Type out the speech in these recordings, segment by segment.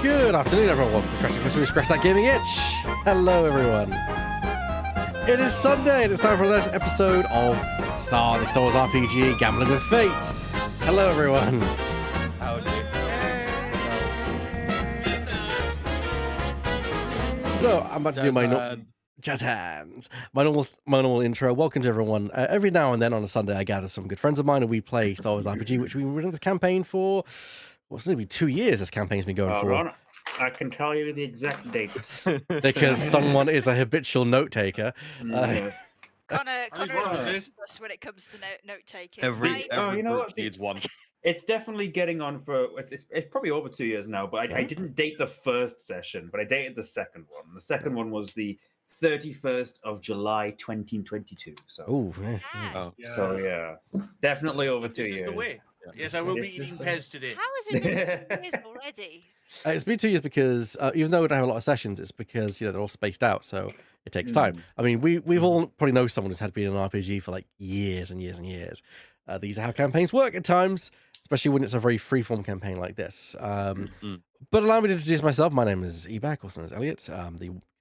Good afternoon, everyone. Welcome to Crashing Mystery Scratch That Gaming Itch. Hello, everyone. It is Sunday, and it's time for another episode of the Star Wars RPG Gambling with Fate. Hello, everyone. Howdy. So, I'm about to do my jazz hands. My normal intro. Welcome to everyone. Every now and then on a Sunday, I gather some good friends of mine, and we play Star Wars RPG, which we've been running this campaign for. What's it going to be 2 years? This campaign's been going for. Ron, I can tell you the exact date. Because someone is a habitual note taker. Yes. Connor is us when it comes to note taking. Every you know group what? needs one. It's definitely getting on for it's probably over 2 years now, but I didn't date the first session, but I dated the second one. The second one was the 31st of July 2022. So So yeah. Definitely over 2 years. This is the way. Yes, I will be eating Pez today. How is it been 2 years already? It's been 2 years because even though we don't have a lot of sessions, it's because they're all spaced out, so it takes time. I mean, we've all probably know someone who's had been in an RPG for like years and years and years. These are how campaigns work at times, especially when it's a very freeform campaign like this. But allow me to introduce myself. My name is Ebac, also known as Elliot,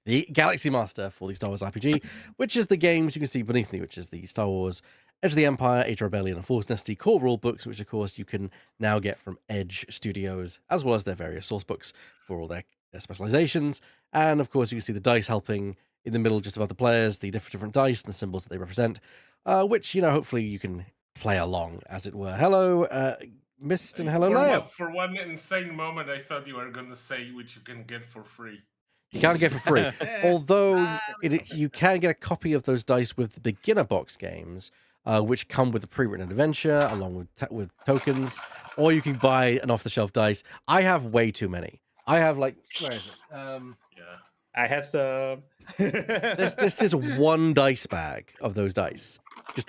the Galaxy Master for the Star Wars RPG, which is the games you can see beneath me, which is the Star Wars Edge of the Empire, Age of Rebellion, and Force Dynasty core rule books, which of course you can now get from Edge Studios, as well as their various source books for all their specializations. And of course, you can see the dice helping in the middle just above the players, the different dice and the symbols that they represent, which, hopefully you can play along, as it were. Hello, Mist, and hello, Leia. For one insane moment, I thought you were going to say which you can get for free. You can't get for free. Although you can get a copy of those dice with the beginner box games, which come with a pre-written adventure along with tokens, or you can buy an off-the-shelf dice. I have way too many. I have where is it? I have some. This is one dice bag of those dice.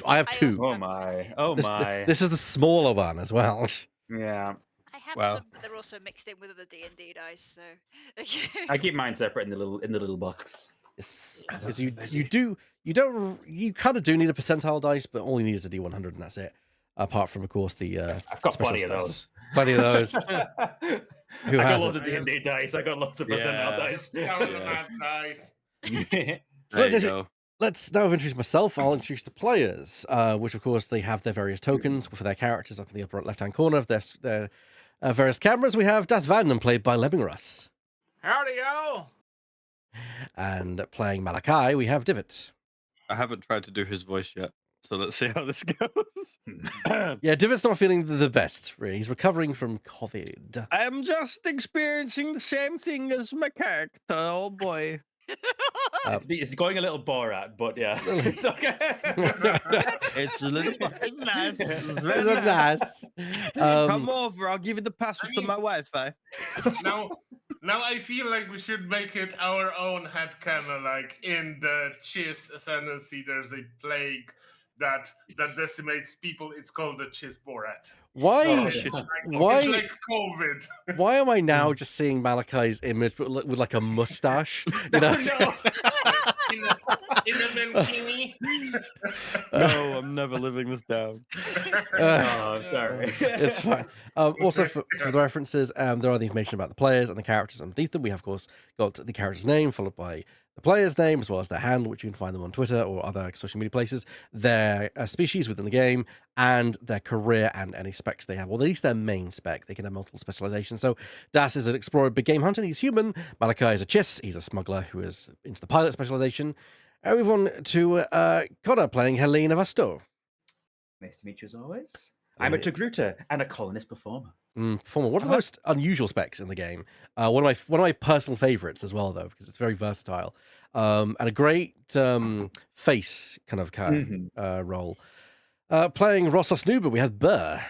I have two. Oh my! This is the smaller one as well. Yeah. I have some, but they're also mixed in with other D&D dice. So I keep mine separate in the little box. Because you kind of do need a percentile dice, but all you need is a D100 and that's it. Apart from, of course, the I've got plenty of those. Plenty of those. I got lots of D&D dice. I got lots of percentile dice. So let's now introduce myself. I'll introduce the players, which of course they have their various tokens for their characters up in the upper left-hand corner of their various cameras. We have Das Vanden, played by Lemmingruss. Howdy, y'all! And playing Malachi, we have Divot. I haven't tried to do his voice yet, so let's see how this goes. Yeah, Divot's not feeling the best, really. He's recovering from COVID. I'm just experiencing the same thing as my character. Oh boy. It's going a little Borat, but yeah, it's okay. It's a little. It's nice. It's very It's nice. nice. Come over. I'll give you the password to my Wi-Fi. Now I feel like we should make it our own headcanon, like in the Chiss ascendancy, there's a plague that decimates people. It's called the Chiss Borat. Why? It's like COVID. Why am I now just seeing Malachi's image with like a mustache? In a mankini. No, I'm never living this down. I'm sorry. It's fine. Also, for the references, there are the information about the players and the characters underneath them. We have, of course, got the character's name followed by the player's name, as well as their handle, which you can find them on Twitter or other social media places, their species within the game, and their career and any specs they have, or at least their main spec. They can have multiple specializations. So Das is an explorer, big game hunter. He's human. Malachi is a Chiss. He's a smuggler who is into the pilot specialization. And we move on to Connor playing Helena Vasto. Nice to meet you as always. I'm a Togruta and a colonist performer. Performer. One of the most unusual specs in the game. One of my personal favorites as well, though, because it's very versatile. And a great face kind of role. Playing Rossos Nuba, we had Burr.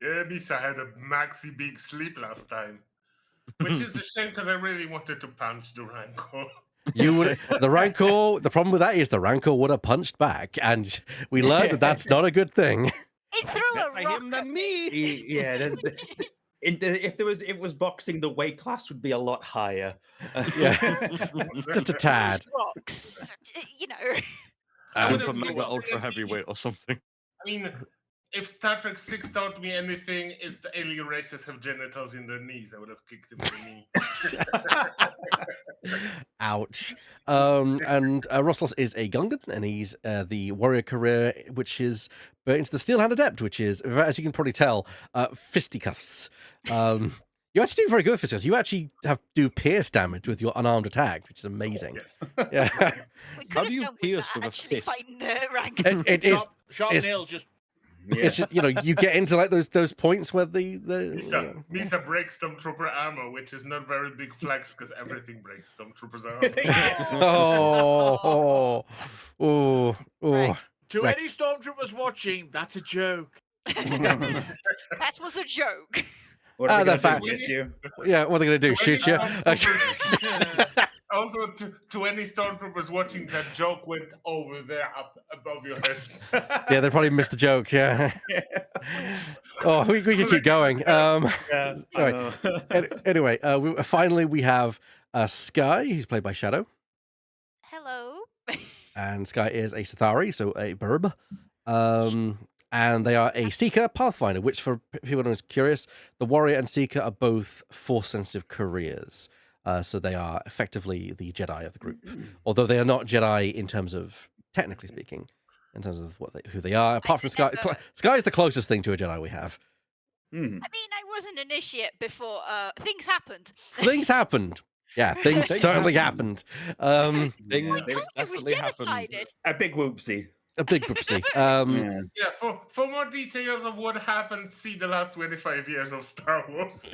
Yeah, Misa had a maxi big sleep last time, which is a shame because I really wanted to punch the Rancor. The Rancor. The problem with that is the Rancor would have punched back, and we learned that that's not a good thing. it threw a rock him than me. Yeah. If it was boxing, the weight class would be a lot higher. Yeah, just a tad. Rocks, I would put mega ultra heavyweight or something. I mean, if Star Trek 6 taught me anything, it's the alien races have genitals in their knees. I would have kicked him in the knee. Ouch. And Roslos is a Gungan, and he's the warrior career, which is into the Steel Hand Adept, which is, as you can probably tell, fisticuffs. You actually do very good with fisticuffs. You actually do pierce damage with your unarmed attack, which is amazing. Yes. Yeah. We How could do you have done pierce with with a that, actually, fist? fighting Rancor. It is. Sharp it's- nails just. It's just, you get into like those points where the Misa breaks Stormtrooper armor, which is not very big flex because everything breaks Stormtrooper's armor. oh. Right. To Right. any stormtroopers watching, that's a joke. That was a joke. What are the they fact- going to do? Miss you? Yeah, what are they gonna do? Shoot you? Also, to any Stormtroopers watching, that joke went over there up above your heads. Yeah, they probably missed the joke. Yeah. Oh, we can keep going. Yeah, I Right. know. Anyway, finally we have Sky, who's played by Shadow, Hello. and Sky is a Sathari, so a Burb. And they are a Seeker Pathfinder, which, for people who are curious, the Warrior and Seeker are both Force-sensitive careers. So they are effectively the Jedi of the group, although they are not Jedi in terms of, technically speaking, in terms of who they are. Apart from Sky, Sky is the closest thing to a Jedi we have. Mhm. I mean, I wasn't an initiate before things happened. Things happened. Yeah, things Things certainly happened. Things They- My country was definitely happened. genocided. A big whoopsie. A big whoopsie. Yeah. Yeah, for more details of what happened, see the last 25 years of Star Wars.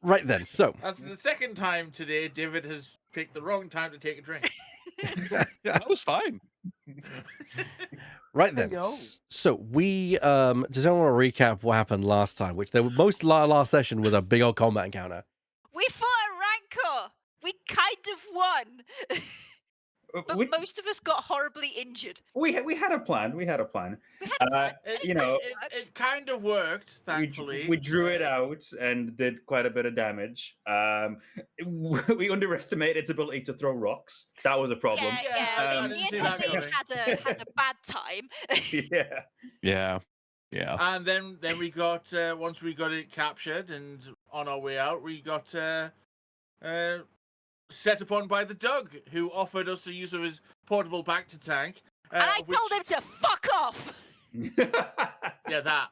Right then, so That's the second time today David has picked the wrong time to take a drink. That was fine. right There then, you go. so we just want to recap what happened last time, which most last session was a big old combat encounter. We fought a Rancor. We kind of won. But we, most of us got horribly injured. we had a plan. We had a plan. We had a plan. You know, It kind of worked, thankfully. we drew it out and did quite a bit of damage. We underestimated its ability to throw rocks. That was a problem. Yeah, I me didn't and see that Ellie coming. had a bad time. Yeah. Yeah. And then we got once we got it captured and on our way out, we got set upon by the Doug, who offered us the use of his portable back-to tank. And I of which- told him to fuck off. Yeah, that.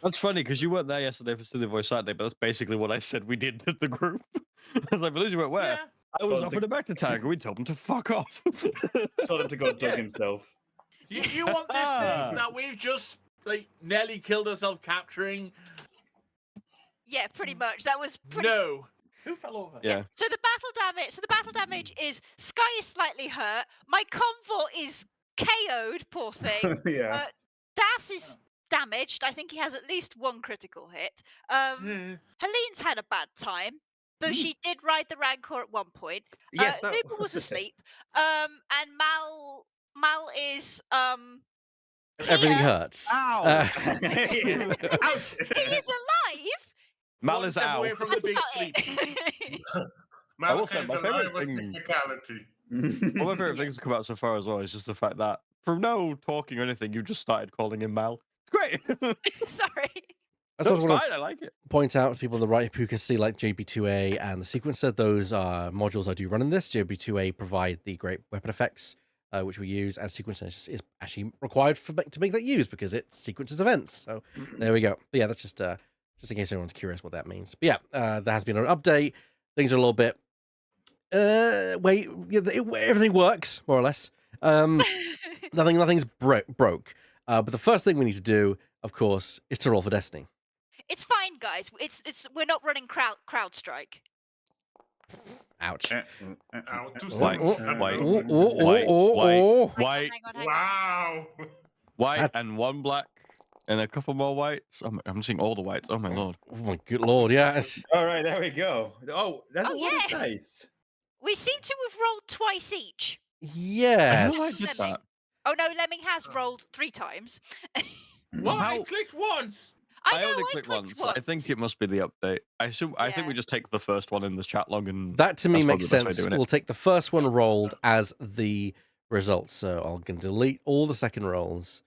That's funny because you weren't there yesterday for Studio Voice Saturday, but that's basically what I said we did to the group. I was like, Belushi went where? Yeah. I was Told offered a back to tag, and we told him to fuck off. Told him to go Doug Yeah. himself. You want this thing that we've just like nearly killed ourselves capturing? Yeah, pretty much. That was pretty. No. Who fell over? Yeah. So the battle damage is Sky is slightly hurt. My convort is KO'd. Poor thing. Yeah. Das is damaged. I think he has at least one critical hit. Helene's had a bad time, though she did ride the Rancor at one point. Yes, that- Nuba was asleep. And Mal is Everything here. hurts. Ow! Yeah. He Ouch. is alive. Mal One is step out. away from the That's big about sleep. it. I will say, Malachi's my alive favourite with thing- technicality. One of my favorite things to come out so far as well is just the fact that from no talking or anything, you just started calling him Mal. It's great. Sorry. That's That's what I want fine. I like it. to point out to people on the right who can see like JB2A and the sequencer. Those are modules I do run in this. JB2A provide the great weapon effects, which we use, and sequencer is actually required to make that use because it sequences events. So there we go. But yeah, that's just in case anyone's curious what that means. But yeah, there has been an update. Things are a little bit. Everything works more or less. Nothing's broke. But the first thing we need to do, of course, is to roll for destiny. It's fine, guys. It's we're not running crowd strike. Ouch. Ow, too White, soon. white, Oh, white, white, Hang on. Wow. white, That- and one black, and a couple more whites. I'm seeing all the whites. Oh my lord. Oh my good lord, yeah. All right, there we go. Oh, that's Oh, a lot of yeah. dice. We seem to have rolled twice each. I Yes. know I did that. Oh no, Lemming has rolled 3 times. What? I How- clicked once. I know, only I clicked clicked once. I think it must be the update. I think Yeah. we just take the first one in the chat log and That to me That's makes probably the best way of sense. doing it. We'll take the first one rolled as the results. So I'm going to delete all the second rolls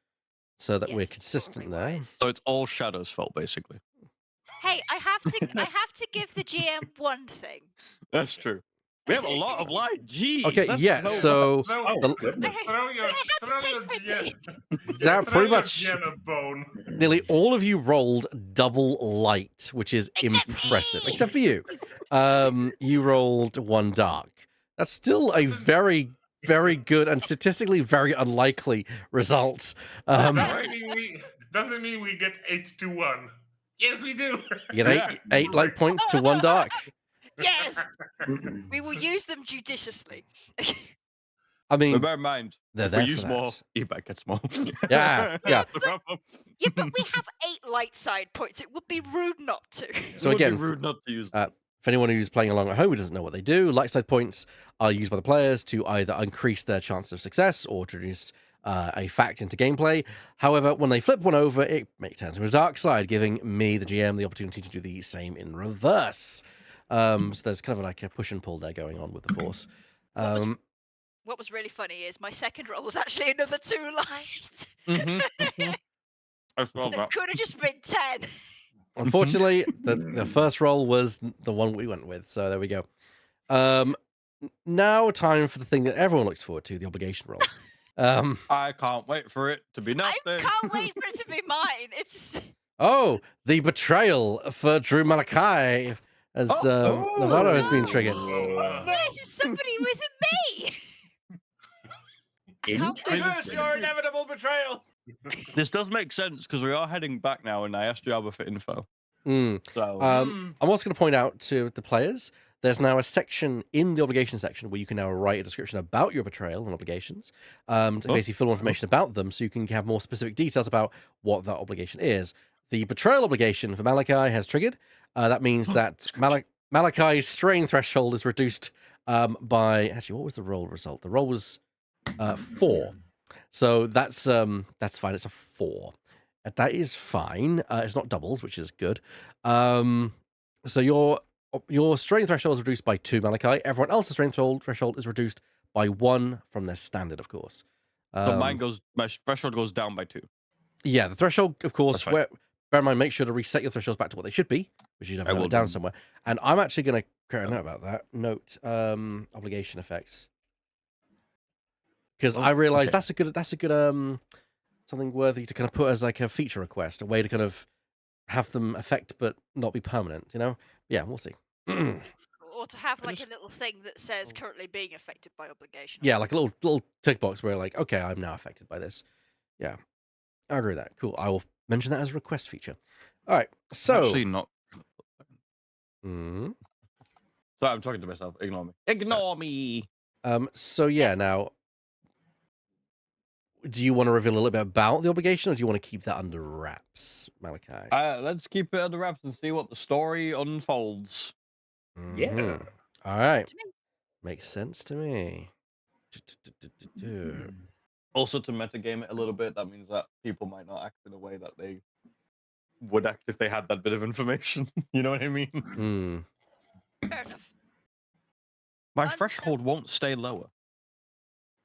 so that we're Yes, consistent scoring there. wise. So it's all Shadow's fault, basically. Hey, I have to give the GM one thing. That's true. We have a lot of light. Jeez. Okay, that's yeah, so so Throw, Oh, the- goodness. throw your, I had to throw take your pity. that throw pretty your much Jen a bone. nearly all of you rolled double light, which is Except impressive, me! except for you. You rolled 1 dark. That's still a Doesn't- very, very good and statistically very unlikely result. Doesn't mean we get 8 to 1. Yes, we do. You get eight light points to 1 dark. Yes, we will use them judiciously. I But mean, bear in mind, they're if we there use for more, that. eBay gets more. Yeah, yeah. That's the problem. Yeah, but we have 8 light side points. It would be rude not to. So It would be again, rude not to use them. for anyone who's playing along at home who doesn't know what they do, light side points are used by the players to either increase their chance of success or to introduce a fact into gameplay. However, when they flip one over, it turns into a dark side, giving me, the GM, the opportunity to do the same in reverse. So there's kind of like a push and pull there going on with the force. What was really funny is my second roll was actually another 2 light. I saw It that. could have just been 10. Unfortunately, the first roll was the one we went with, so there we go. Now time for the thing that everyone looks forward to, the obligation roll. I can't wait for it to be nothing. I can't wait for it to be mine. It's just... Oh, the betrayal for Drew Malachi as Navarro has been triggered. Yes, it's somebody who isn't me. I can't wait. Interesting. inevitable betrayal. This does make sense because we are heading back now, and I asked Jabba for info. So I'm also going to point out to the players, there's now a section in the obligation section where you can now write a description about your betrayal and obligations, to basically fill more information about them, so you can have more specific details about what that obligation is. The betrayal obligation for Malachi has triggered. That means that Malachi's strain threshold is reduced by... Actually, what was the roll result? The roll was 4. So that's fine. It's a 4. That is fine. It's not doubles, which is good. So your strain threshold is reduced by 2, Malachi. Everyone else's strain threshold is reduced by 1 from their standard, of course. so my threshold goes down by 2. Yeah, the threshold, of course. That's fine. Bear in mind, make sure to reset your thresholds back to what they should be, which you should have down somewhere. And I'm actually going to create a note about that. Note obligation effects, because I realize that's a good something worthy to kind of put as like a feature request, a way to kind of have them affect but not be permanent. Yeah, we'll see. Or to have like a little thing that says currently being affected by obligation. Yeah, like a little tick box where like, okay, I'm now affected by this. Yeah, I agree with that. Cool. I will mention that as a request feature. All right. So Actually, not. Mhm. Sorry, I'm talking to myself. Ignore me. Ignore me. So yeah, now, do you want to reveal a little bit about the obligation, or do you want to keep that under wraps, Malachi? Let's keep it under wraps and see what the story unfolds. Yeah. Mhm. All right. To me. Makes sense to me. Also, to metagame it a little bit, that means that people might not act in a way that they would act if they had that bit of information. You know what I mean? Hmm. Fair enough. My Understood. threshold won't stay lower.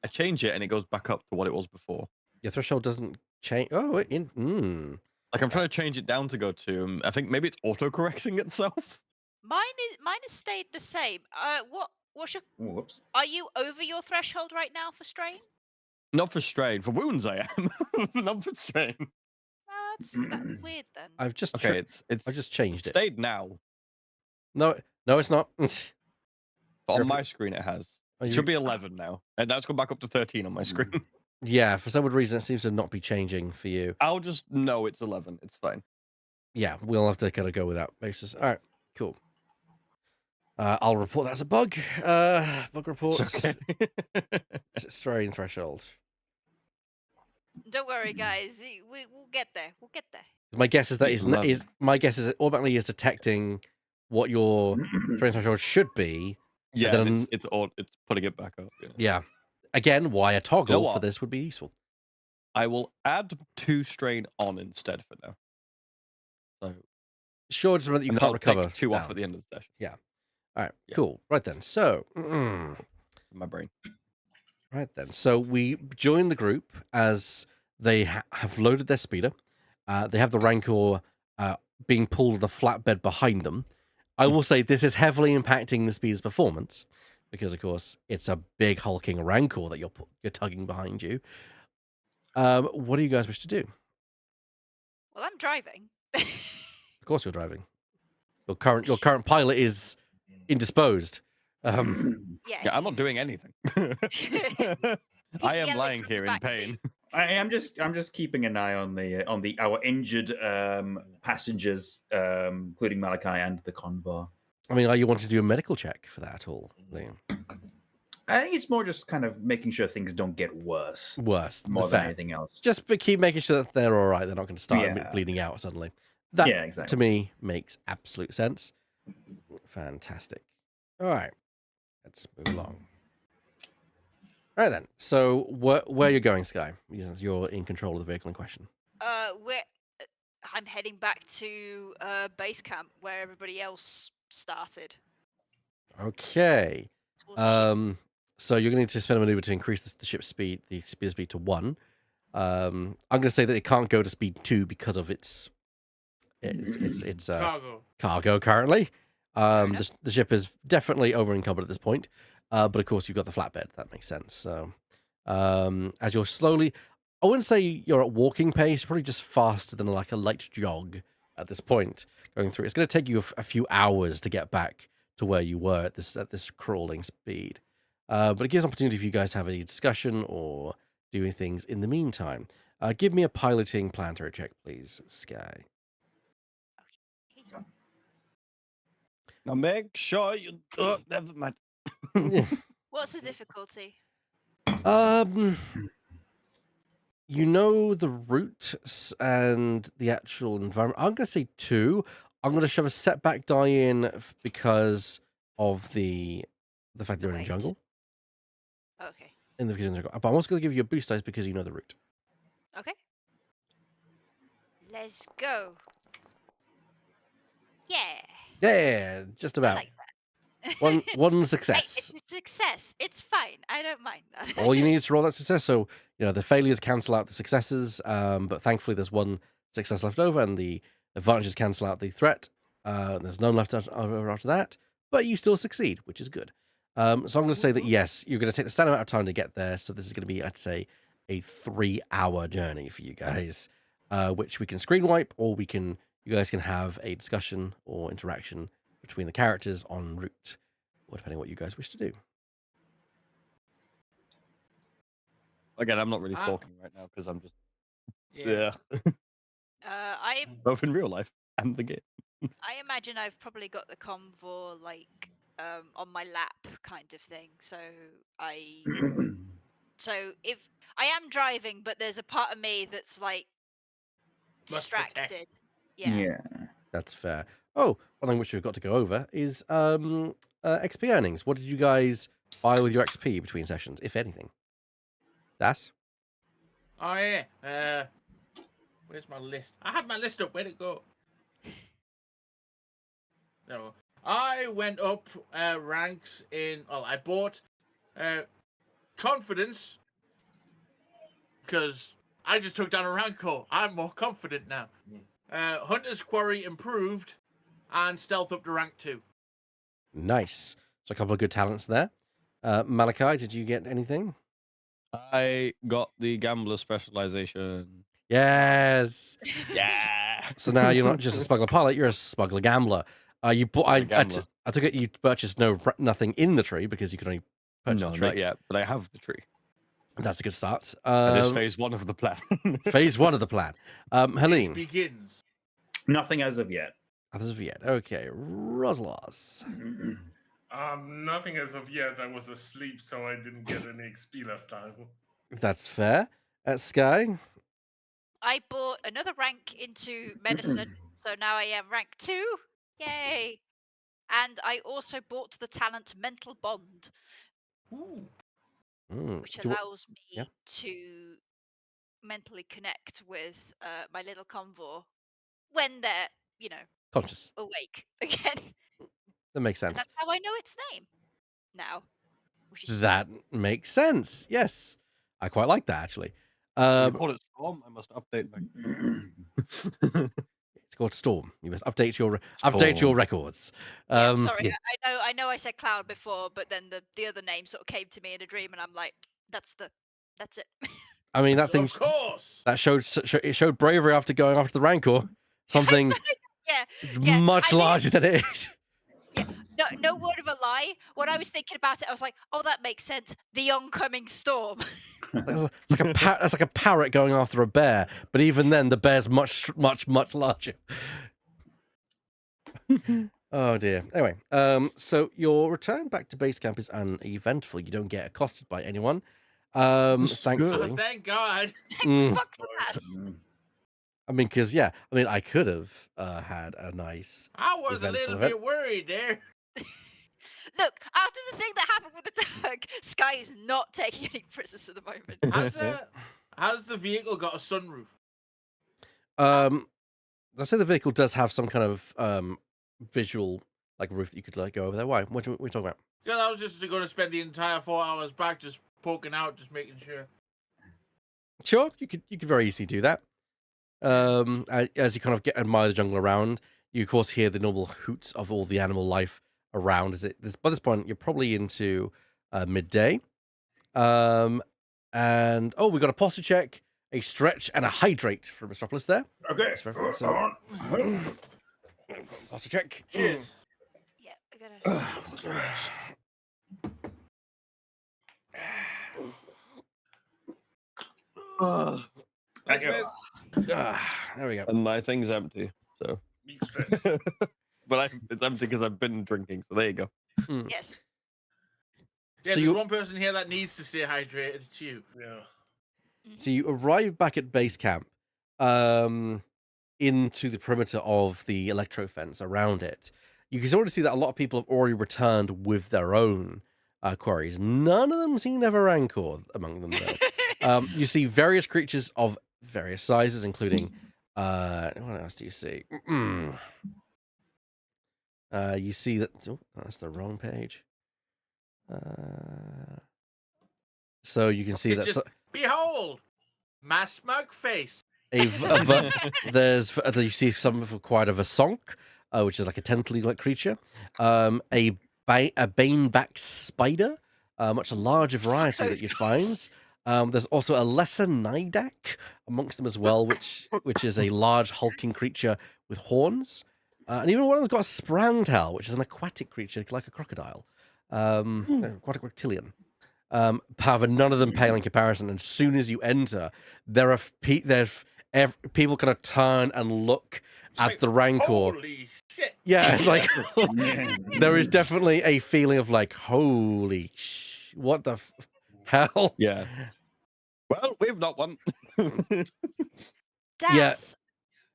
I change it and it goes back up to what it was before. Your threshold doesn't change. Oh, Like I'm trying to change it down to go to. I think maybe it's auto-correcting itself. Mine has stayed the same. What's your? Whoops. Are you over your threshold right now for strain? Not for strain. For wounds, I am. Not for strain. That's weird then. I've just Okay, it's I just changed it. stayed now. No, it's not. But on my screen, it has. It should be 11 now, and now it's gone back up to 13 on my screen. Yeah, for some reason it seems to not be changing for you. I'll just know it's 11. It's fine. Yeah, we'll have to kind of go with that basis. All right, cool. I'll report that as a bug. Bug report. It's okay. Strain threshold. Don't worry, guys. We'll get there. We'll get there. My guess is that is 11. my guess is it automatically is detecting what your strain threshold should be. Yeah, then- it's putting it back up. Yeah. Yeah. Again, why a toggle for what? this would be useful. I will add 2 strain on instead for now. So Sure, just remember that you and can't I'll recover. take 2 off down. at the end of the session. All right, Yeah. cool. Right then. So, My brain. Right then. So we join the group as they have loaded their speeder. They have the rancor being pulled with a flatbed behind them. I will say this is heavily impacting the speeder's performance because, of course, it's a big hulking rancor that you're tugging behind you. What do you guys wish to do? Well, I'm driving. Of course, you're driving. Your current pilot is indisposed. Yeah. Yeah, I'm not doing anything. I am yelling lying from the here in back pain. seat. I'm just keeping an eye on our injured passengers, including Malachi and the convoy. I mean, are you wanting to do a medical check for that at all, Liam? I think it's more just kind of making sure things don't get worse Worse, more than fair. anything else. Just keep making sure that they're all right. They're not going to start Yeah. bleeding out suddenly. That, Yeah, exactly. to me, makes absolute sense. Fantastic. All right, let's move along. All right then. So, where you're going, Sky? You're in control of the vehicle in question. I'm heading back to base camp where everybody else started. Okay. towards the ship. So you're going to need to spend a maneuver to increase the ship's speed, the speed to 1. I'm going to say that it can't go to speed 2 because of its cargo currently. The ship is definitely over encumbered at this point, but of course you've got the flatbed. That makes sense. So as you're slowly, I wouldn't say you're at walking pace, probably just faster than like a light jog at this point going through. It's going to take you a few hours to get back to where you were at this crawling speed. But it gives an opportunity for you guys to have any discussion or doing things in the meantime. Give me a piloting planetary check, please, Sky. Now make sure you. Oh, never mind. What's the difficulty? You know the route and the actual environment. I'm going to say 2. I'm going to shove a setback die in because of the fact that you're in a Wait. jungle. Okay. But I'm also going to give you a boost dice because you know the route. Okay. Let's go. Yeah. Yeah, just I about. like that. One Hey, success. it's a success. It's fine. I don't mind that. All you need is to roll that success. So, the failures cancel out the successes, but thankfully there's one success left over, and the advantages cancel out the threat. There's none left over after that, but you still succeed, which is good. So I'm going to say that, yes, you're going to take the standard amount of time to get there. So this is going to be, I'd say, a 3-hour journey for you guys, which we can screen wipe, or you guys can have a discussion or interaction between the characters en route, or depending on what you guys wish to do. Again, I'm not really talking right now because I'm just Yeah. I both in real life and the game. I imagine I've probably got the convoy on my lap kind of thing. So if I am driving, but there's a part of me that's like Must protect. distracted. Yeah. That's fair. Oh, one thing which we've got to go over is XP earnings. What did you guys buy with your XP between sessions, if anything? Das? Oh yeah. Where's my list? I had my list up. Where'd it go? No. I went up ranks in. Well, I bought confidence because I just took down a rancor. I'm more confident now. Hunter's Quarry improved, and stealth up to rank 2. Nice. So a couple of good talents there. Malachi, did you get anything? I got the gambler specialization. Yes. Yeah. So now you're not just a smuggler pilot; you're a smuggler gambler. You bought. I took it. You purchased nothing in the tree because you could only purchase No, the tree. not yet, but I have the tree. That's a good start. That is phase 1 of the plan. phase 1 of the plan. It Helene. begins. Nothing as of yet. As of yet. Okay. Roslas. Nothing as of yet. I was asleep, so I didn't get any XP last time. That's fair. Sky. I bought another rank into medicine, so now I am rank 2. Yay! And I also bought the talent mental bond, Ooh. which Do you wa- allows me yeah. to mentally connect with my little convoy when they're, Conscious. awake again. That makes And sense. that's how I know its name now. which is That makes sense. Yes, I quite like that actually. You call it Storm. I must update my. It's called Storm. You must update your Storm. records. yeah. I'm sorry, yeah. I know I said cloud before, but then the other name sort of came to me in a dream, and I'm like, that's it. I mean that thing Of course. that showed bravery after going after the Rancor. Something Yeah, much I mean- larger than it is. No word of a lie. When I was thinking about it, I was like, oh, that makes sense. The oncoming storm. It's like a parrot going after a bear, but even then, the bear's much larger. Oh dear. Anyway, so your return back to base camp is uneventful. You don't get accosted by anyone. Thankfully. Oh, thank God. Mm. Fuck that. I mean, because I could have had a nice. I was a Eventful little event. bit worried there. Look, after the thing that happened with the dog, Sky is not taking any prisoners at the moment. How's the vehicle got a sunroof? I say the vehicle does have some kind of visual like roof that you could like go over there. Why? What are we talking about? Because I was just going to spend the entire 4 hours back just poking out, just making sure. Sure, you could very easily do that. As you kind of admire the jungle around, you of course hear the normal hoots of all the animal life around. By this point you're probably into midday. And we got a posture check, a stretch, and a hydrate from Metropolis there. Okay. That's very good. So, posture check. Cheers. Yeah, I gotta. Thank you. There we go. And my thing's empty, so. Big stretch. But it's empty because I've been drinking. So there you go. Yes. Yeah, So there's you- one person here that needs to stay hydrated. It's you. Yeah. So you arrive back at base camp, into the perimeter of the electro fence around it. You can already see that a lot of people have already returned with their own quarries. None of them seem to have a rancor among them, though. You see various creatures of various sizes, including what else do you see? You see that. Oh, that's the wrong page. So you can see It's that. just, behold, my smug face. You see some of quite of a sonk, which is like a tentacly like creature, a baneback spider, much larger variety those that you'd guys. find. There's also a lesser Nidak amongst them as well, which is a large hulking creature with horns, and even one of them's got a sprangtail, which is an aquatic creature like a crocodile, aquatic reptilian. However, none of them pale in comparison. And as soon as you enter, there's people kind of turn and look at like, the Rancor. Holy shit. Yeah, it's like there is definitely a feeling of like, holy what the hell? Yeah. Well, we've not one. Yeah. Das,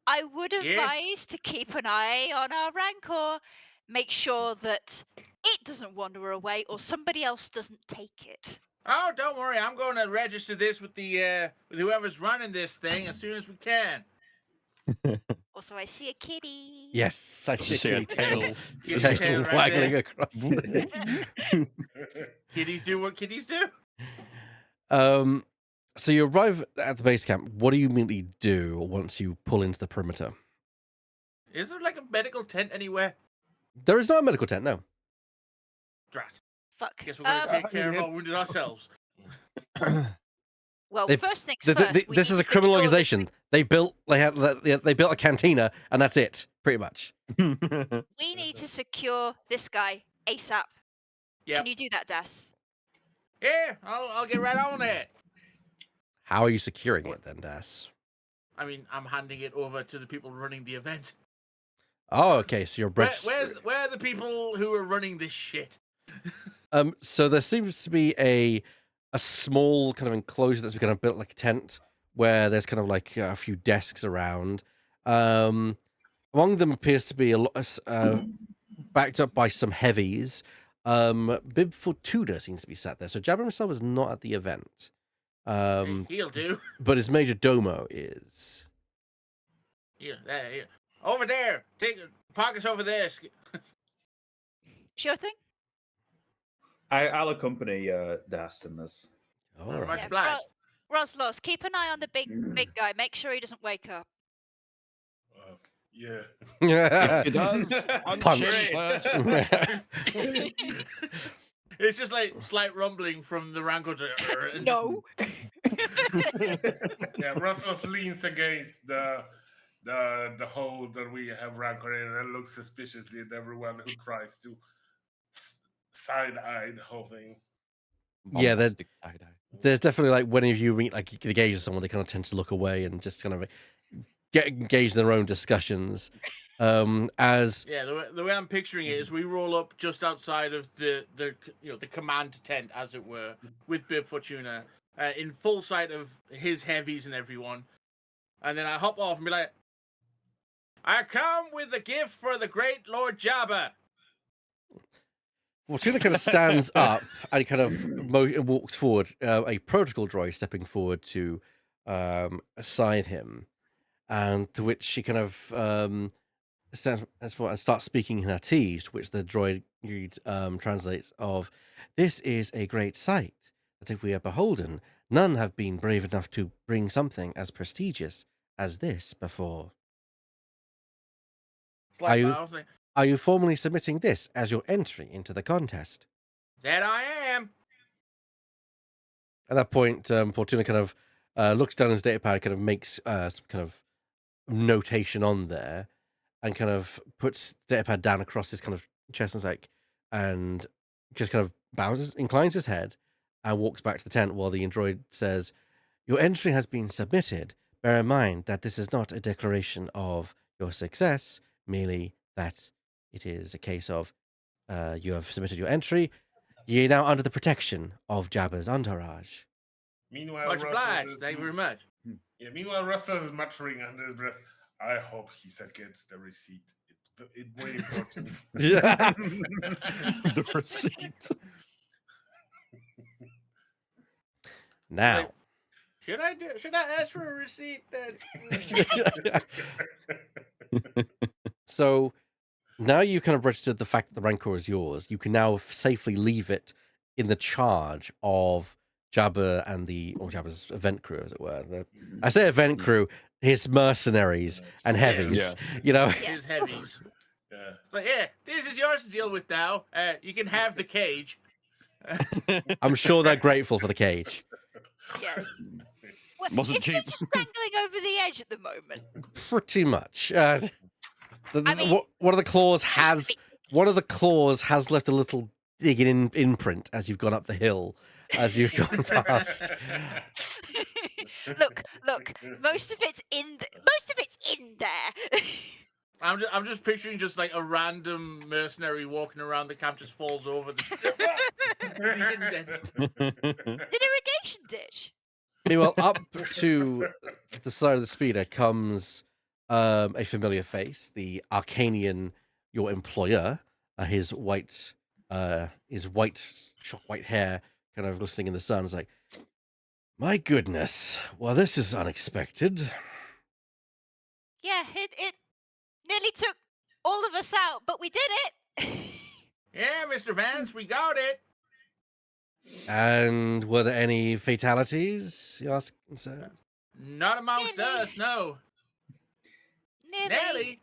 I would Yeah. advise to keep an eye on our Rancor. Make sure that it doesn't wander away or somebody else doesn't take it. Oh, don't worry. I'm going to register this with the with whoever's running this thing as soon as we can. Also, I see a kitty. Yes, I Just see a tail. Kitty's tail tail right waggling there. across. The... Kitties do what kitties do. So you arrive at the base camp. What do you immediately do once you pull into the perimeter? Is there like a medical tent anywhere? There is no medical tent, no. Drat. Fuck. Guess we're going to take care of our wounded ourselves. Well, They- first things first. we This need is a to criminal secure this- organization. They built a cantina, and that's it, pretty much. We need to secure this guy ASAP. Yep. Can you do that, Das? Yeah, I'll get right on it. How are you securing it then, Das? I mean, I'm handing it over to the people running the event. Oh, okay. So you're Where are the people who are running this shit? So there seems to be a small kind of enclosure that's kind of built like a tent, where there's kind of like a few desks around. Among them appears to be a lot backed up by some heavies. Bib Fortuna seems to be sat there. So Jabba himself is not at the event. He'll do. But his major domo is. Yeah, there. Over there. Park us over there. Sure thing. I'll accompany Das in this. All Very right. much Yeah, obliged. Roslos, keep an eye on the big guy. Make sure he doesn't wake up. Yeah. If he does, Punch. him first. It's just like slight rumbling from the rancor. No. Yeah, Russell leans against the hole that we have rancor in and looks suspiciously at everyone who tries to side eye the whole thing. Yeah, that- Bombastic tie-dye. There's definitely like whenever you meet like the gauge of someone, they kind of tend to look away and just kind of get engaged in their own discussions. As Yeah, the way I'm picturing it is we roll up just outside of the command tent, as it were, with Bib Fortuna, in full sight of his heavies and everyone, and then I hop off and be like, "I come with a gift for the great Lord Jabba." Fortuna kind of stands up and kind of walks forward, a protocol droid stepping forward to assign him, and to which she kind of stands forward and starts speaking in her T's, to which the droid translates of, "This is a great sight, that if we are beholden, none have been brave enough to bring something as prestigious as this before. Slight you- bow, saying, Are you formally submitting this as your entry into the contest?" "That I am." At that point, Fortuna kind of looks down his datapad, kind of makes some kind of notation on there, and kind of puts the datapad down across his kind of chest and just kind of bows, inclines his head, and walks back to the tent while the android says, "Your entry has been submitted. Bear in mind that this is not a declaration of your success, merely that it is a case of you have submitted your entry. Ye are now under the protection of Jabba's entourage." Meanwhile, Much Russell obliged. is, Thank you very much. yeah, meanwhile, Russell is muttering under his breath, "I hope he gets the receipt. It's very important." The receipt. Now, Should I ask for a receipt then? so now you've kind of registered the fact that the Rancor is yours. You can now safely leave it in the charge of Jabba and Jabba's event crew, as it were. I say event crew, his mercenaries and heavies. You know, His heavies. Yeah. But yeah, this is yours to deal with now. You can have the cage. I'm sure they're grateful for the cage. Yes. Well, Wasn't isn't cheap. it just dangling over the edge at the moment? Pretty much. I mean- One of the claws has left a little digging imprint as you've gone up the hill, as you've gone past. Look, most of it's in there. I'm just picturing just like a random mercenary walking around the camp just falls over the indent. An irrigation ditch. Meanwhile, up to the side of the speeder comes a familiar face, the Arcanian, your employer. His white, shock white hair, kind of glistening in the sun. Is like, "My goodness, well, this is unexpected." Yeah, it nearly took all of us out, but we did it. Yeah, Mr. Vance, we got it. And were there any fatalities? You ask, sir. Not amongst Nearly. us, no. Nearly.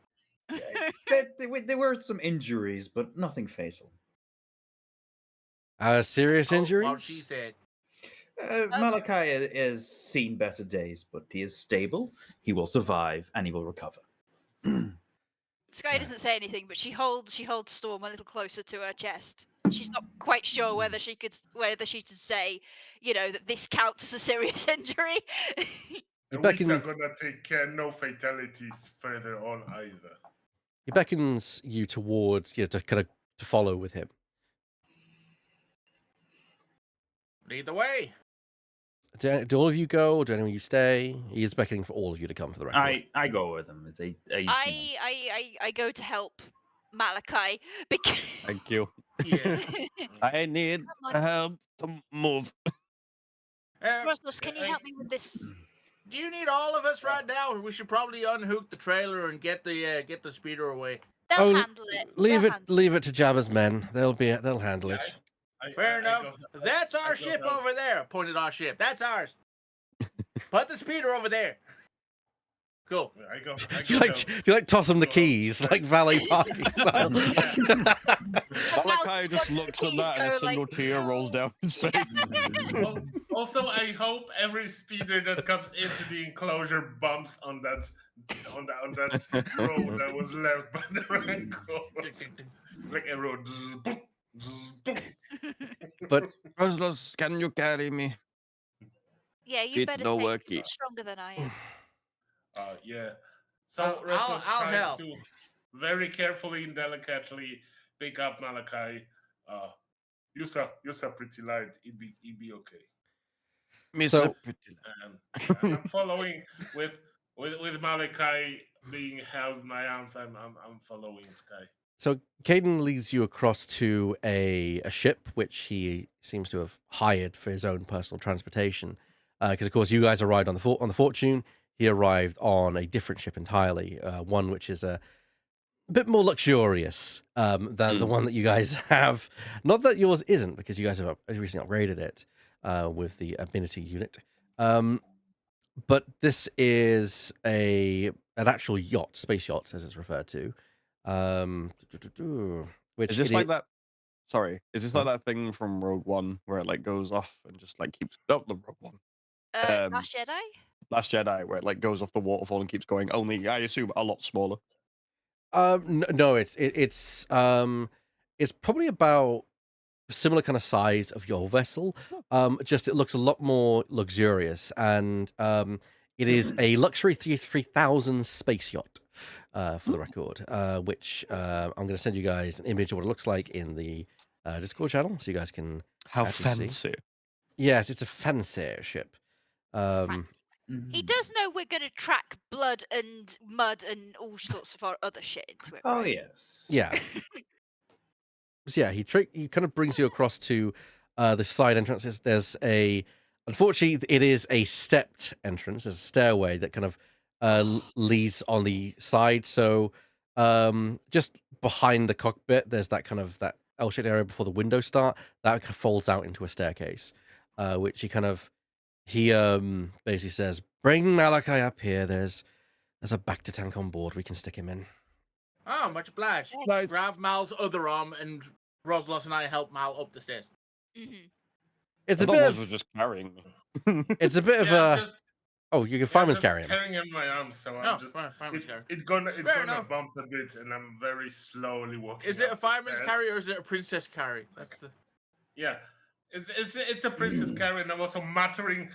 Nelly. There were some injuries, but nothing fatal. Serious Oh, injuries? well, she said. Malachi has seen better days, but he is stable. He will survive, and he will recover. Sky doesn't say anything, but she holds Storm a little closer to her chest. She's not quite sure whether she should say, that this counts as a serious injury. And Back we are in- gonna take care no fatalities further on either. He beckons you towards, to kind of to follow with him. Lead the way. Do all of you go? Or do anyone of you stay? He is beckoning for all of you to come for the record. I go with him. I go to help Malachi because Thank you. Yeah. I need Come on. help to move. Roslos, can you help me with this? Do you need all of us right now? We should probably unhook the trailer and get the speeder away. They'll handle it. Leave They'll it to Jabba's men. They'll handle it. Fair enough. go- That's our I go ship help. over there. Pointed our ship. That's ours. Put the speeder over there. Cool. I go Do you like toss him the Go help. keys like valet parking style? Malachi just looks at that and a single tear rolls down his face. Also, I hope every speeder that comes into the enclosure bumps on that road that was left by the rancor. Like a road. But Roslos, can you carry me? Yeah, you Fit better no take worky. it. Stronger than I am. Yeah. So I'll Rasmus tries help. to very carefully and delicately pick up Malachi. You're pretty light. It'd be okay. So- And I'm following with Malachi being held in my arms. I'm following Sky. So Caden leads you across to a ship which he seems to have hired for his own personal transportation. Because of course you guys arrived on the Fortune. He arrived on a different ship entirely, one which is a bit more luxurious than the one that you guys have. Not that yours isn't, because you guys have recently upgraded it with the amenity unit. But this is an actual yacht, space yacht, as it's referred to. Which Is this like that? Sorry, is this like that thing from Rogue One where it like goes off and just like keeps the Rogue One, Last Jedi? Last Jedi, where it like goes off the waterfall and keeps going? Only I assume a lot smaller. No, it's probably about similar kind of size of your vessel. Just it looks a lot more luxurious, and it is a luxury 3000 space yacht, for the record. Which I'm going to send you guys an image of what it looks like in the Discord channel, so you guys can. How actually see. fancy! Yes, it's a fancy ship. He does know we're going to track blood and mud and all sorts of our other shit into it. Oh right? yes. Yeah. So yeah, he kind of brings you across to the side entrances. There's unfortunately, it is a stepped entrance. There's a stairway that kind of leads on the side. So just behind the cockpit, there's that that L-shaped area before the windows start. That kind of folds out into a staircase, which he basically says, "Bring Malachi up here. There's a Bacta tank on board. We can stick him in." Oh, much obliged. Nice. Grab Mal's other arm, and Roslos and I help Mal up the stairs. Mhm. It's I a thought bit those of were just carrying me. it's a bit of Yeah, a. just, Oh, you can yeah, fireman's just carry him. carrying him in my arms, so I'm No, just. fireman's carry. It's gonna Fair enough. bump a bit, and I'm very slowly walking. Is it a up the fireman's stairs. carry or is it a princess carry? That's the. Yeah. It's a princess carry, and I'm also muttering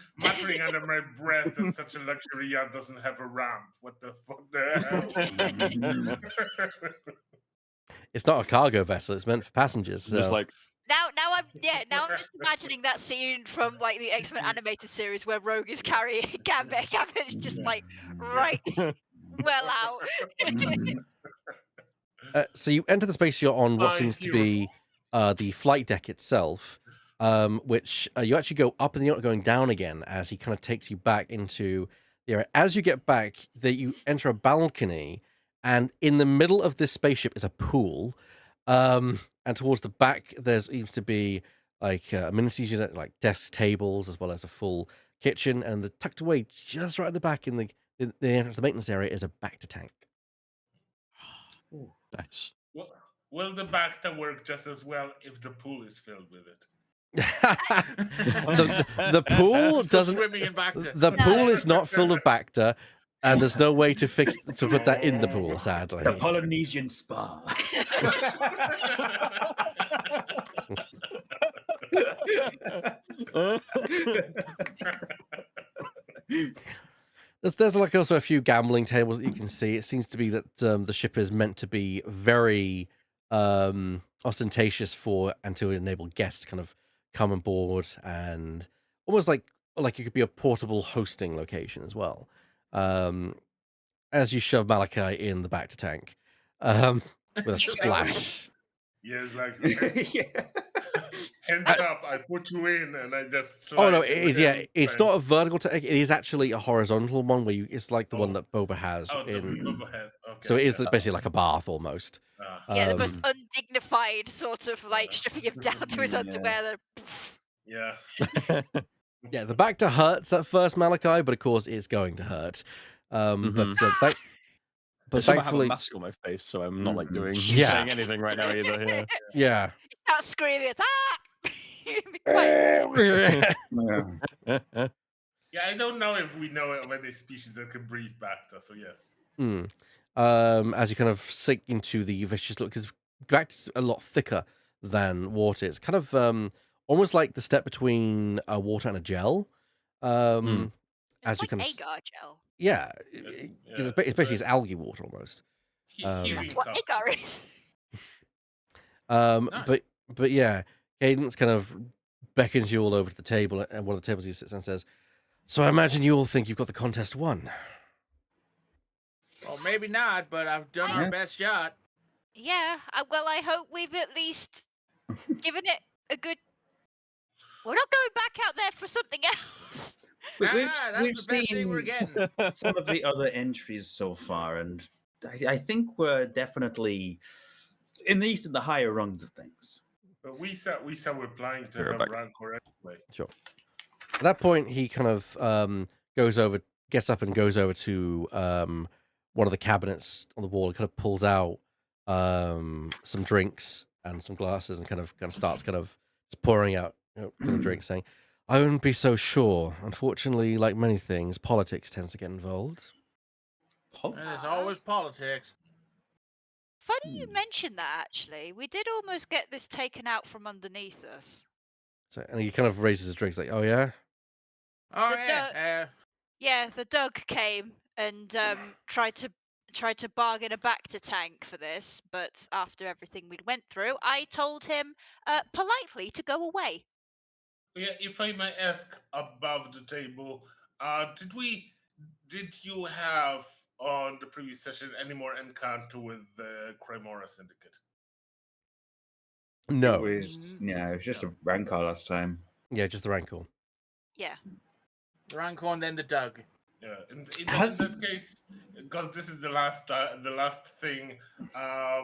under my breath that such a luxury yacht doesn't have a ramp. What the fuck the hell? It's not a cargo vessel. It's meant for passengers. So. Just like Now I'm just imagining that scene from like the X-Men animated series where Rogue is carrying Gambit. Gambit's just like right well out. So you enter the space yacht on what My seems to hero. be the flight deck itself, which you actually go up in the yacht, going down again as he kind of takes you back into the area. As you get back, you enter a balcony, and in the middle of this spaceship is a pool. And towards the back, there seems to be like amenities unit, like desk tables, as well as a full kitchen. And tucked away just right at the back in the entrance to the maintenance area is a Bacta tank. nice. Will the Bacta work just as well if the pool is filled with it? the pool Let's go doesn't. swimming in Bacta. The No. pool is not filled with Bacta, and there's no way to put that in the pool. Sadly, The Polynesian spa. there's like also a few gambling tables that you can see. It seems to be that the ship is meant to be very ostentatious and to enable guests to kind of come on board, and almost like it could be a portable hosting location as well. As you shove Malachi in the Bacta tank with a splash. Yes, like Yeah. hands up, I put you in, and I just. Oh no, slide it is. in Yeah, and it's bang. not a vertical tank. It is actually a horizontal one where it's like the one Oh. that Boba has Oh, the in. overhead. Okay. So it is yeah. basically like a bath almost. Yeah, the most Um, undignified sort of like stripping him down to his Yeah. underwear. Yeah. yeah, the back to hurts at first, Malachi, but of course it's going to hurt. Mhm. But I but somehow have a thankfully, mask on my face, so I'm not like doing Yeah. saying anything right now either. Yeah. yeah. You start screaming, it's be quiet. Yeah. Yeah, I don't know if we know of any species that can breathe Bacta, so yes. As you kind of sink into the vicious look, because Galactus is a lot thicker than water. It's kind of almost like the step between a water and a gel. Mm. As It's you like kind of agar gel. yeah, Yes, because yeah, it's basically it's but algae water almost. healing That's what custard. agar is. Nice. But yeah, Cadence kind of beckons you all over to the table, and one of the tables he sits and says, "So I imagine you all think you've got the contest won." Well, maybe not, but I've done our Yeah. best shot. Yeah, well, I hope we've at least given it a good. We're not going back out there for something else. That's the best thing we're seen getting. some of the other entries so far, and I think we're definitely in the higher rungs of things. But we said we're planning to You're have back. rancor anyway. Sure. At that point, he kind of gets up and goes over to one of the cabinets on the wall and kind of pulls out some drinks and some glasses and kind of starts kind of just pouring out kind of drinks, saying, "I wouldn't be so sure. Unfortunately, like many things, politics tends to get involved." And there's always politics. Funny you mention that, actually. We did almost get this taken out from underneath us. So, and he kind of raises his drinks, like, "Oh yeah." Oh The yeah. Yeah, the Doug came and tried to bargain a back to tank for this, but after everything we'd went through, I told him politely to go away. Yeah, if I may ask above the table, did you have on the previous session any more encounter with the Cremora Syndicate? No. It was just a rancor last time. Yeah, just the rancor. Yeah. Rancor and then the Doug. Yeah, in that case, because this is the last thing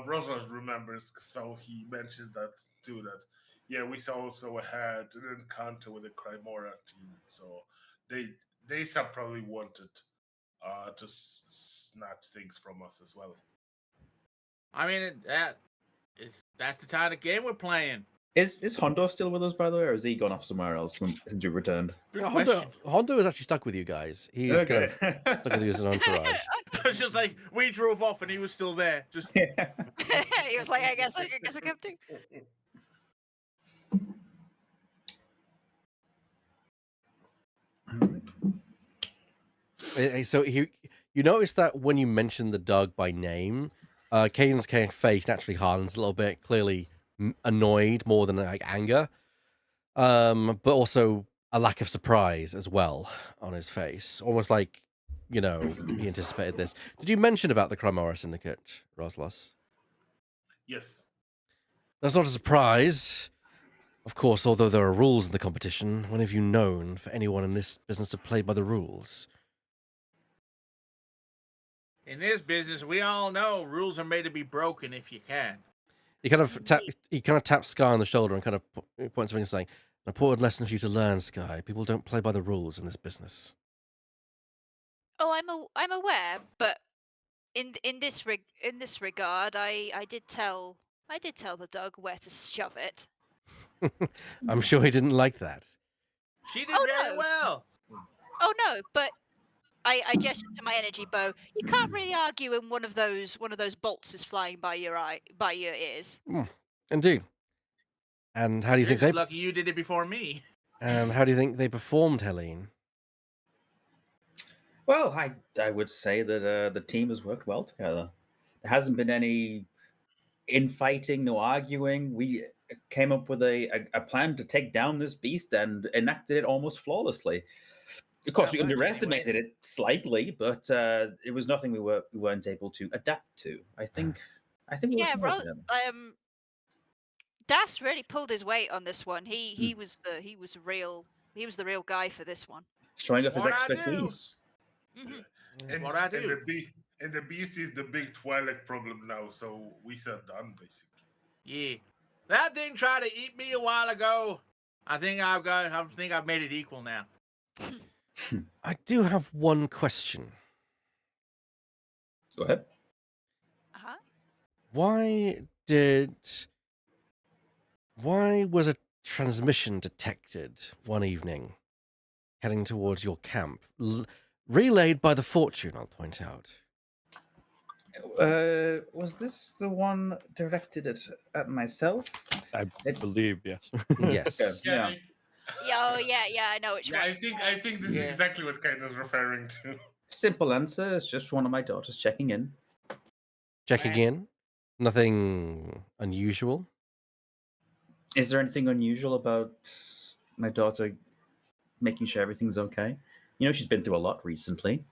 Roswell remembers, so he mentions that too. That yeah, we also had an encounter with the Cremora team, so they probably wanted to snatch things from us as well. I mean, that's the kind of game we're playing. Is Hondo still with us, by the way, or has he gone off somewhere else since you returned? Good Hondo, question. Hondo is actually stuck with you guys. He's kind of stuck with you as an entourage. It's just like we drove off and he was still there. Just Yeah. He was like, I guess I come too. So you notice that when you mention the Doug by name, Caden's face naturally hardens a little bit, clearly annoyed more than like anger, but also a lack of surprise as well on his face, almost like he anticipated this. Did you mention about the Cremora Syndicate, Roslas? Yes. That's not a surprise. Of course, although there are rules in the competition, when have you known for anyone in this business to play by the rules? in this business, we all know rules are made to be broken if you can. He kind of taps Sky on the shoulder and kind of points a finger, saying, "An important lesson for you to learn, Sky. People don't play by the rules in this business." Oh, I'm aware, but in this regard, I did tell the Doug where to shove it. I'm sure he didn't like that. She did Oh, very no. well. Oh no, but I gestured to my energy bow. You can't really argue when one of those bolts is flying by your ears. Indeed. And how do you You're think just lucky you did it before me. And how do you think they performed, Helene? Well, I would say that the team has worked well together. There hasn't been any infighting, no arguing. We came up with a plan to take down this beast and enacted it almost flawlessly. Of course, we Well, underestimated it slightly, but it was nothing we weren't able to adapt to. I think we Yeah, worked well together. Das really pulled his weight on this one. He was the real guy for this one. Showing off his What I do. expertise. Mhm. And, What I and do. And the beast is the big Twi'lek problem now, so we said done basically. Yeah. That thing tried to eat me a while ago. I think I've made it equal now. I do have one question. Go ahead. Uh-huh. Why was a transmission detected one evening heading towards your camp? Relayed by the Fortune, I'll point out. Was this the one directed at myself? I believe, yes. Yes. Okay. Yeah. Yeah, I know which Yeah, one. I think this is Yeah. exactly what Kaito's referring to. Simple answer. It's just one of my daughters checking in. Checking in. Nothing unusual. Is there anything unusual about my daughter making sure everything's okay? You know, she's been through a lot recently.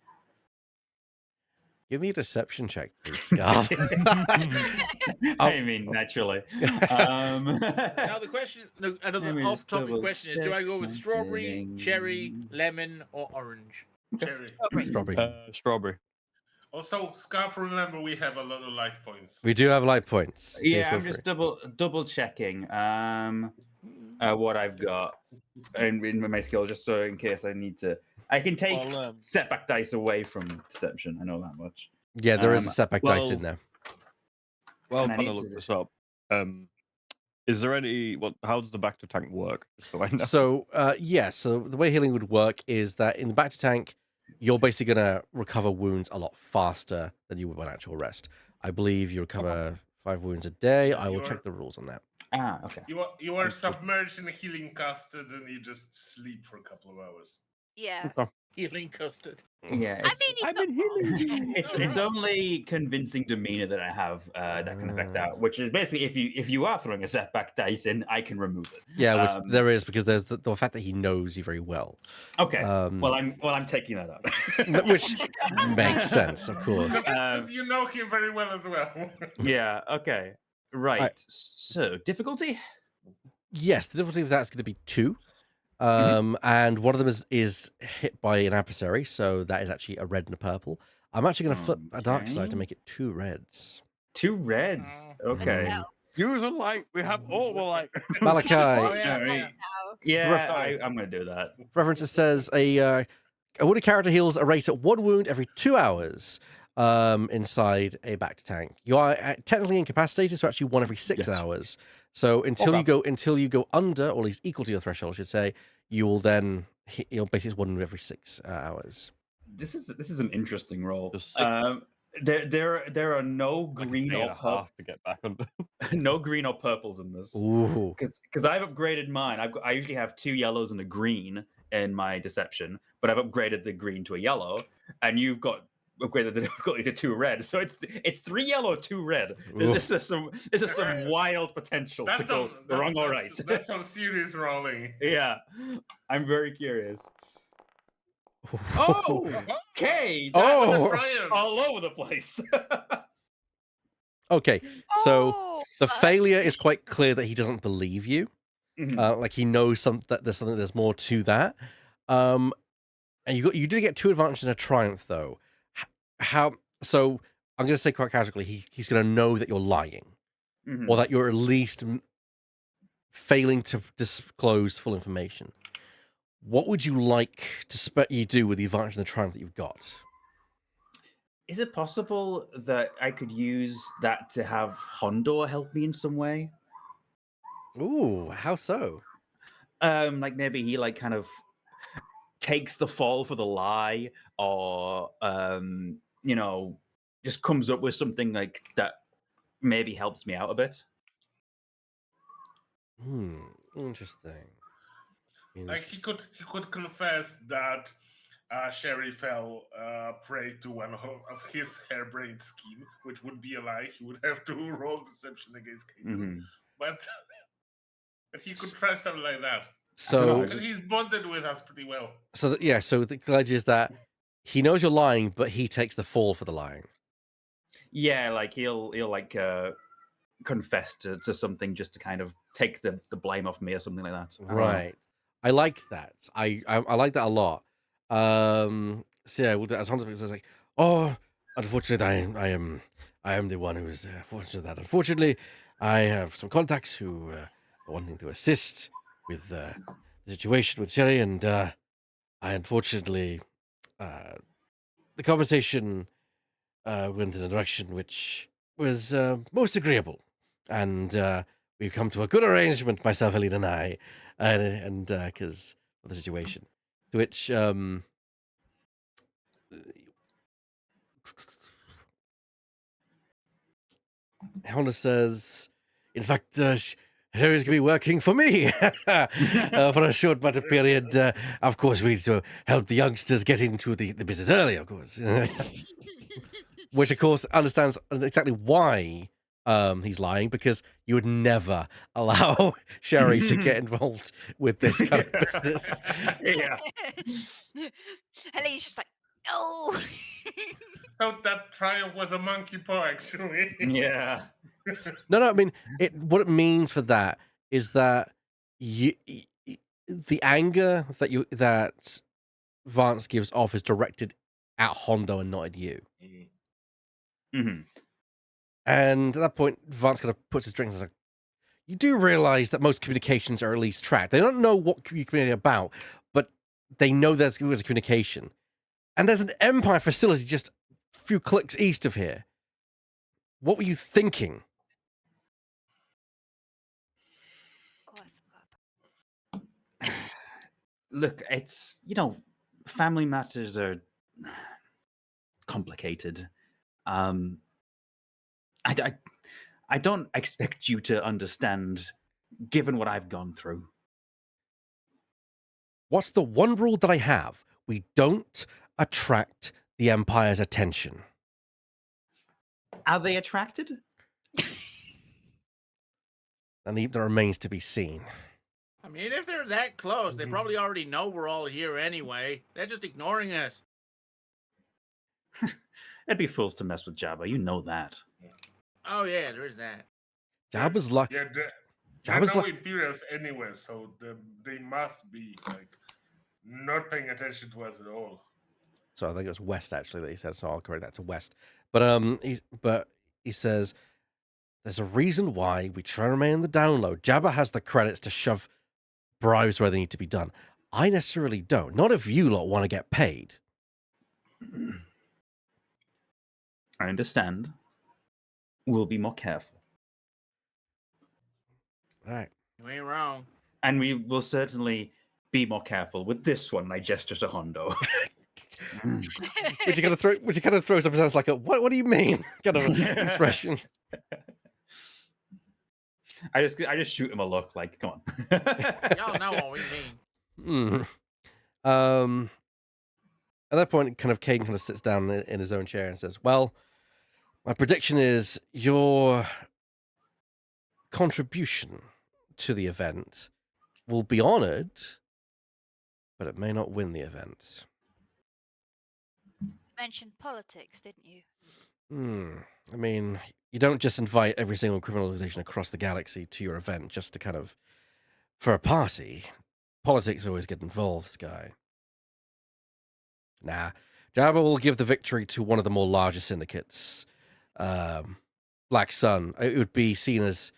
Give me a deception check, please, Scarf. I mean, naturally. Now the question, another I mean, off-topic double question is: do I go with check strawberry, something. cherry, lemon, or orange? Cherry. Strawberry. Strawberry. Also, Scarf, remember we have a lot of light points. We do have light points. Do Yeah, feel I'm free. just double checking what I've got in my skill, just so in case I need to. I can take Well, setback dice away from deception. I know that much. Yeah, there is a Um, setback dice in well- there. Well, And I trying to need look to- this up. Is there any? How does the back to tank work? Just so I know. So, so the way healing would work is that in the back to tank, you're basically going to recover wounds a lot faster than you would on actual rest. I believe you recover 5 wounds a day. Yeah, I will you check are- the rules on that. Okay. You are Let's see. submerged in a healing custard and you just sleep for a couple of hours. Yeah. Healing custard. Yeah, I mean, he's I've not been wrong. healing. it's only convincing demeanor that I have that can affect that, which is basically if you are throwing a setback dice in, I can remove it. Yeah, which there is because there's the fact that he knows you very well. Okay. Um, well, I'm taking that out. which makes sense, of course. Because you know him very well as well. Yeah. Okay. Right. Right. So difficulty. Yes, the difficulty of that's going to be 2. And one of them is hit by an adversary, so that is actually a red and a purple. I'm actually going to flip a dark side to Okay. make it 2 reds. 2 reds. Okay. No. Use a light. We have all the light. Malachi, Oh, yeah. All right. Now. Yeah, I'm gonna do that. reference it says a wounded character heals a rate at 1 wound every 2 hours inside a back to tank. You are technically incapacitated, so actually 1 every 6 Yes. hours. So until you go under, or at least equal to your threshold, I should say, you will then hit, basically it's 1 wound every 6 hours. This is an interesting roll. Just 6. There are no Like a green day and or a half to get back under. no green or purples in this. Ooh. Because I've upgraded mine. I usually have 2 yellows and a green in my deception, but I've upgraded the green to a yellow, and you've got upgraded the difficulty to 2 red. So it's 3 yellow, 2 red. Ooh. This is some wild potential to go wrong or right. That's some serious rolling. Yeah, I'm very curious. Oh! Okay, Oh! that was Triumph. all over the place. Okay, so Oh, the fuck. failure is quite clear that he doesn't believe you. Mhm. Like he knows that there's more to that. And you did get 2 advantages and a triumph though. How? So I'm going to say quite casually, he's going to know that you're lying, Mhm. or that you're at least failing to disclose full information. What would you like to you do with the advantage and the triumph that you've got? Is it possible that I could use that to have Hondo help me in some way? Ooh, how so? Like maybe he like kind of takes the fall for the lie, or just comes up with something like that maybe helps me out a bit. Interesting. Like he could confess that Sherry fell prey to one of his harebrained scheme, which would be a lie. He would have to roll deception against Kato. Mhm. But he could try something like that. So Because he's bonded with us pretty well. so the idea is that he knows you're lying, but he takes the fall for the lying. Yeah, like he'll like confess to something just to kind of take the blame off me or something like that. I don't know. Right. I like that. I like that a lot. So yeah, as Hunter says, like, oh, Unfortunately, I am the one who is fortunate that unfortunately I have some contacts who are wanting to assist with the situation with Sherry, and I unfortunately the conversation went in a direction which was most agreeable, and we've come to a good arrangement, myself, Helene, and I, and because of the situation, to which Honda says, in fact, Harry's going to be working for me for a short matter period. Of course, we need to help the youngsters get into the business early, of course. Which, of course, understands exactly why he's lying, because you would never allow Sherry to get involved with this kind of business. Yeah. Helene's just like, no. So that triumph was a monkey paw, actually. Yeah. No, I mean, what it means for that is that the anger that Vance gives off is directed at Hondo and not at you. hmm And at that point, Vance kind of puts his drink and says, like, you do realize that most communications are at least tracked. They don't know what you communicate about, but they know there's a communication. And there's an Empire facility just a few clicks east of here. What were you thinking? Oh, I forgot. Look, it's, family matters are complicated. I, I don't expect you to understand, given what I've gone through. What's the one rule that I have? We don't attract the Empire's attention. Are they attracted? And that remains to be seen. I mean, if they're that close, they probably already know we're all here anyway. They're just ignoring us. It'd be fools to mess with Jabba. You know that. Oh yeah, there is that. Jabba's like, Yeah, they're Jabba's no like, Imperials anyway, so they must be like not paying attention to us at all. so I think it was West actually that he said, so I'll correct that to West. But he says there's a reason why we try to remain in the download. Jabba has the credits to shove bribes where they need to be done. I necessarily don't. Not if you lot want to get paid. I understand. We'll be more careful. All right. You ain't wrong. And we will certainly be more careful with this one. I gesture to Hondo. Which you kind of throws up his hands like a what do you mean? Kind of expression. I just shoot him a look like, come on. Y'all know what we mean. At that point, kind of Caden kind of sits down in his own chair and says, well, my prediction is your contribution to the event will be honored, but it may not win the event. Mentioned politics, didn't you? I mean, you don't just invite every single criminal organization across the galaxy to your event just to kind of, for a party. Politics always get involved, Sky. Nah, Jabba will give the victory to one of the more larger syndicates. Black Sun. It would be seen as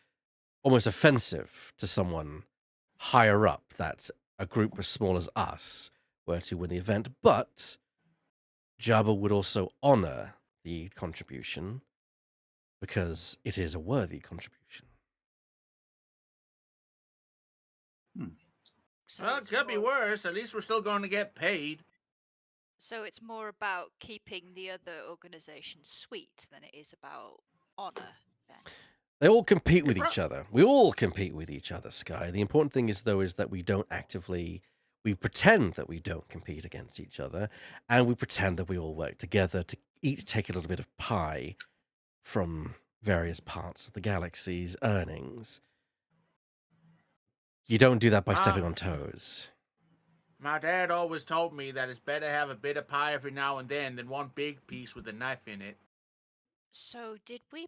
almost offensive to someone higher up that a group as small as us were to win the event, but Jabba would also honor the contribution because it is a worthy contribution. So Well, it it's could be more- worse. At least we're still going to get paid. So it's more about keeping the other organization sweet than it is about honor. Then. They all compete with You're each other. We all compete with each other, Sky. The important thing is, though, is that we don't actively... We pretend that we don't compete against each other, and we pretend that we all work together to each take a little bit of pie from various parts of the galaxy's earnings. You don't do that by stepping on toes. My dad always told me that it's better to have a bit of pie every now and then than one big piece with a knife in it. So did we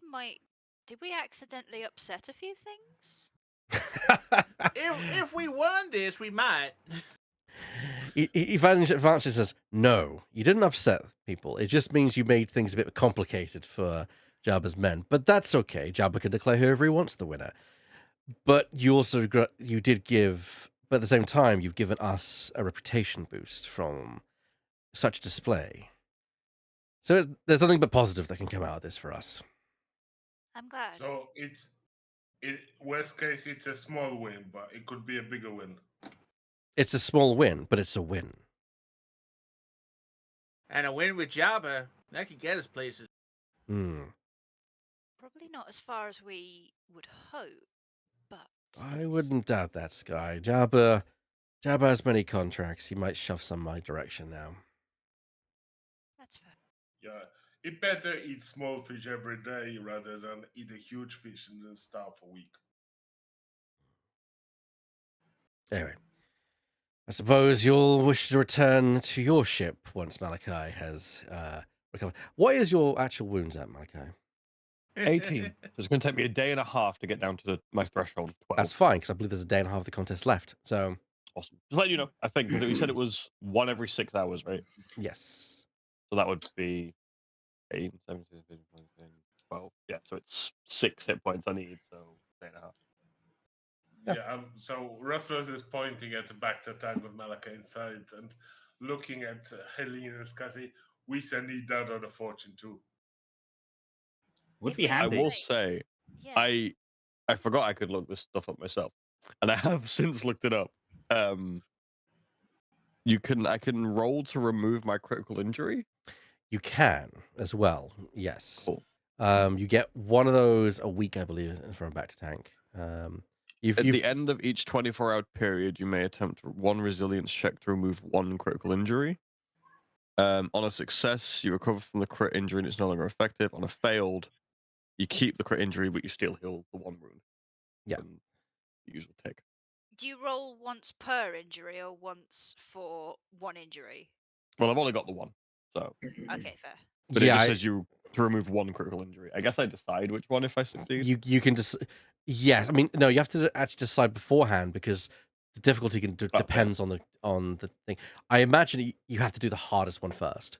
accidentally upset a few things? If we won this, we might. Evangeline says, no, you didn't upset people. It just means you made things a bit complicated for Jabba's men. But that's okay. Jabba can declare whoever he wants the winner. But you also you did give, but at the same time, you've given us a reputation boost from such display. So there's nothing but positive that can come out of this for us. I'm glad. So worst case, it's a small win, but it could be a bigger win. It's a small win, but it's a win. And a win with Jabba, that could get us places. Probably not as far as we would hope, but I wouldn't doubt that, Sky. Jabba has many contracts. He might shove some my direction now. That's fair. Yeah, it better eat small fish every day rather than eat a huge fish and then starve for a week. Anyway, I suppose you'll wish to return to your ship once Malachi has recovered. What is your actual wounds at, Malachi? 18. So it's going to take me a day and a half to get down to my threshold of 12. That's fine, because I believe there's a day and a half of the contest left. So Awesome. Just let you know, I think, because you said it was 1 every 6 hours, right? yes. So that would be 8, 17, 18, 19, 12. Yeah, so it's 6 hit points I need, so day and a half. Yeah, so Rustlers is pointing at the back to attack with Malaka inside and looking at Helene and Scotty. We need that on a fortune too. Would If be we have I handy. will Right. say, Yeah. I forgot I could look this stuff up myself, and I have since looked it up. I can roll to remove my critical injury. You can as well, yes. Cool. You get one of those a week, I believe, from back to tank. At the end of each 24-hour period, you may attempt 1 resilience check to remove 1 critical injury. On a success, you recover from the crit injury and it's no longer effective. On a failed, you keep the crit injury, but you still heal the 1 wound. Yeah. The usual tick. Do you roll once per injury or once for 1 injury? Well, I've only got the 1, so. Okay, fair. But it just says you to remove 1 critical injury. I guess I decide which one if I succeed. You can just yes. I mean, no. You have to actually decide beforehand because the difficulty depends on the thing. I imagine you have to do the hardest one first.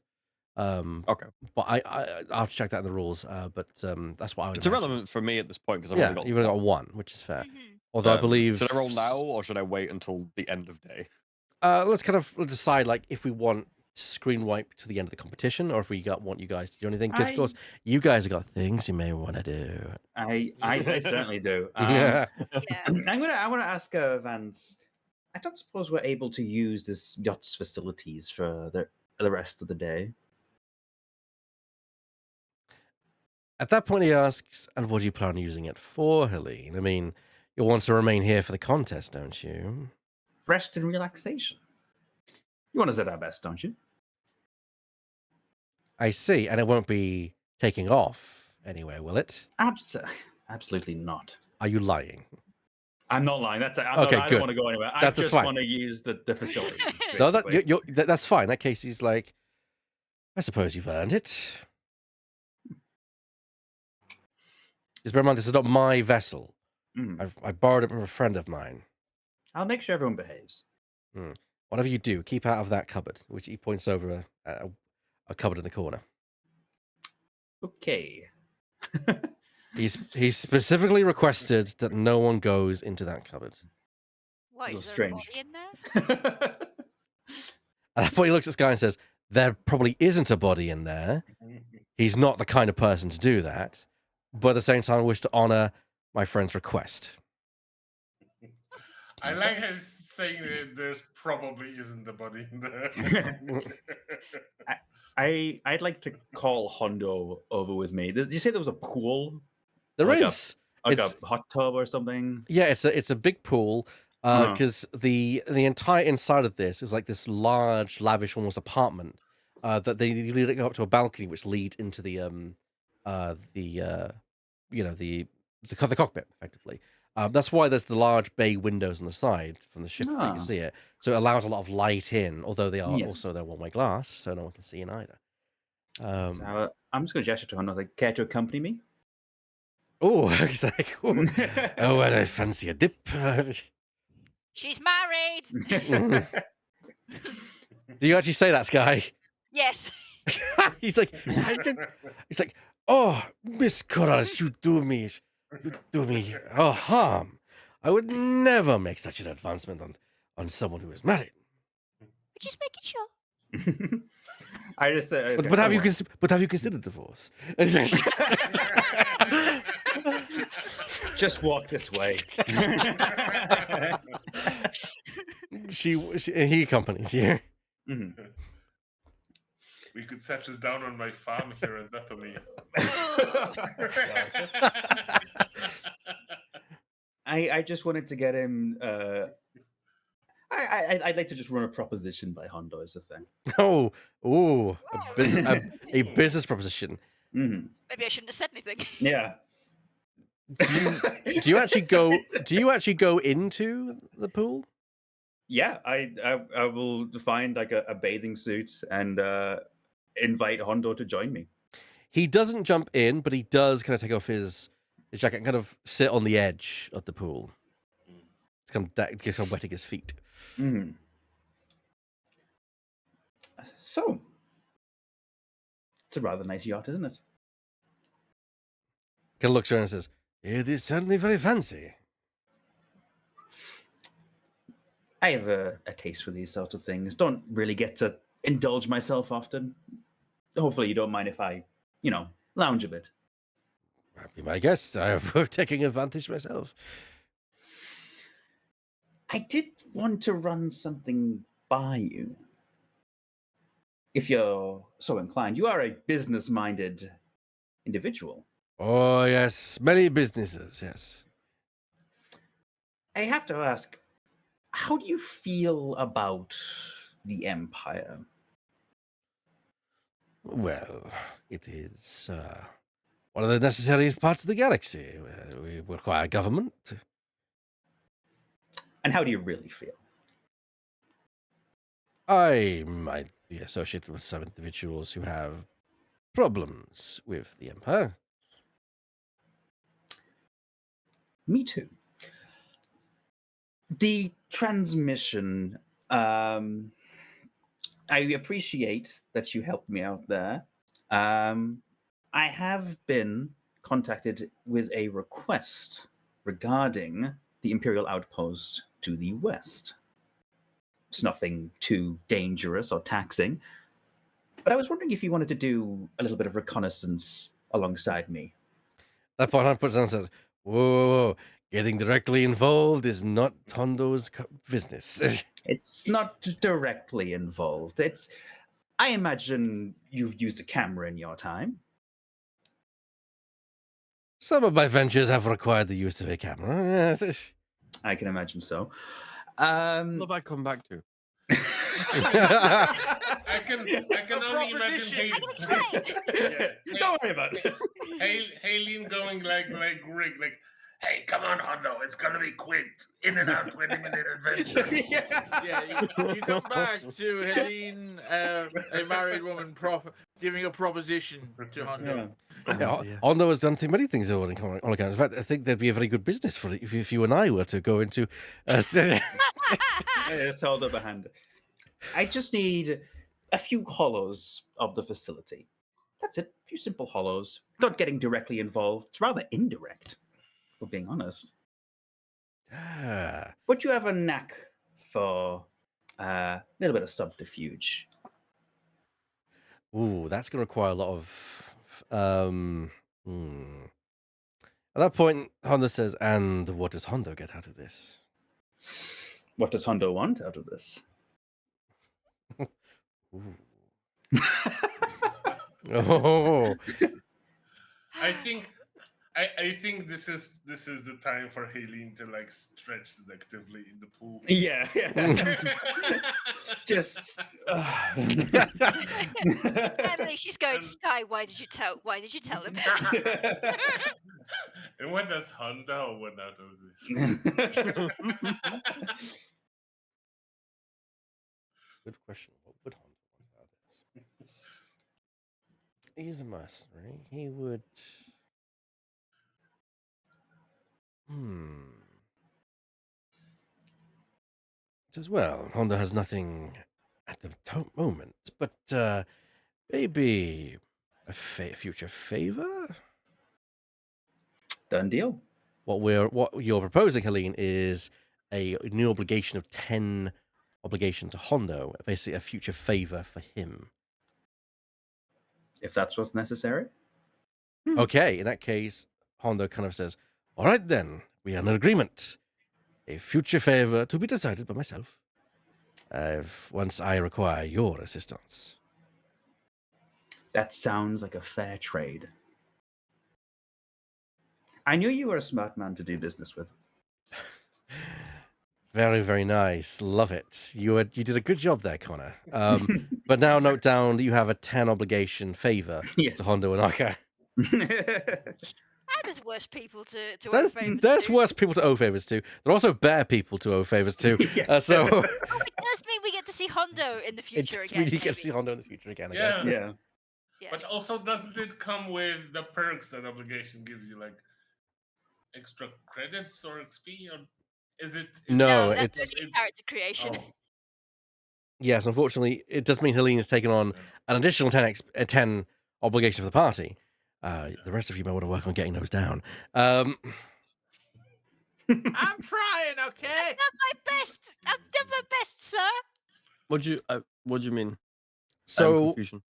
Okay. But I'll check that in the rules. But that's what I would. It's irrelevant for me at this point because I've only got you've only got 1, which is fair. Mhm. Although I believe should I roll now or should I wait until the end of day? let's kind of decide like if we want to screen wipe to the end of the competition or if we want you guys to do anything because of course you guys have got things you may want to do. I certainly do. Yeah. Yeah. I want to ask Vance. I don't suppose we're able to use this yacht's facilities for the rest of the day. At that point, he asks, "And what do you plan on using it for, Helene? I mean, you'll want to remain here for the contest, don't you?" Rest and relaxation. You want us at our best, don't you? I see, and it won't be taking off anywhere, will it? Absolutely not. Are you lying? I'm not lying. I Okay, don't good. want to go anywhere. I That's just fine. want to use the facilities. No, basically. that's fine. In that case, he's like, "I suppose you've earned it." Just bear in mind, this is not my vessel. I borrowed it from a friend of mine. I'll make sure everyone behaves. Whatever you do, keep out of that cupboard, which he points over a cupboard in the corner. Okay. He's specifically requested that no one goes into that cupboard. What, That's is there a strange. body in there? At that point, he looks at Sky and says, "There probably isn't a body in there. He's not the kind of person to do that. But at the same time, I wish to honor my friend's request." I like how he's saying that there's probably isn't a body in there. I'd like to call Hondo over with me. Did you say there was a pool? There Like is. Like It's a hot tub or something? yeah, it's a big pool because the entire inside of this is like this large, lavish, almost apartment that they lead up to a balcony which leads into the cockpit effectively. That's why there's the large bay windows on the side from the ship that you can Ah. see it. So it allows a lot of light in, although they are Yes. also they're one-way glass, so no one can see in either. So, I'm just going to gesture to Hondo, like, care to accompany me? Oh, he's like, oh, well, I fancy a dip. She's married. Do you actually say that, Sky? Yes. He's like, he's like, oh, Miss Corrales, you do me harm. I would never make such an advancement on someone who is married. We're just making sure. I just said, But have you considered divorce? just walk this way. He accompanies you. Mhm. We could settle down on my farm here in Bethany. I just wanted to get him. I'd like to just run a proposition by Hondo as a thing. Oh, a business proposition. Mm-hmm. Maybe I shouldn't have said anything. Yeah. Do you actually go? Do you actually go into the pool? Yeah, I will find like a bathing suit and invite Hondo to join me. He doesn't jump in, but he does kind of take off his jacket and kind of sit on the edge of the pool. It's kind of wetting his feet. Mm-hmm. So, it's a rather nice yacht, isn't it? Kind of looks around and says, "It is certainly very fancy." I have a taste for these sorts of things. Don't really get to indulge myself often. Hopefully, you don't mind if I, lounge a bit. Be my guest. I have taking advantage myself. I did want to run something by you. If you're so inclined, you are a business-minded individual. Oh yes, many businesses. Yes. I have to ask, how do you feel about the Empire? Well, it is one of the necessary parts of the galaxy. We require government. And how do you really feel? I might be associated with some individuals who have problems with the Empire. Me too. The transmission, I appreciate that you helped me out there. I have been contacted with a request regarding the Imperial outpost to the west. It's nothing too dangerous or taxing, but I was wondering if you wanted to do a little bit of reconnaissance alongside me. That part puts on and says, whoa, getting directly involved is not Hondo's business. It's not directly involved. I imagine you've used a camera in your time. Some of my ventures have required the use of a camera. Yes. I can imagine so. Love I come back to. I can only imagine I can explain. Don't worry about it. Haleen going like Rick, like, hey, come on, Hondo, it's gonna be quick, in and out, 20-minute adventure. Yeah, you come back to Helene, a married woman, giving a proposition to Hondo. Yeah, Hondo has done many things on account. In fact, I think there'd be a very good business for it if you and I were to go into. Just hold up a hand. I just need a few hollows of the facility. That's it. A few simple hollows. Not getting directly involved. It's rather indirect, for being honest. Ah, But you have a knack for a little bit of subterfuge. ooh, that's going to require a lot of. At that point, Hondo says, "And what does Hondo get out of this?" What does Hondo want out of this? Ooh. Oh, I think this is the time for Haleen to like stretch seductively in the pool. Yeah. Just. Finally, she's going, Sky, why did you tell him? And what does Hondo want out of this? good question. What would Hondo want out of this? He's a mercenary. He would. Says, well, Hondo has nothing at the moment, but maybe a future favor. Done deal. What you're proposing, Helene, is a new obligation of 10 obligation to Hondo, basically a future favor for him. If that's what's necessary. Okay, in that case, Hondo kind of says, "All right then, we are in agreement. A future favor to be decided by myself. Once I require your assistance." That sounds like a fair trade. I knew you were a smart man to do business with. Very, very nice. Love it. You did a good job there, Connor. But now note down that you have a 10 obligation favor Yes. to Hondo and Aka. There's worse people to owe favors There's to. worse people to owe favors to. There are also better people to owe favors to. Yes. So Oh, it does mean we get to see Hondo in the it future just again. means you get to maybe. see Hondo in the future again, I Yeah. guess. Yeah. Yeah. But also, doesn't it come with the perks that obligation gives you, like extra credits or XP, or is it? No, that's it's- only character creation. Oh, Yes, unfortunately, it does mean Helene has taken on an additional 10 obligation for the party. The rest of you may want to work on getting those down. I'm trying, okay? I've done my best. I've done my best, sir. What do you mean? So Confusion.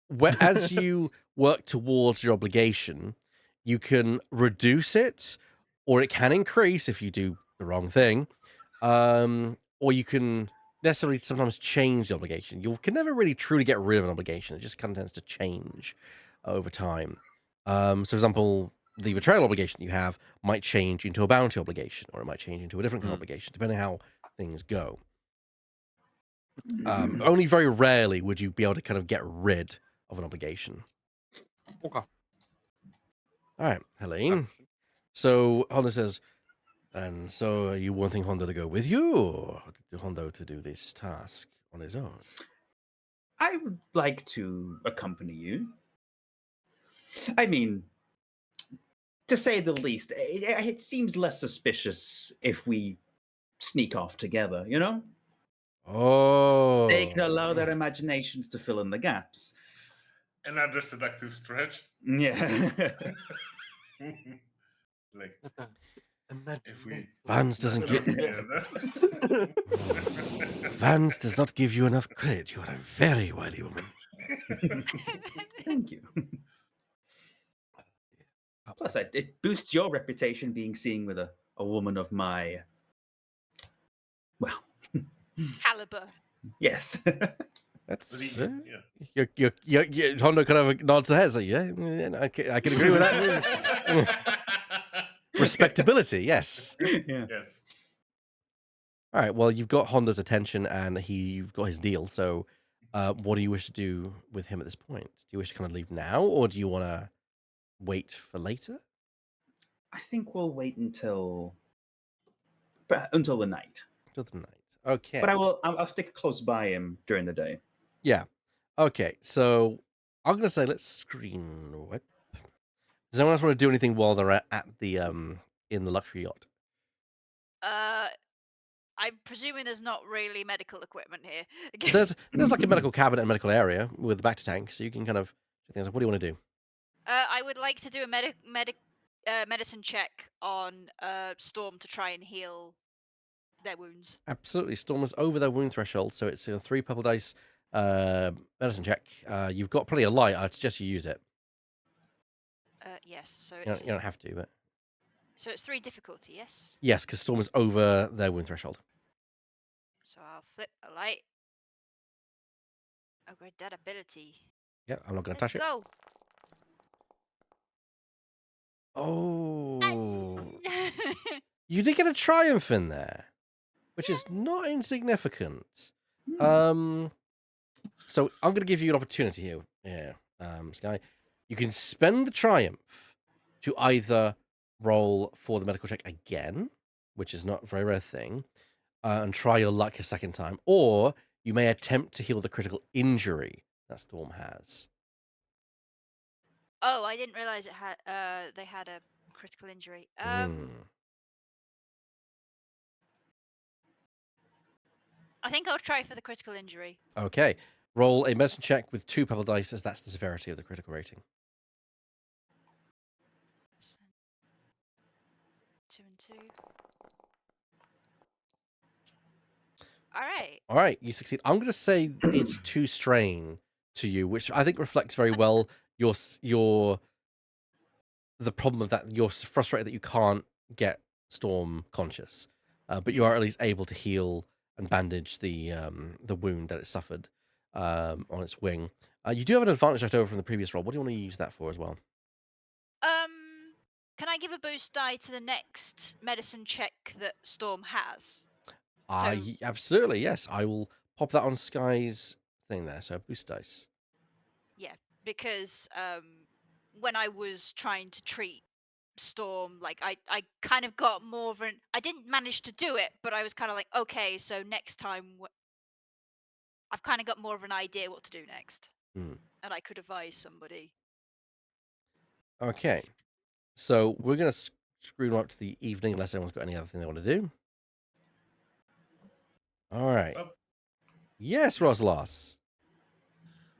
as you work towards your obligation, you can reduce it, or it can increase if you do the wrong thing, or you can necessarily sometimes change the obligation. You can never really truly get rid of an obligation. It just kind of tends to change over time. So, for example, the betrayal obligation you have might change into a bounty obligation, or it might change into a different kind of obligation, depending how things go. Only very rarely would you be able to kind of get rid of an obligation. Okay. All right, Helene. So Hondo says, and so are you wanting Hondo to go with you, or Hondo to do this task on his own? I would like to accompany you. I mean, to say the least, it seems less suspicious if we sneak off together, you know? Oh. They can allow their imaginations to fill in the gaps. another seductive stretch. Yeah. Like, if we Vance doesn't get- Vance does not give you enough credit. You are a very wily woman. Thank you. Plus, it boosts your reputation being seen with a woman of my, well, Caliber. yes. That's yeah. Hondo kind of nods her head. It's like, yeah, I can agree with that. Respectability, yes. Yeah. Yes. All right. Well, you've got Hondo's attention, and you've got his deal. So, what do you wish to do with him at this point? Do you wish to kind of leave now, or do you want to wait for later? I think we'll wait until the night. Until the night. Okay. But I'll stick close by him during the day. Yeah. Okay. So I'm gonna say let's screen wipe. Does anyone else want to do anything while they're at the in the luxury yacht? I'm presuming there's not really medical equipment here. There's like a medical cabinet and medical area with the back to tank, so you can kind of things like, what do you want to do? I would like to do a medicine check on Storm to try and heal their wounds. Absolutely. Storm is over their wound threshold, so it's a 3 purple dice medicine check. You've got plenty of light. I'd suggest you use it. Yes. So You it's don't have to, but so it's 3 difficulty. Yes. yes, because Storm is over their wound threshold. So I'll flip a light. Upgrade that ability. Yeah, I'm not going to Let's touch it. go. Oh, you did get a triumph in there, which is not insignificant. So I'm going to give you an opportunity here. Yeah, Sky. You can spend the triumph to either roll for the medical check again, which is not a very rare thing, and try your luck a second time, or you may attempt to heal the critical injury that Storm has. Oh, I didn't realize it had. They had a critical injury. I think I'll try for the critical injury. Okay. Roll a medicine check with 2 purple dice, as that's the severity of the critical rating. 2 and 2. All right. All right, you succeed. I'm going to say it's 2 strain to you, which I think reflects very well your the problem of that you're frustrated that you can't get Storm conscious, but you are at least able to heal and bandage the wound that it suffered on its wing. You do have an advantage left over from the previous roll. What do you want to use that for as well? Can I give a boost die to the next medicine check that Storm has? Absolutely, yes. I will pop that on Sky's thing there. So boost dice. Yeah, because when I was trying to treat Storm, like I kind of got more of an. I didn't manage to do it, but I was kind of like, okay, so next time, I've kind of got more of an idea what to do next, and I could advise somebody. Okay, so we're gonna screw them up to the evening, unless anyone's got any other thing they want to do. All right. Oh. Yes, Rosalos.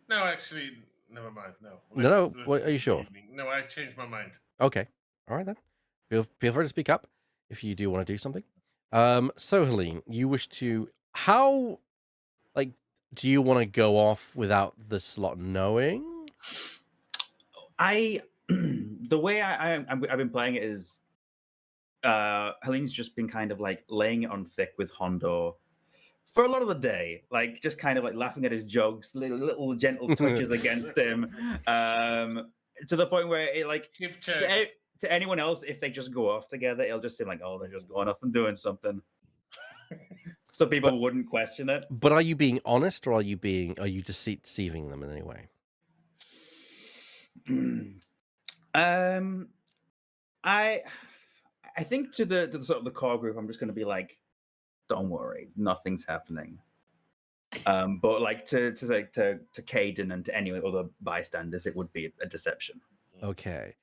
No, actually, never mind. No. No. Let's What, are you sure? evening. No, I changed my mind. Okay. All right then. Feel free to speak up if you do want to do something. So Helene, you wish to how, like, do you want to go off without the slot knowing? The way I've been playing it is, Helene's just been kind of like laying it on thick with Hondo for a lot of the day, like just kind of like laughing at his jokes, little gentle touches against him, to the point where it like Keep checks. to anyone else, if they just go off together, it'll just seem like, oh, they're just going off and doing something. So people wouldn't question it. But are you being honest, or are you deceiving them in any way? I think to the sort of the core group, I'm just going to be like, don't worry, nothing's happening. But like to Caden and to any other bystanders, it would be a deception. Okay,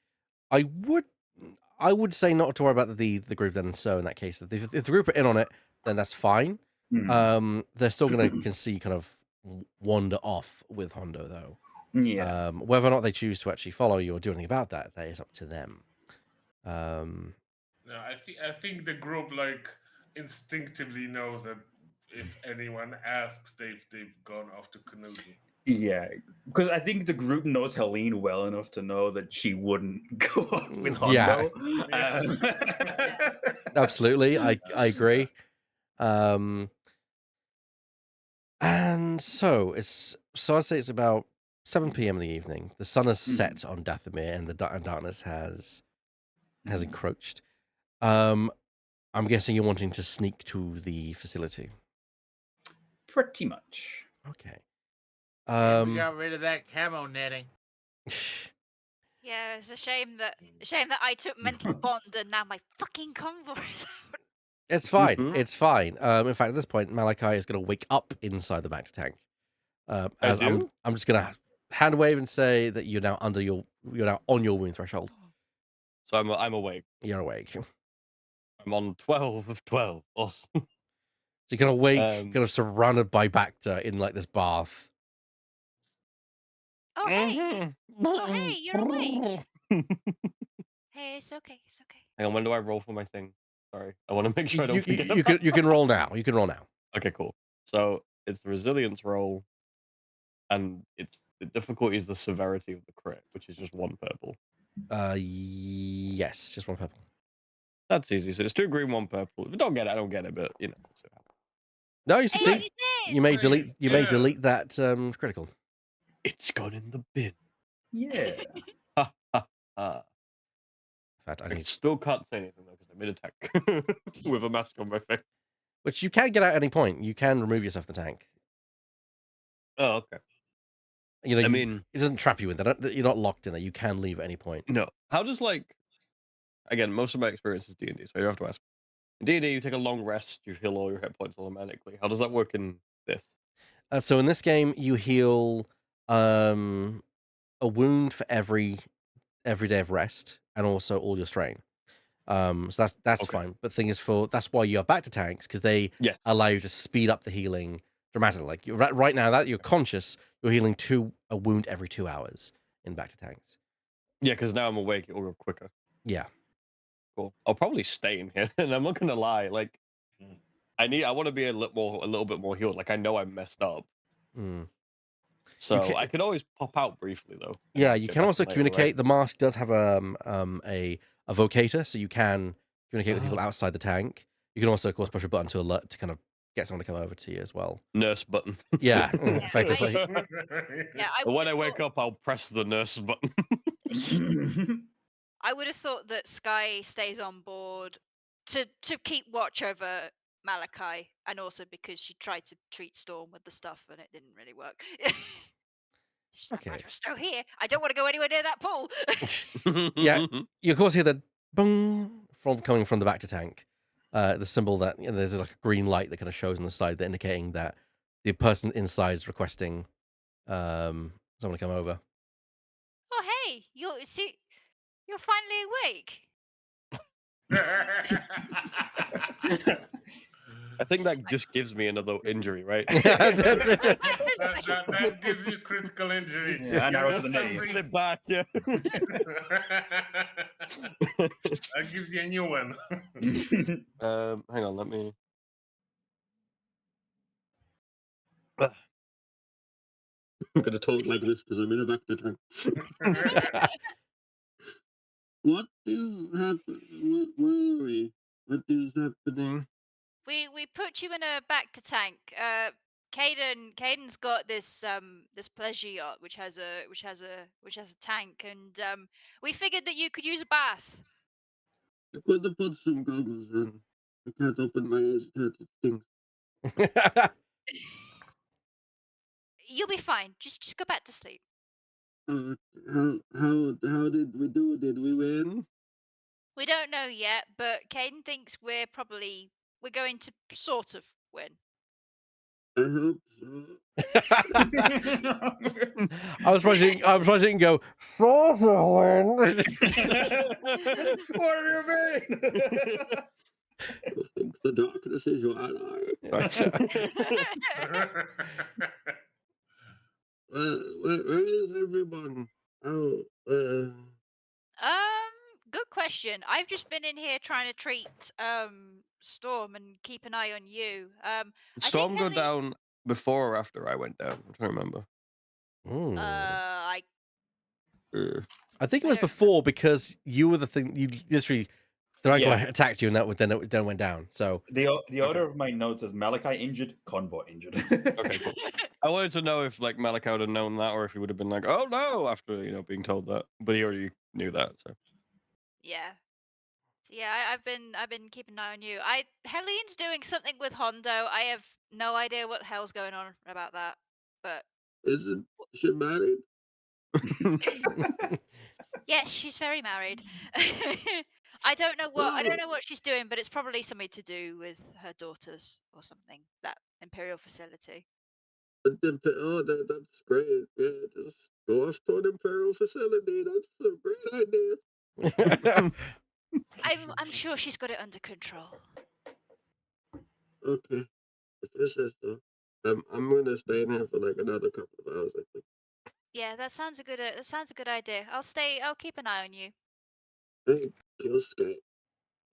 I would say not to worry about the group then. So in that case, if the group are in on it, then that's fine. They're still going to can see kind of wander off with Hondo though. Yeah. Whether or not they choose to actually follow you or do anything about that is up to them. No, I think the group like instinctively knows that if anyone asks, they've gone off to Kanuki. Yeah, because I think the group knows Helene well enough to know that she wouldn't go off with Hondo. Yeah. Absolutely, I agree. And so I'd say it's about 7 p.m. in the evening. The sun has set on Dathomir, and the darkness has encroached. I'm guessing you're wanting to sneak to the facility. Pretty much. Okay. We got rid of that camo netting. Yeah, it's a shame that I took mental bond and now my fucking convoy is out. It's fine. It's fine. In fact, at this point, Malachi is going to wake up inside the back tank. As I'm just going to hand wave and say that you're now on your wound threshold. So I'm awake. You're awake. I'm on 12 of 12. Awesome. So you're going to wake, kind of surrounded by Bacta in like this bath. Oh hey, you're awake. Hey, it's okay. Hang on, when do I roll for my thing? Sorry, I want to make sure I don't forget. You can roll now. You can roll now. Okay, cool. So it's the resilience roll, and the difficulty is the severity of the crit, which is just 1 purple. Yes, just 1 purple. That's easy. So it's 2 green, 1 purple. If I don't get it, I don't get it. But you know. So. No, you succeed. Hey, You may delete. You may delete that critical. It's gone in the bin. Yeah. In fact, I still can't say anything though because I'm in attack with a mask on my face. Which you can get out at any point. You can remove yourself from the tank. Oh, okay. You know, I mean, it doesn't trap you in there. You're not locked in there. You can leave at any point. No. How does again? Most of my experience is D&D, so you have to ask. In D&D, you take a long rest, you heal all your hit points automatically. How does that work in this? So in this game, you heal a wound for every day of rest, and also all your strain. So that's fine. But the thing is, that's why you have back to tanks, because they allow you to speed up the healing dramatically. Like right now that you're conscious, you're healing a wound every 2 hours in back to tanks. Yeah, because now I'm awake, it'll go quicker. Yeah. Cool. I'll probably stay in here, and I'm not gonna lie. Like, I want to be a little bit more healed. Like, I know I'm messed up, so I could always pop out briefly though. Yeah, you can also later, communicate. right? The mask does have a vocator, so you can communicate with people outside the tank. You can also, of course, push a button to alert to kind of get someone to come over to you as well. Nurse button. Yeah, effectively. Yeah, When I wake up, I'll press the nurse button. I would have thought that Sky stays on board to keep watch over Malachi, and also because she tried to treat Storm with the stuff and it didn't really work. She's like, Okay. "We're still here. I don't want to go anywhere near that pool." Yeah, you of course hear the boom coming from the back to tank. The symbol that there's like a green light that kind of shows on the side, that indicating that the person inside is requesting someone to come over. Oh, hey, you're finally awake. I think that just gives me another injury, right? That gives you critical injury. Yeah, and You arrow know to the knee. something- Get it back, yeah. That gives you a new one. Hang on, let me. I'm gonna talk like this because I'm in a back to tank. What is happening? Where are we? What is happening? We put you in a back to tank. Caden's got this this pleasure yacht which has a tank, and we figured that you could use a bath. I could have put some goggles on. I can't open my eyes. It stings. You'll be fine. Just go back to sleep. How did we do? Did we win? We don't know yet, but Caden thinks we're going to sort of win. I hope so. I was surprised you didn't go, sort of win. What do you mean? I think the darkness is your ally. Where is everyone? Good question. I've just been in here trying to treat Storm and keep an eye on you. Did Storm go Ellie- down before or after I went down? I'm trying to remember. I think it I was don't before, because you were the thing. You literally, the rancor Yeah. attacked you, and then went down. So The order of my notes is Malachi injured, Convoy injured. Okay, cool. I wanted to know if like Malachi would have known that, or if he would have been like, "Oh no," after being told that. But he already knew that. So Yeah. So yeah, I've been keeping an eye on you. Helene's doing something with Hondo. I have no idea what the hell's going on about that. But isn't she married? yes, she's very married. I don't know what she's doing, but it's probably something to do with her daughters or something. That Imperial facility. Oh, that's great. Yeah, just go off to an Imperial facility. That's a great idea. I'm sure she's got it under control. Okay, if this is so, I'm gonna stay in here for like another couple of hours, I think. Yeah, that sounds a good idea. I'll keep an eye on you. Hey, kill Sky.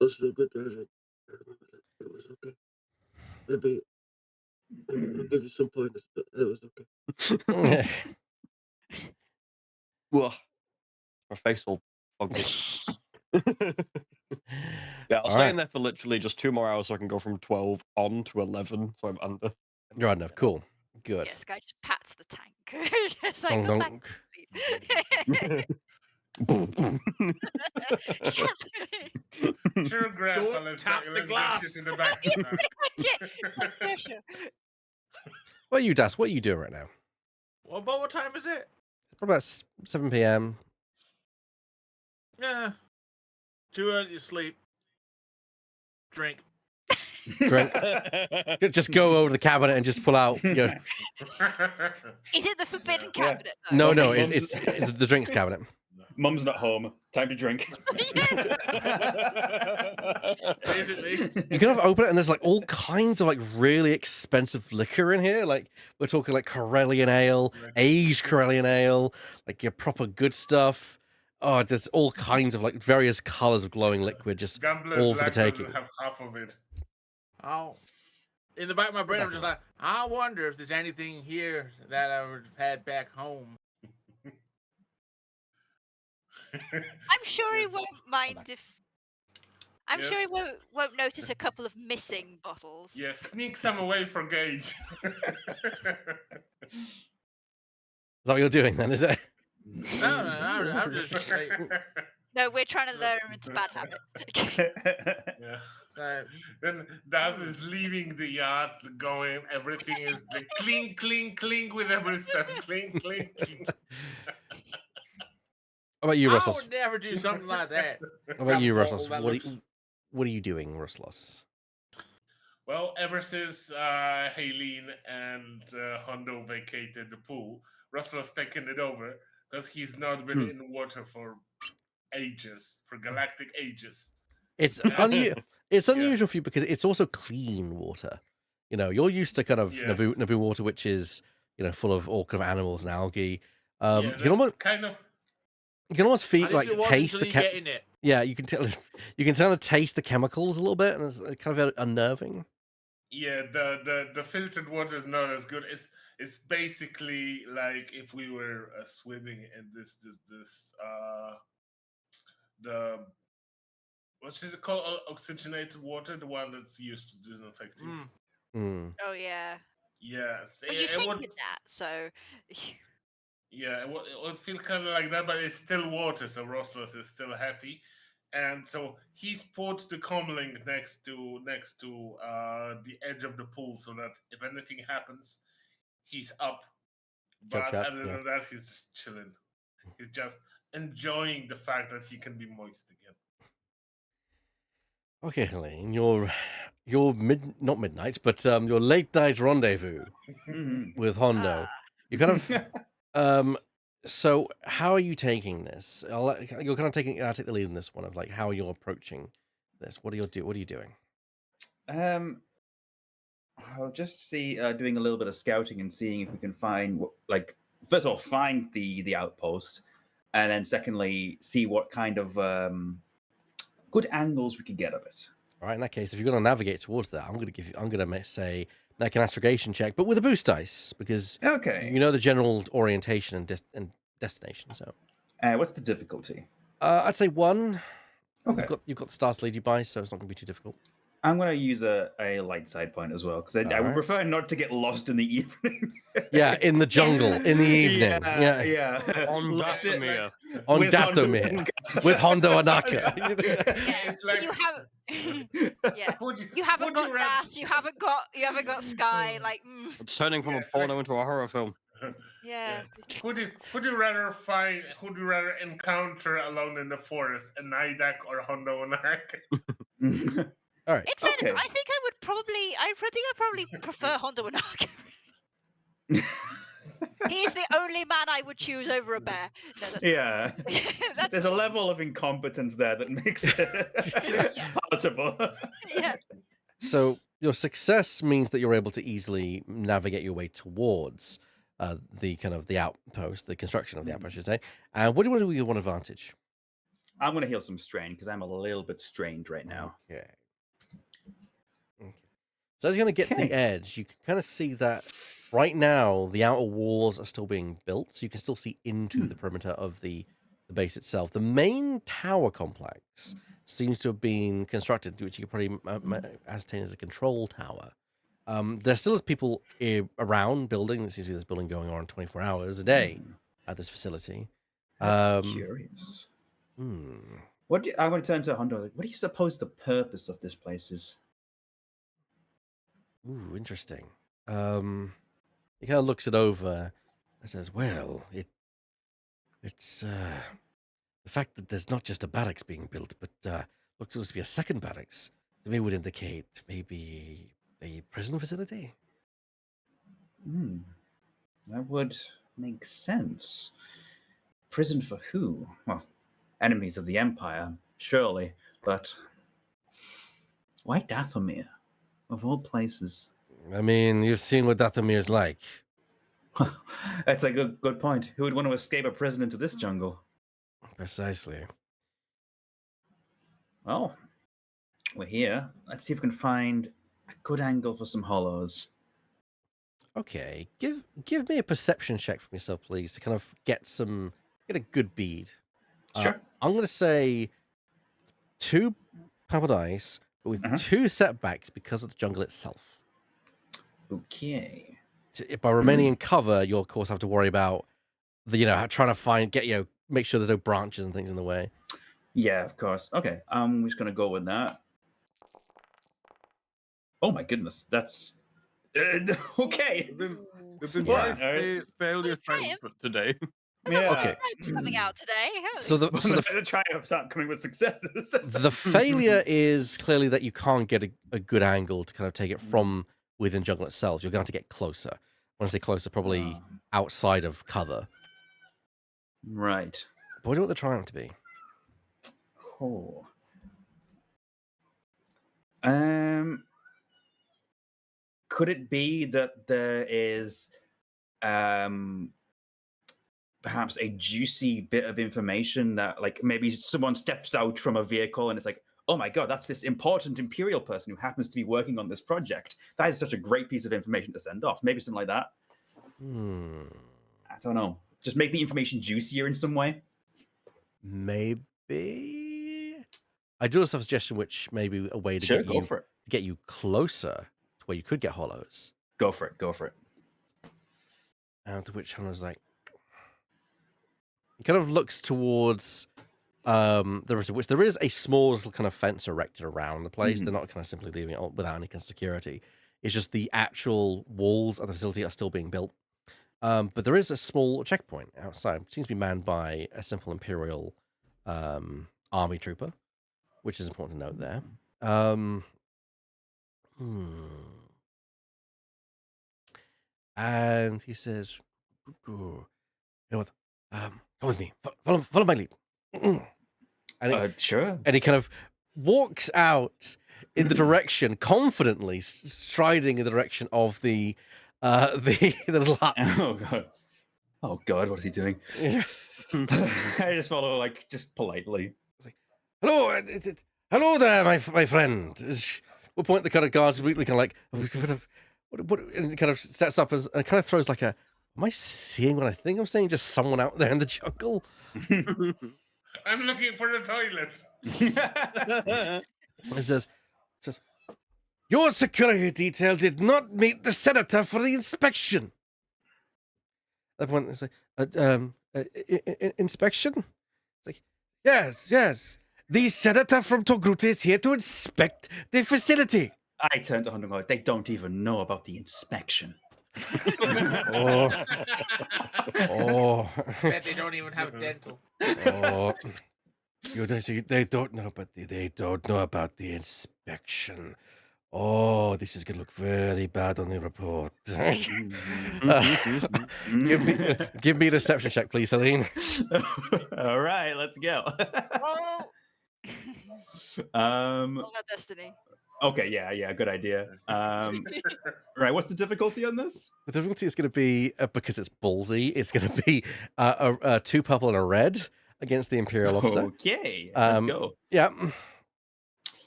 Also, good driving. I remember that. It was okay. Maybe I'll give you some pointers, but it was okay. Well, my face all foggy. Yeah, I'll stay in there for literally just 2 more hours so I can go from 12 on to 11, so I'm under. You're on enough. Cool. Good. Yes, guy just pats the tank. Just like, Dong, go back dong. to sleep. Sure, Grandpa, Don't let's tap get the glass. you to the back. Yeah, pretty much it. Yeah, sure. What are you, Das? What are you doing right now? What time is it? It's about 7 p.m. Yeah. Too early to sleep. Drink. Drink. Just go over to the cabinet and just pull out. Is it the forbidden cabinet? Though? No, it's the drinks cabinet. Mum's not home. Time to drink. Basically. You kind of open it, and there's like all kinds of like really expensive liquor in here. Like we're talking like Corellian ale, aged Corellian ale, like your proper good stuff. Oh, there's all kinds of like various colors of glowing liquid, just Gamblers all for the Luck taking. doesn't have half of it. Oh. In the back of my brain, I'm just like, I wonder if there's anything here that I would have had back home. I'm sure he Yes. won't mind if. I'm sure he Yes. won't notice a couple of missing bottles. Yeah, sneak some away for Gage. Is that what you're doing then? Is it? No, I'm just like, No, we're trying to lure him into bad habits. Yeah. Then Daz is leaving the yard, going. Everything is like clink, clink, clink with every step. Clink, clink, clink. How about you, I Russell? would never do something like that. How about you, Grab a Russell? bottle that What are you doing, Ruslos? Well, ever since Haleen and Hondo vacated the pool, Russell has taken it over because he's not been in water for ages, for galactic ages. It's unusual for you because it's also clean water. You know, you're used to kind of Yeah. Naboo water, which is full of all kind of animals and algae. Yeah, You can almost kind of. you can almost feel At like least it wasn't taste until the you get in it. yeah. You can kind of taste the chemicals a little bit, and it's kind of unnerving. Yeah, the filtered water is not as good. It's basically like if we were swimming in this the what's it called, oxygenated water, the one that's used to disinfecting. Mm. Oh yeah. Yes, But you sink in that, so. yeah, it would feel kind of like that, but it's still water, so Roslos is still happy. And so he's put the comlink next to the edge of the pool so that if anything happens, he's up. But Chop, other yeah. than that, he's just chilling. He's just enjoying the fact that he can be moist again. Okay, Helene, your not midnight, but your late night rendezvous with Hondo. You kind of so how are you taking this? You're kind of I'll take the lead in this one of like how you're approaching this. What are you doing? I'll just see doing a little bit of scouting and seeing if we can find first of all find the outpost, and then secondly see what kind of good angles we can get of it. All right, in that case, if you're going to navigate towards that, I'm going to say make an astrogation check, but with a boost dice because Okay. you know the general orientation and destination. So, What's the difficulty? I'd say 1. Okay. You've got the stars to lead you by, so it's not going to be too difficult. I'm going to use a light side point as well because I would Alright. prefer not to get lost in the evening. Yeah, in the jungle in the evening. Yeah. On Lost it, Dathomir. On with Dathomir with Hondo Anaka. It's like You have. Yeah. You haven't got gas. You haven't got Sky. Like. It's turning from Yeah, a it's like- porno into a horror film. Yeah. Who do you rather encounter alone in the forest, a Nidak or Hondo Anarch? All right. In fairness, Okay. I think I probably prefer Hondo Anaka. He's the only man I would choose over a bear. No, that's Yeah. that's There's a level of incompetence there that makes it palatable. yeah. So your success means that you're able to easily navigate your way towards the outpost, the construction of the outpost, I should say. And what do you want to do with your 1 advantage? I'm going to heal some strain because I'm a little bit strained right now. Okay. So as you're going to get to the Okay. edge, you can kind of see that right now the outer walls are still being built, so you can still see into the perimeter of the base itself. The main tower complex seems to have been constructed, which you could probably ascertain as a control tower. There still is people around building. There seems to be this building going on 24 hours a day at this facility. That's curious. I'm going to turn to Hondo. What do you suppose the purpose of this place is? Ooh, interesting. He kind of looks it over and says, "Well, it's the fact that there's not just a barracks being built, but looks to be a second barracks. To me, would indicate maybe a prison facility." That would make sense. prison for who? Well, enemies of the Empire, surely. But why Dathomir, of all places? I mean, you've seen what Dathomir's like. That's a good point. Who would want to escape a prison into this jungle? Precisely. Well, we're here. Let's see if we can find a good angle for some hollows. Okay, give me a perception check from yourself, please, to kind of get a good bead. Sure. I'm going to say 2 purple dice, but with 2 setbacks because of the jungle itself. Okay. By remaining in cover, you'll of course have to worry about trying to make sure there's no branches and things in the way. Yeah, of course. Okay, I'm just gonna go with that. Oh my goodness, that's okay. We've been Yeah. fairly triumphant today. Yeah. Okay. Triumphs coming out today. So the triumphs aren't coming with successes. the failure is clearly that you can't get a good angle to kind of take it from within jungle itself. You're going to have to get closer. When I say closer, probably outside of cover. Right. But what do you want the triumph to be? Oh. Could it be that there is perhaps a juicy bit of information that, like, maybe someone steps out from a vehicle and it's like, oh my god, that's this important Imperial person who happens to be working on this project. That is such a great piece of information to send off. Maybe something like that. I don't know. Just make the information juicier in some way. Maybe. I do have a suggestion, which may be a way to get you closer to where you could get hollows. Go for it. Go for it. And to which one was like, he kind of looks towards which there is a small little kind of fence erected around the place. They're not kind of simply leaving it without any kind of security. It's just the actual walls of the facility are still being built. But there is a small checkpoint outside. It seems to be manned by a simple Imperial army trooper, which is important to note there. And he says, you know what? Come with me. Follow my lead. Sure. And he kind of walks out in the direction, confidently striding in the direction of the little hut. Oh god, what is he doing? I just follow, like, just politely. It's like, hello, hello there, my friend. We'll point the kind of guards weakly, kind of like, what, and kind of steps up and kind of throws like a, am I seeing what I think I'm seeing? Just someone out there in the jungle. I'm looking for the toilet. It says, your security detail did not meet the senator for the inspection. At that point, it's like, inspection? It's like, yes. The senator from Togruta is here to inspect the facility. I turned to Hunter and go, they don't even know about the inspection. Oh. Bet they don't even have dental. Oh. They don't know, but they don't know about the inspection. Oh, this is going to look very bad on the report. Give me a deception check, please, Celine. All right, let's go. Roll that destiny. Okay, yeah, good idea. Right, what's the difficulty on this? The difficulty is going to be, because it's ballsy, it's going to be 2 purple and a red against the Imperial officer. Okay, let's go. Yeah.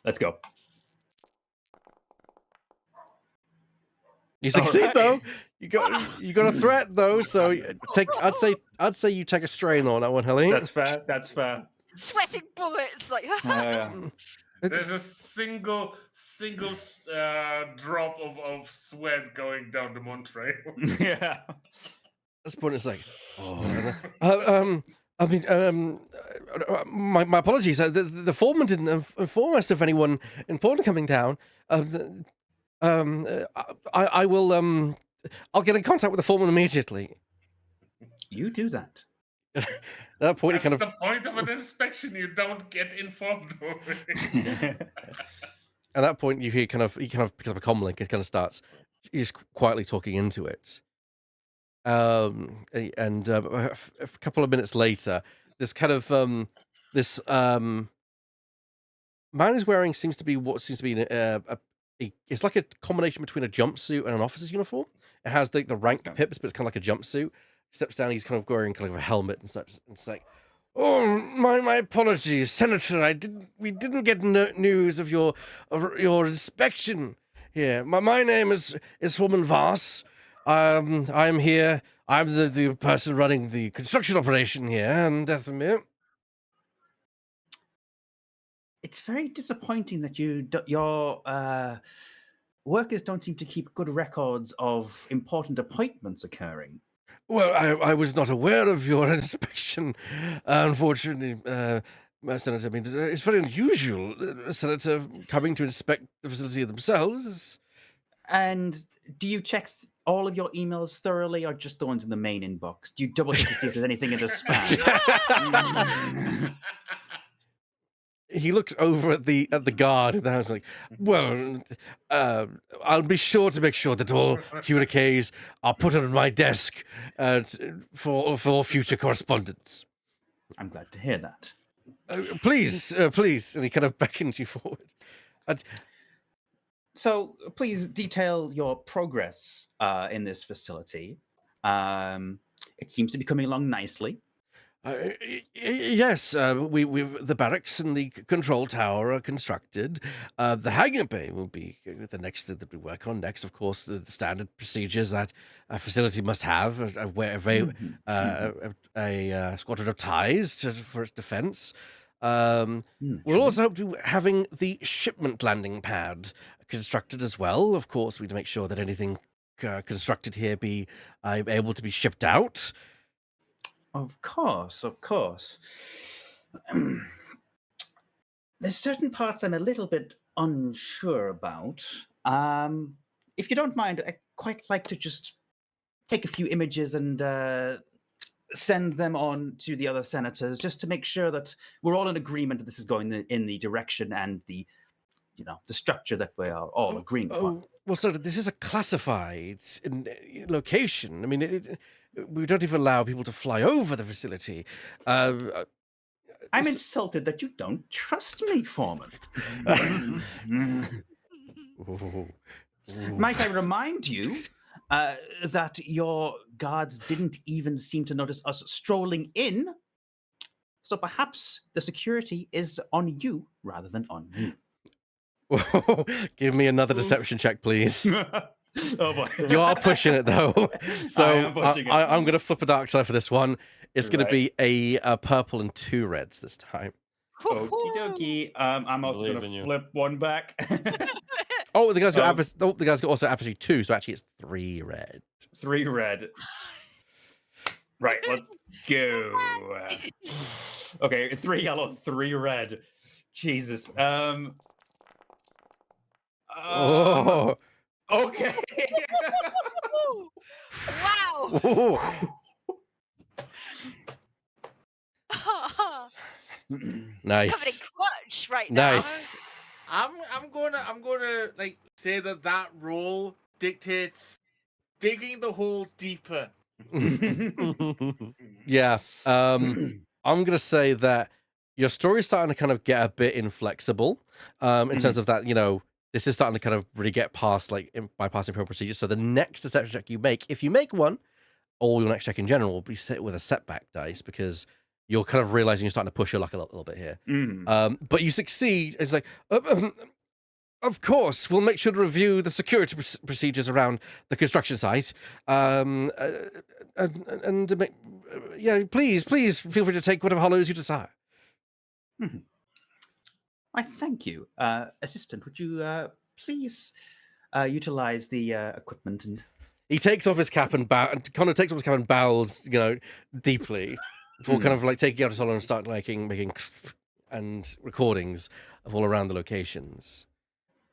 Let's go. You succeed though. You got a threat though, so I'd say you take a strain on that one, Helene. That's fair. Sweating bullets, like. There's a single drop of sweat going down the Montrail. Yeah. At this point, it's like, I mean, my apologies. The foreman didn't inform us of anyone important coming down. I will. I'll get in contact with the foreman immediately. You do that. At that point, That's the point of an inspection. You don't get informed. At that point, he kind of picks up a comlink and kind of starts just quietly talking into it. A couple of minutes later, this kind of this man is wearing seems to be it's like a combination between a jumpsuit and an officer's uniform. It has the rank pips, but it's kind of like a jumpsuit. Steps down, he's kind of wearing kind of a helmet and such. And it's like, oh, my apologies, Senator. We didn't get news of your inspection here. My name is Woman Voss. I'm here. I'm the person running the construction operation here, and Deathmere. It's very disappointing that your workers don't seem to keep good records of important appointments occurring. Well, I was not aware of your inspection, unfortunately, Senator. I mean, it's very unusual, a senator coming to inspect the facility themselves. And do you check all of your emails thoroughly, or just the ones in the main inbox? Do you double check to see if there's anything in the spam? He looks over at the guard, and I was like, "Well, I'll be sure to make sure that all communiques are put on my desk for future correspondence." I'm glad to hear that. Please, and he kind of beckons you forward. So please detail your progress in this facility. It seems to be coming along nicely. Yes, we've the barracks and the control tower are constructed. The hangar bay will be the next thing that we work on next. Of course, the standard procedures that a facility must have: a squadron of ties for its defense. We'll also hope to having the shipment landing pad constructed as well. Of course, we need to make sure that anything constructed here be able to be shipped out. Of course. There's certain parts I'm a little bit unsure about. If you don't mind, I'd quite like to just take a few images and send them on to the other senators, just to make sure that we're all in agreement that this is going in the direction and the structure that we are all agreeing upon. Well, so this is a classified location. I mean, we don't even allow people to fly over the facility. I'm insulted that you don't trust me, Foreman. Might I remind you that your guards didn't even seem to notice us strolling in? So perhaps the security is on you rather than on me. Give me another deception check, please. Oh boy. You are pushing it though. So I am pushing it. I'm going to flip a dark side for this one. It's going to be a purple and 2 reds this time. Okie dokie. I'm also going to flip one back. Oh, the guy's got the guy's got also apogee 2, so actually it's 3 red. 3 red. Right, let's go. Okay, 3 yellow, 3 red. Jesus. Oh. Okay. Wow. Nice. Coming in clutch right now. Nice. I'm gonna like say that roll dictates digging the hole deeper. Yeah. I'm gonna say that your story's starting to kind of get a bit inflexible. In terms of that, this is starting to kind of really get past bypassing pro procedures. So the next deception check you make, if you make one, or your next check in general, will be set with a setback dice, because you're kind of realizing you're starting to push your luck a little bit here. But you succeed. It's like, of course, we'll make sure to review the security procedures around the construction site. Please feel free to take whatever hollows you desire. I thank you. Assistant, would you please utilize the equipment and... He takes off his cap and bows, deeply before kind of like taking out his hollow and start making and recordings of all around the locations.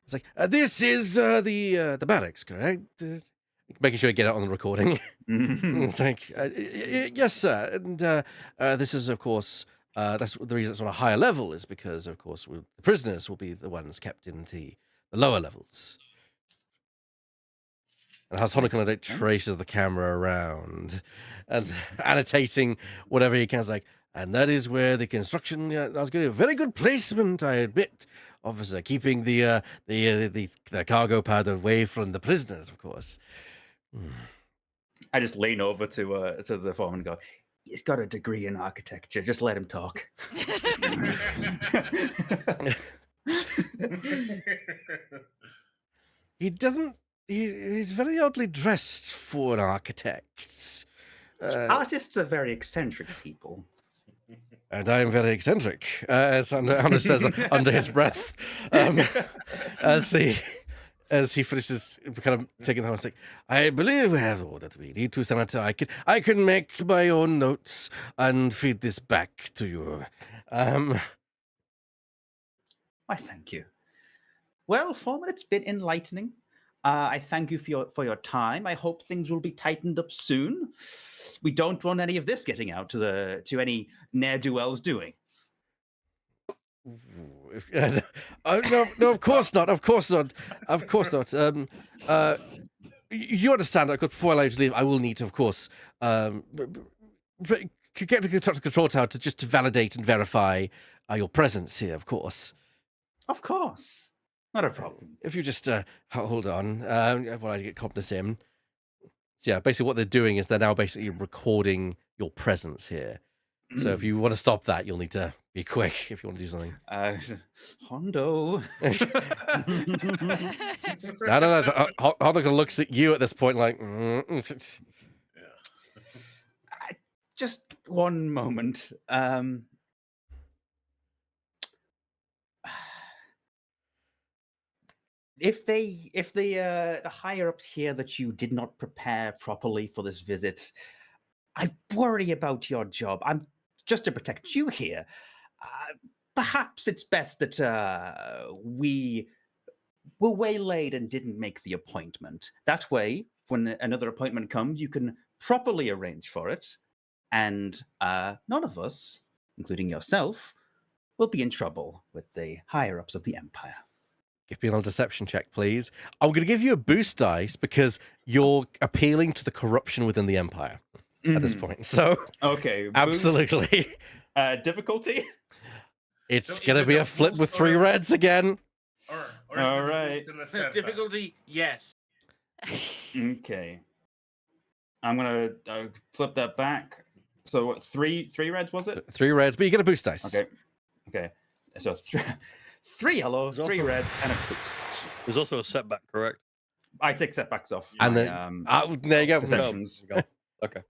It's like, this is the barracks, correct? Making sure you get it on the recording. It's like, yes, sir. And this is, of course, that's the reason it's on a higher level, is because, of course, the prisoners will be the ones kept in the lower levels. And as Hondo kind of like traces the camera around and annotating whatever he can, like, and that is where the construction. I was getting a very good placement, I admit, officer, keeping the cargo pad away from the prisoners, of course. I just lean over to the foreman and go, he's got a degree in architecture. Just let him talk. He doesn't. He's very oddly dressed for an architect. Artists are very eccentric people. And I am very eccentric, as Anders says under his breath, as he finishes kind of taking the horse. Like, I believe we have all that we need to, Senator. I can make my own notes and feed this back to you. Why, thank you. Well, Foreman, it's been enlightening. I thank you for your time. I hope things will be tightened up soon. We don't want any of this getting out to any ne'er-do-wells doing. No, of course not. Of course not. Of course not. You understand that before I allow you to leave, I will need to, of course, get to the control tower to validate and verify your presence here, of course. Of course. Not a problem. If you just hold on, while I get Copness in. So, yeah, basically what they're doing is they're now basically recording your presence here. So if you want to stop that, you'll need to be quick if you want to do something. Hondo. Hondo looks at you at this point like... Just one moment. If the higher ups hear that you did not prepare properly for this visit, I worry about your job. I'm just to protect you here. Perhaps it's best that we were waylaid and didn't make the appointment. That way, when another appointment comes, you can properly arrange for it, and none of us, including yourself, will be in trouble with the higher ups of the Empire. Give me a deception check, please. I'm going to give you a boost dice because you're appealing to the corruption within the Empire at this point. So, okay, absolutely. Difficulty? It's going to be a flip with 3 reds again. Or all right. Difficulty, yes. Okay. I'm going to flip that back. So what, 3 reds, was it? 3 reds, but you get a boost dice. Okay. So 3 yellows, 3 reds, and a boost. There's also a setback, correct? I take setbacks off. And then, there you go. Deceptions. Okay.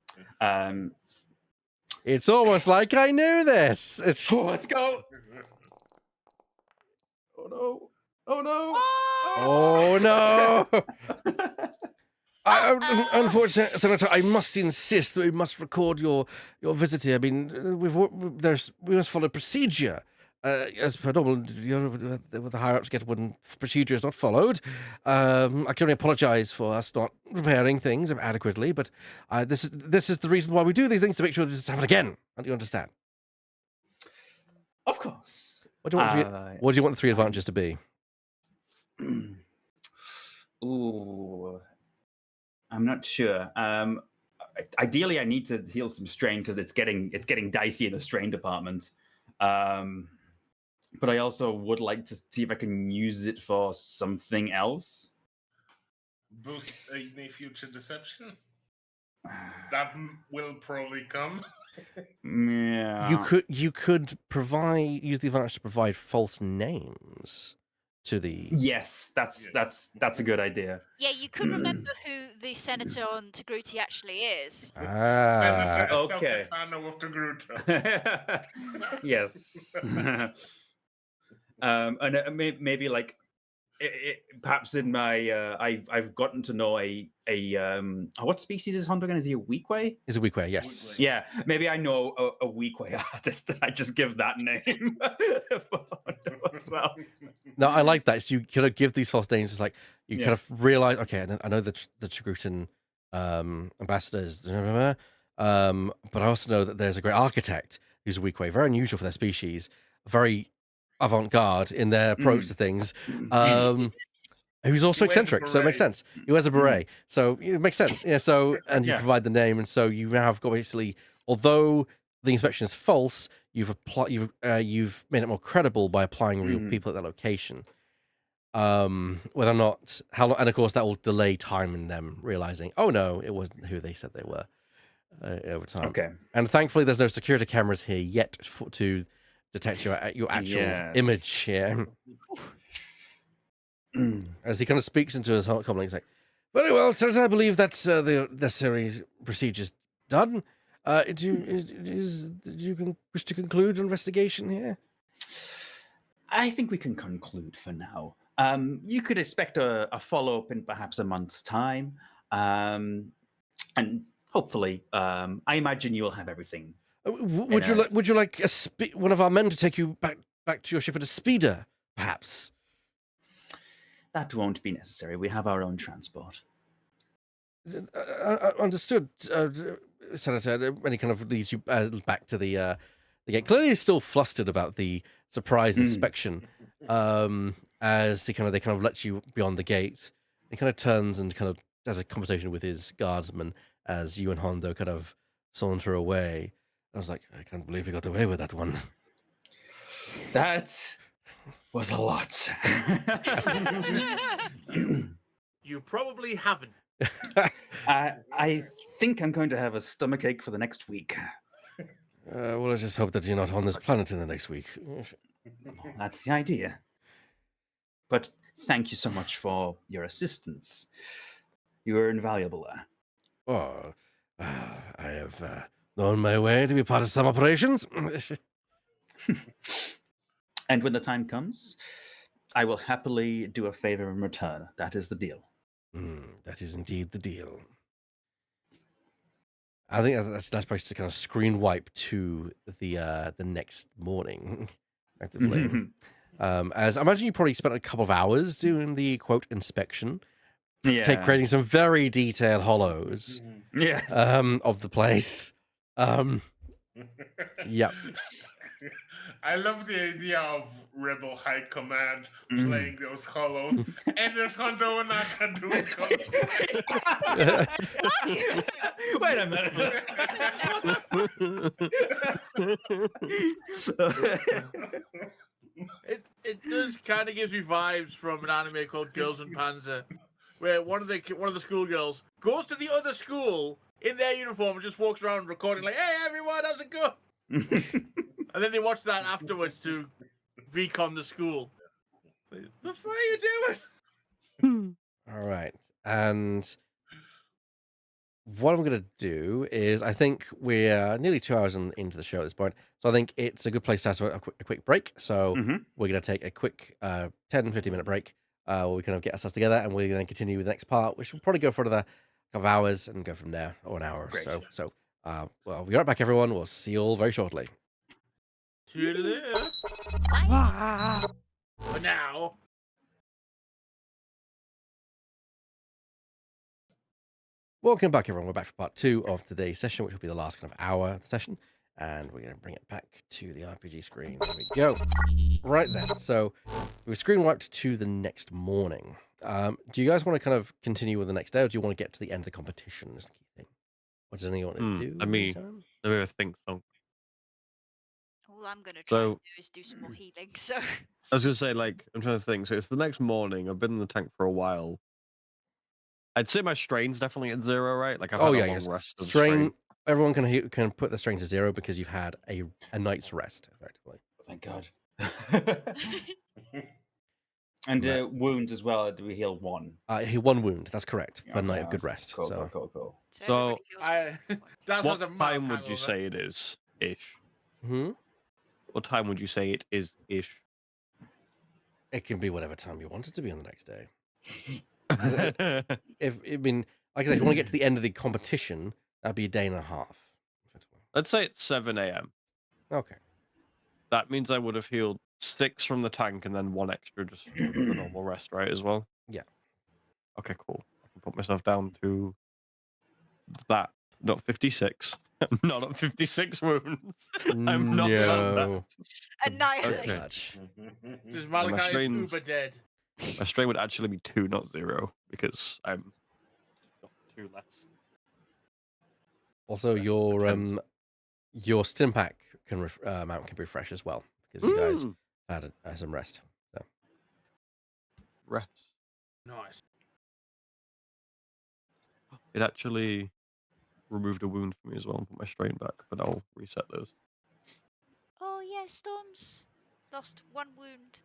It's almost like I knew this. Let's go. Oh no. Unfortunately, Senator, I must insist that we must record your visit here. I mean, we must follow procedure. As per normal, the higher ups get when procedure is not followed. I can only apologise for us not preparing things adequately, but this is the reason why we do these things, to make sure this doesn't happen again. Do you understand? Of course. What do you want the 3 advantages to be? Ooh, I'm not sure. Ideally, I need to heal some strain because it's getting dicey in the strain department. But I also would like to see if I can use it for something else. Boost any future deception? That will probably come. Yeah. You could use the advantage to provide false names to the... Yes, that's a good idea. Yeah, you could remember who the senator on Togruti actually is. Senator okay. Selkatano of Togruta. Yes. And maybe like perhaps in my I've gotten to know a what species is Hondo again? Is he a Weequay? Is a Weequay, yes. Yeah, maybe I know a Weequay artist, and I just give that name for Hondo as well. No, I like that. So you kind of give these false names. It's like you kind of realize, okay, I know the Togrutan ambassadors, but I also know that there's a great architect who's a Weequay, very unusual for their species, very avant-garde in their approach to things. Who's also He wears a eccentric, so it makes beret. sense. He wears a beret, so it makes sense. Yeah. So and you Yeah. provide the name, and so you now have got basically, although the inspection is false, you've made it more credible by applying real people at that location. Whether or not how long, and of course that will delay time in them realizing, oh no, it wasn't who they said they were over time. Okay. And thankfully, there's no security cameras here yet to detect your actual Yes. image here. As he kind of speaks into his heart, he's like, "Very well, since I believe that the necessary procedure's done, do you wish to conclude your investigation here?" I think we can conclude for now. You could expect a follow-up in perhaps a month's time. And hopefully, I imagine you'll have everything. Would you like one of our men to take you back to your ship at a speeder, perhaps? That won't be necessary. We have our own transport. Understood, Senator. And he kind of leads you back to the gate. Clearly, he's still flustered about the surprise inspection. As they kind of let you beyond the gate, he kind of turns and kind of has a conversation with his guardsman as you and Hondo kind of saunter away. I was like, I can't believe he got away with that one. That was a lot. You probably haven't. I think I'm going to have a stomachache for the next week. Well, let's just hope that you're not on this planet in the next week. That's the idea. But thank you so much for your assistance. You were invaluable there. Oh, I have known my way to be part of some operations. And when the time comes, I will happily do a favor in return. That is the deal. That is indeed the deal. I think that's a nice place to kind of screen wipe to the next morning. Actively. As I imagine you probably spent a couple of hours doing the quote inspection. Yeah. Creating some very detailed hollows Yes. of the place. Yep. I love the idea of Rebel High Command playing those hollows, and there's Hondo and Aka doing hollows. Wait a minute. It does kind of gives me vibes from an anime called Girls and Panzer, where one of the schoolgirls goes to the other school in their uniform and just walks around recording like, "Hey everyone, how's it going?" And then they watch that afterwards to recon the school. The fuck are you doing? All right. And what I'm going to do is, I think we're nearly 2 hours into the show at this point. So I think it's a good place to have a quick break. So we're going to take a quick 10-15 minute break where we kind of get ourselves together, and we're going to continue with the next part, which will probably go for another couple of hours and go from there, or an hour or so. So, well, we'll be right back, everyone. We'll see you all very shortly. Toodaloo. For now. Welcome back, everyone. We're back for part 2 of today's session, which will be the last kind of hour of the session. And we're going to bring it back to the RPG screen. There we go. Right then. So we screen wiped to the next morning. Do you guys want to kind of continue with the next day, or do you want to get to the end of the competition? Is the key thing. What does anyone want to do? I mean, I think so. All I'm going to try So- and do is do some more healing. So I was gonna say, like, I'm trying to think. So it's the next morning. I've been in the tank for a while. I'd say my strain's definitely at 0, right? Like I've had a long rest of strain. Everyone can put the strain to 0 because you've had a night's rest, effectively. Thank God. And wounds as well. Do we heal 1? He 1 wound. That's correct. A night of Okay, good rest. Cool, so. cool. So, everybody heals. Daz has What a mad time would you hangover. say it is ish? Hmm? What time would you say it is ish? It can be whatever time you want it to be on the next day. Okay. Like I said, if you want to get to the end of the competition, that'd be a day and a half. Let's say it's 7 a.m. Okay. That means I would have healed 6 from the tank and then 1 extra just for the normal rest, right? As well. Yeah. Okay, cool. I can put myself down to that. Not 56. I'm not at 56 wounds. I'm not at that. No. Annihilate. Okay. Does my Malachi strains- Uber dead? My strain would actually be 2, not 0, because I'm got 2 less. Also, your stim pack amount can refresh as well because you guys had some rest. So. Rest. Nice. It actually removed a wound for me as well and put my strain back, but I'll reset those. Oh yeah, Storm's lost 1 wound.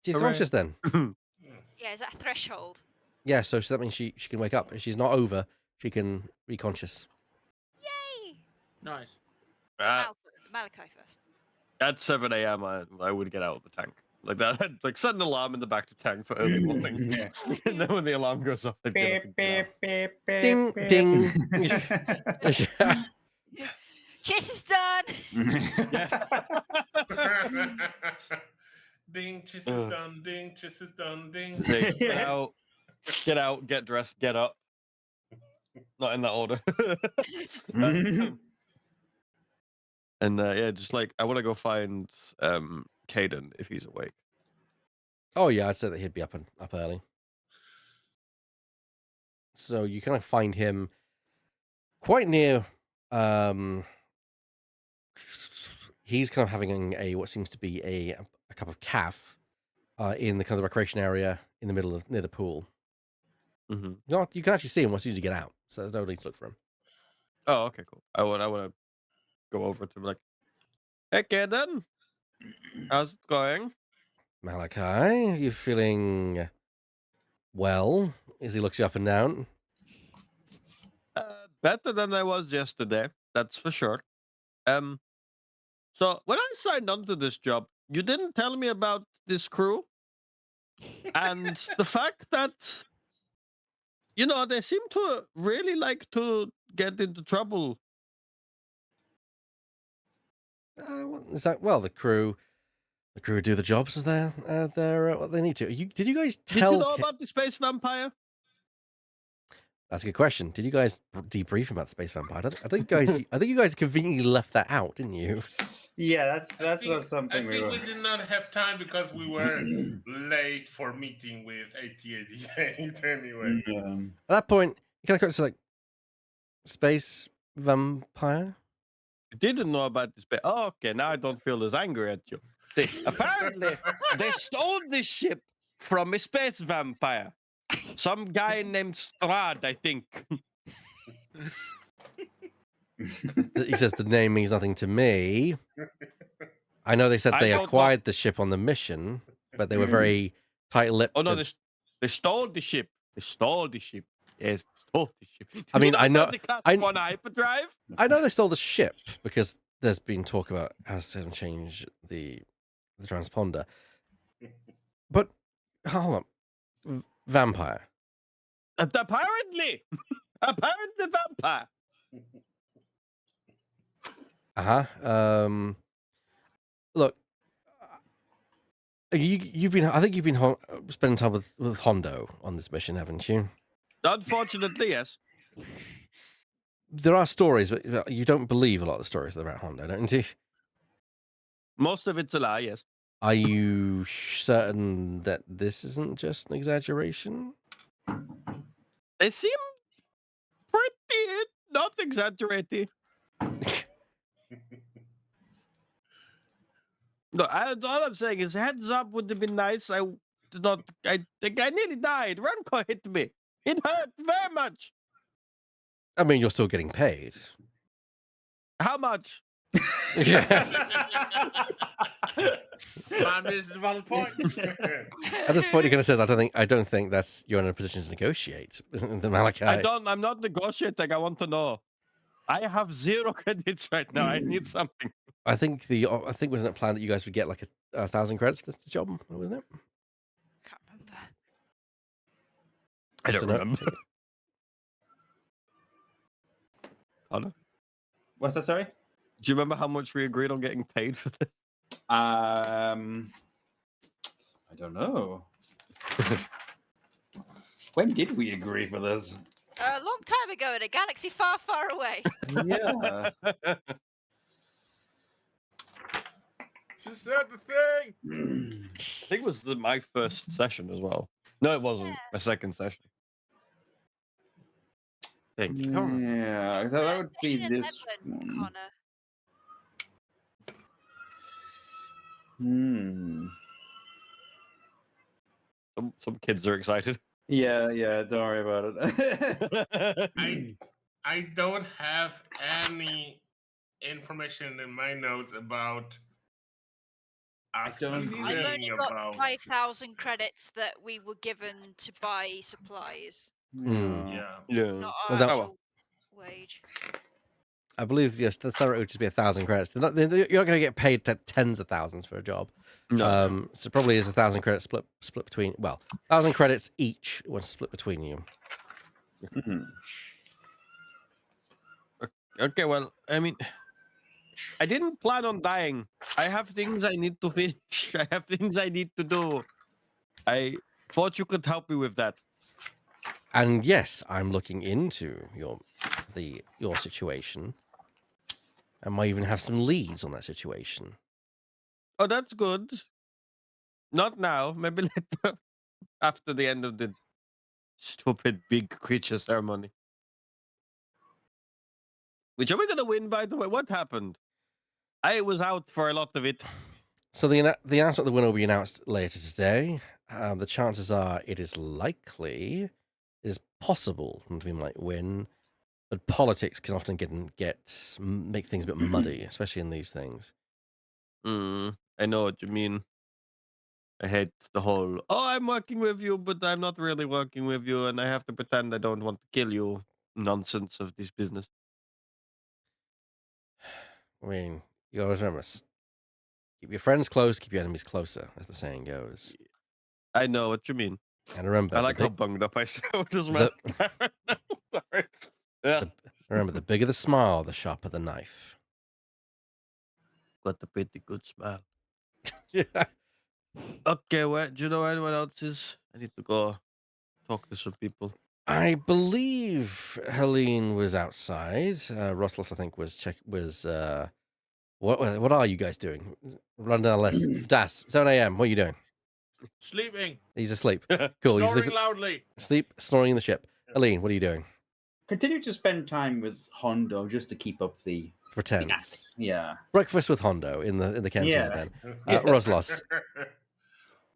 She's Hooray. conscious then. Yes. Yeah, is that a threshold? Yeah, so that means she can wake up. If she's not over, she can be conscious. Yay! Nice. Malachi first. At 7 a.m., I would get out of the tank. Like that, I'd, like set an alarm in the back to tank for early morning. And then when the alarm goes off, I'd get up and get out. Ding, ding. Chase is done! Ding, chiss is done. Ding, chiss is done. Ding. Get out, get dressed, get up. Not in that order. And yeah, just like I want to go find Caden if he's awake. Oh yeah, I'd say that he'd be up early. So you kind of find him quite near. He's kind of having what seems to be a cup of calf in the kind of recreation area in the middle of near the pool. Mm-hmm. No, you can actually see him as soon as you get out, so there's no need to look for him. Oh, okay, cool. I want to go over to him like, hey, Caden, how's it going? Malachi, you feeling well? As he looks you up and down. Better than I was yesterday, that's for sure. So when I signed on to this job, you didn't tell me about this crew, and the fact that they seem to really like to get into trouble. Is that the crew do the jobs as they're what they need to. Did you guys tell? Did you know about the space vampire? That's a good question. Did you guys debrief about the space vampire? I think you guys conveniently left that out, didn't you? Yeah, that's not I something think we did not have time because we were late for meeting with AT88 anyway. At that point, you kind of like space vampire. Didn't know about this space. Oh, okay, now I don't feel as angry at you. See, apparently they stole this ship from a space vampire. Some guy named Strad, I think. He says the name means nothing to me. I know they said they acquired the ship on the mission, but they were very tight-lipped. Oh no, they stole the ship. They stole the ship. Yes, stole the ship. I mean, I know. On hyperdrive. I know they stole the ship because there's been talk about how to change the transponder. But hold on, vampire. Apparently vampire. Look, you've been. I think you've been spending time with Hondo on this mission, haven't you? Unfortunately, yes. There are stories, but you don't believe a lot of the stories about Hondo, don't you? Most of it's a lie, yes. Are you certain that this isn't just an exaggeration? They seem pretty not exaggerating. No, all I'm saying is heads up would have been nice. I think I nearly died. Rancor hit me. It hurt very much. I mean, you're still getting paid. How much? Man, this is a valid point. At this point, he kind of says, I don't think that's you're in a position to negotiate. The Malachi. I'm not negotiating. I want to know. I have 0 credits right now. I need something. I think wasn't it planned that you guys would get like 1,000 credits for this job, wasn't it? Can't remember. I don't remember. Connor? What's that? Sorry. Do you remember how much we agreed on getting paid for this? I don't know. When did we agree for this? A long time ago in a galaxy far, far away. Yeah. Just said the thing. I think it was my first session as well. No, it wasn't. My second session. I think. I can't remember. Yeah, that would be Session this 11, one. Connor. Some kids are excited. Yeah, don't worry about it. I don't have any information in my notes about us don't even I've either. only got 5,000 credits that we were given to buy supplies, Yeah. not our Well, that- actual wage. I believe yes, the salary would just be 1,000 credits. You're not going to get paid tens of thousands for a job. No. So probably is 1,000 credits split between. Well, 1,000 credits each was split between you. Okay, well, I mean, I didn't plan on dying. I have things I need to finish. I have things I need to do. I thought you could help me with that. And yes, I'm looking into your situation. I might even have some leads on that situation. Oh, that's good. Not now. Maybe later. After the end of the stupid big creature ceremony. Which are we going to win, by the way? What happened? I was out for a lot of it. So the announcement of the winner will be announced later today. The chances are it is likely, it is possible that we might win, but politics can often make things a bit muddy, especially in these things. I know what you mean. I hate the whole, I'm working with you, but I'm not really working with you, and I have to pretend I don't want to kill you nonsense of this business. I mean, you always remember, keep your friends close, keep your enemies closer, as the saying goes. I know what you mean. And remember, I like how bunged up I sound as well. Sorry. Yeah. Remember, the bigger the smile, the sharper the knife. Got a pretty good smile. Yeah. Okay, well, do you know anyone else is? I need to go talk to some people. I believe Helene was outside. Roslos, I think, was what are you guys doing? Run down the list. Das, 7 a.m. What are you doing? Sleeping. He's asleep. Cool. He's Snoring loudly. asleep, snoring in the ship. Helene, what are you doing? Continue to spend time with Hondo just to keep up the Pretends. act. Yeah. Breakfast with Hondo in the cantina. Yeah. Then Roslos.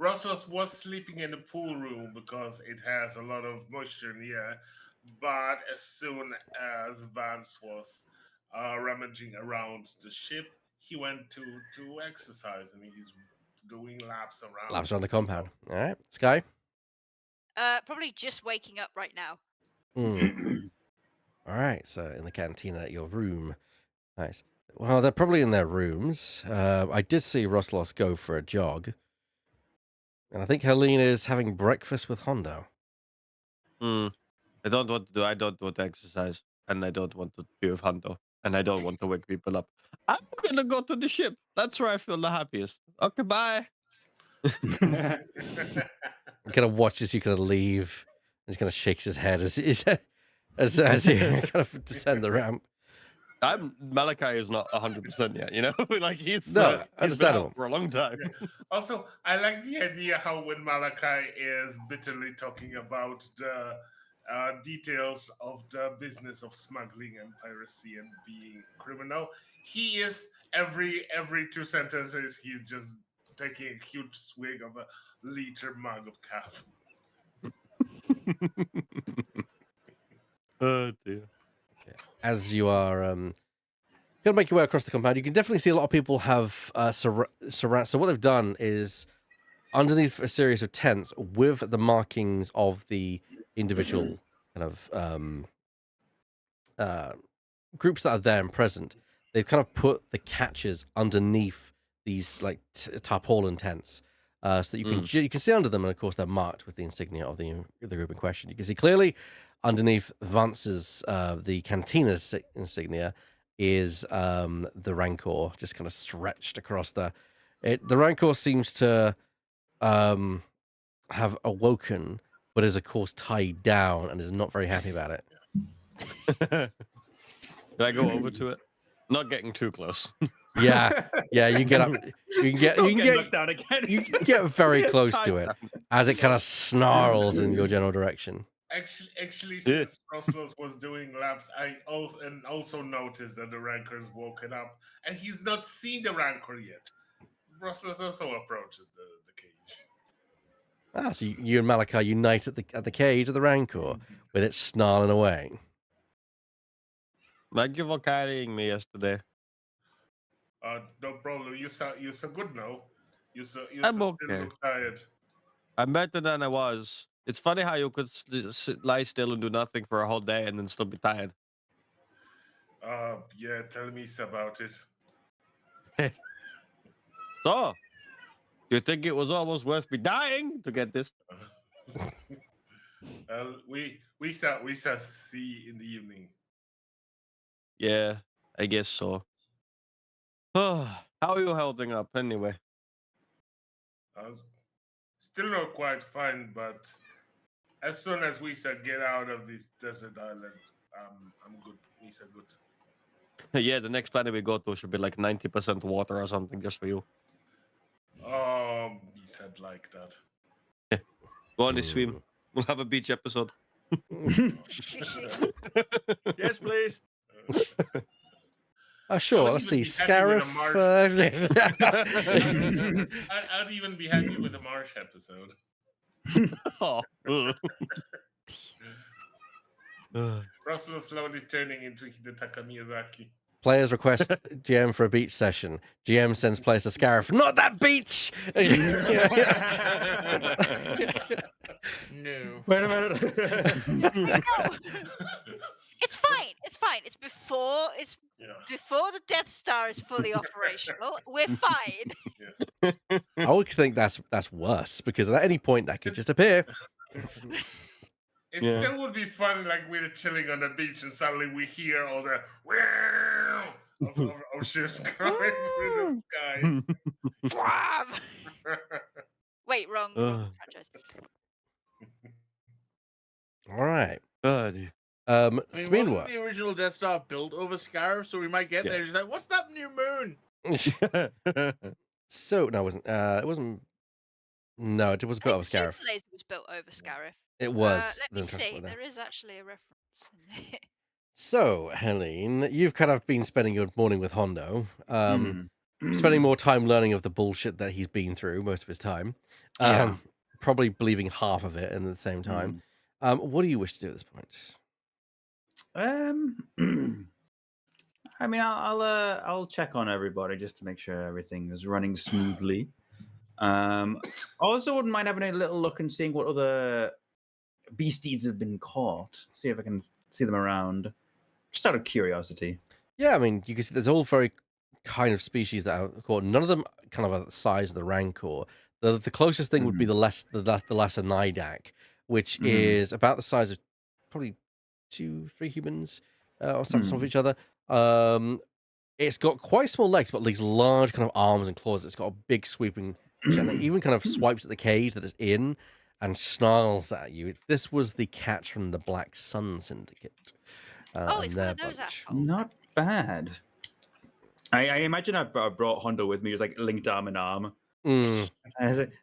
Roslos was sleeping in the pool room because it has a lot of moisture in here. But as soon as Vance was rummaging around the ship, he went to exercise and he's doing laps around the compound. All right, Sky. Probably just waking up right now. All right, so in the cantina at your room. Nice. Well, they're probably in their rooms. I did see Roslos go for a jog. And I think Helene is having breakfast with Hondo. I don't want to exercise, and I don't want to be with Hondo, and I don't want to wake people up. I'm gonna go to the ship. That's where I feel the happiest. Okay, bye. He kind of watches you kind of leave, and he kind of shakes his head as you kind of descend the ramp. Malachi is not 100% yet, you know? Like he's been understandable out for a long time. Also, I like the idea how when Malachi is bitterly talking about the details of the business of smuggling and piracy and being criminal, he is every 2 sentences he's just taking a huge swig of a liter mug of caf. Oh dear. as you are going to make your way across the compound. You can definitely see a lot of people have surround. So what they've done is underneath a series of tents with the markings of the individual kind of groups that are there and present. They've kind of put the catches underneath these like tarpaulin tents, so that you can see under them, and of course they're marked with the insignia of the group in question. You can see clearly underneath Vance's the Cantina's insignia is the rancor, just kind of stretched across the rancor seems to have awoken, but is of course tied down and is not very happy about it. Can I go over to it? Not getting too close. Yeah, yeah, you get up. You can get. Don't You can get get. knocked down again. You can get very close to Time it as it kind of snarls in your general direction. Actually, Yeah. since Roslos was doing laps, I also noticed that the rancor's woken up, and he's not seen the rancor yet. Roslos also approaches the cage. Ah, so you and Malachi unite at the cage of the Rancor with it snarling away. Thank you for carrying me yesterday. No problem. You so good now. I'm still okay. look tired. I'm better than I was. It's funny how you could lie still and do nothing for a whole day and then still be tired. Yeah. Tell me about it. So, you think it was almost worth me dying to get this? We shall see in the evening. Yeah, I guess so. How are you holding up anyway? Still not quite fine, but as soon as we shall get out of this desert island, I'm good. We shall good. Yeah, the next planet we go to should be like 90% water or something just for you. He said like that. Go on this swim. We'll have a beach episode. Yes, please. Sure. would Let's even see. be happy with a Scarif. I'd even be happy with a Marsh episode. Oh. Russell slowly turning into Hidetaka Miyazaki. Players request GM for a beach session. GM sends players to Scarif. Not that beach. No. Wait a minute. No. It's fine. It's fine. It's before the Death Star is fully operational. We're fine. I would think that's worse because at any point that could just appear. It Yeah. still would be fun, like we're chilling on the beach and suddenly we hear all the wow of ships going through the sky. Blam! Wait, wrong franchise. All right. God. I mean, Meanwhile, wasn't the original Death Star built over Scarif? So we might get there. Just like, what's that new moon? so no, it wasn't. It wasn't. No, it was built over Scarif. Super Laser was built over Scarif. It was. Let me see. There is actually a reference in there. So, Helene, you've kind of been spending your morning with Hondo, Hmm. spending more time learning of the bullshit that he's been through most of his time. Yeah. Probably believing half of it and at the same time. What do you wish to do at this point? I mean, I'll check on everybody just to make sure everything is running smoothly. I also wouldn't mind having a little look and seeing what other beasties have been caught. See if I can see them around, just out of curiosity. Yeah, I mean, you can see there's all very kind of species that are caught. None of them kind of are the size of the Rancor. The closest thing would be the lesser Nidak, which is about the size of probably 2-3 humans or some of each other. It's got quite small legs, but these large kind of arms and claws. It's got a big sweeping, and it even kind of swipes at the cage that it's in and snarls at you. This was the catch from the Black Sun Syndicate. It's one of those assholes. Not bad. I imagine I brought Hondo with me, just like linked arm in arm. So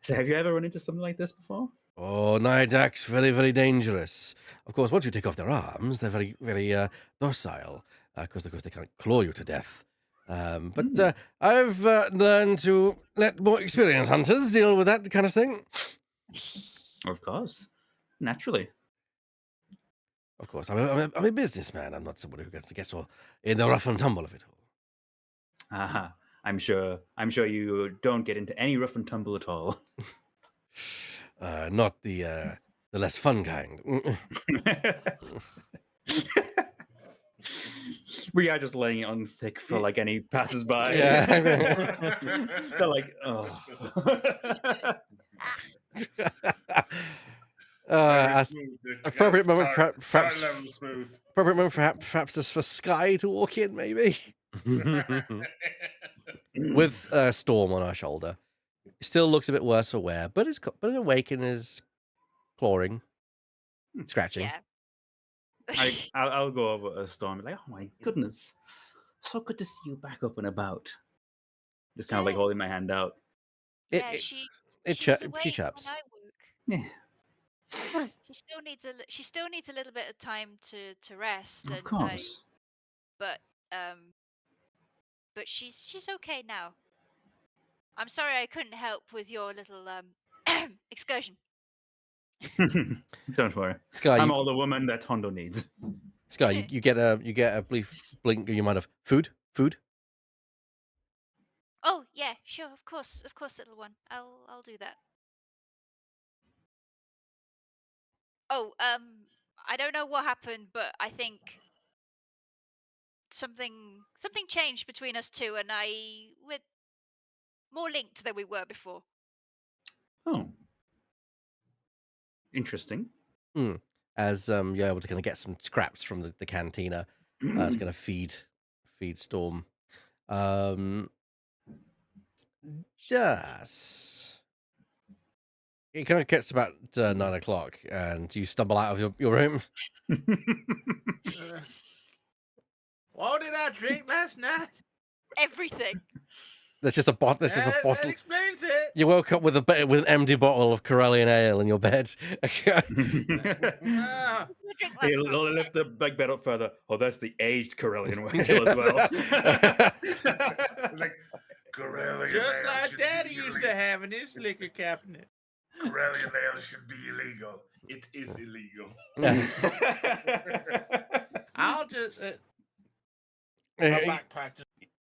have you ever run into something like this before? Oh, Nidak's very, very dangerous. Of course, once you take off their arms, they're very, very docile. Because they can't claw you to death. But I've learned to let more experienced hunters deal with that kind of thing. Of course. Naturally. Of course, I'm a businessman. I'm not someone who gets to get all in the rough and tumble of it all. Aha. I'm sure you don't get into any rough and tumble at all. Not the less fun kind. We are just laying it on thick for like any passers-by. Yeah. They're like, oh. Appropriate moment, perhaps. Smooth. Appropriate moment, perhaps, just for Sky to walk in, maybe. With Storm on her shoulder. Still looks a bit worse for wear, but it's awake and is clawing, scratching. Yeah. I'll go over to Storm and be like, oh my goodness. So good to see you back up and about. just kind of like Yeah. holding my hand out. Yeah, It- she she was awake chaps. when I woke. Yeah, She still needs a little bit of time to rest, of and course. but she's okay now. I'm sorry I couldn't help with your little excursion. Don't worry. Sky, I'm all the woman that Hondo needs. Sky, you get a blink in your mind of food. Oh yeah, sure, of course, little one. I'll do that. Oh, I don't know what happened, but I think something changed between us two, and we're more linked than we were before. Oh, interesting. As you're able to kind of get some scraps from the cantina to kind of feed Storm. Does it kind of gets about 9 o'clock, and you stumble out of your room. What did I drink last night? Everything. There's just a bottle. There's just a That bottle. explains it. You woke up with an empty bottle of Corellian ale in your bed. Ah, You drink last Hey, night. lift the big bed up further. Oh, that's the aged Corellian ale as well. Like Corellian just ale like should Daddy be used illegal. to have in his liquor cabinet. Corellian ale should be illegal. It is illegal. I'll just my Yeah, backpack. Just,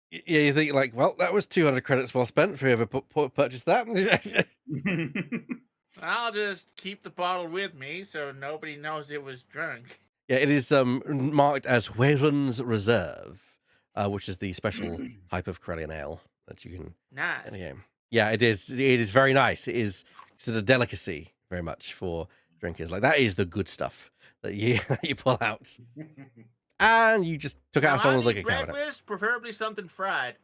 you think like, well, that was 200 credits well spent if whoever purchased that. I'll just keep the bottle with me so nobody knows it was drunk. Yeah, it is marked as Wharen's Reserve, which is the special type of Corellian ale that you can Nice. in the game. Yeah, it is. It is very nice. It's a delicacy very much for drinkers. Like that is the good stuff that you you pull out, and you just took Now, out someone's I need liquor cabinet. breakfast, preferably something fried.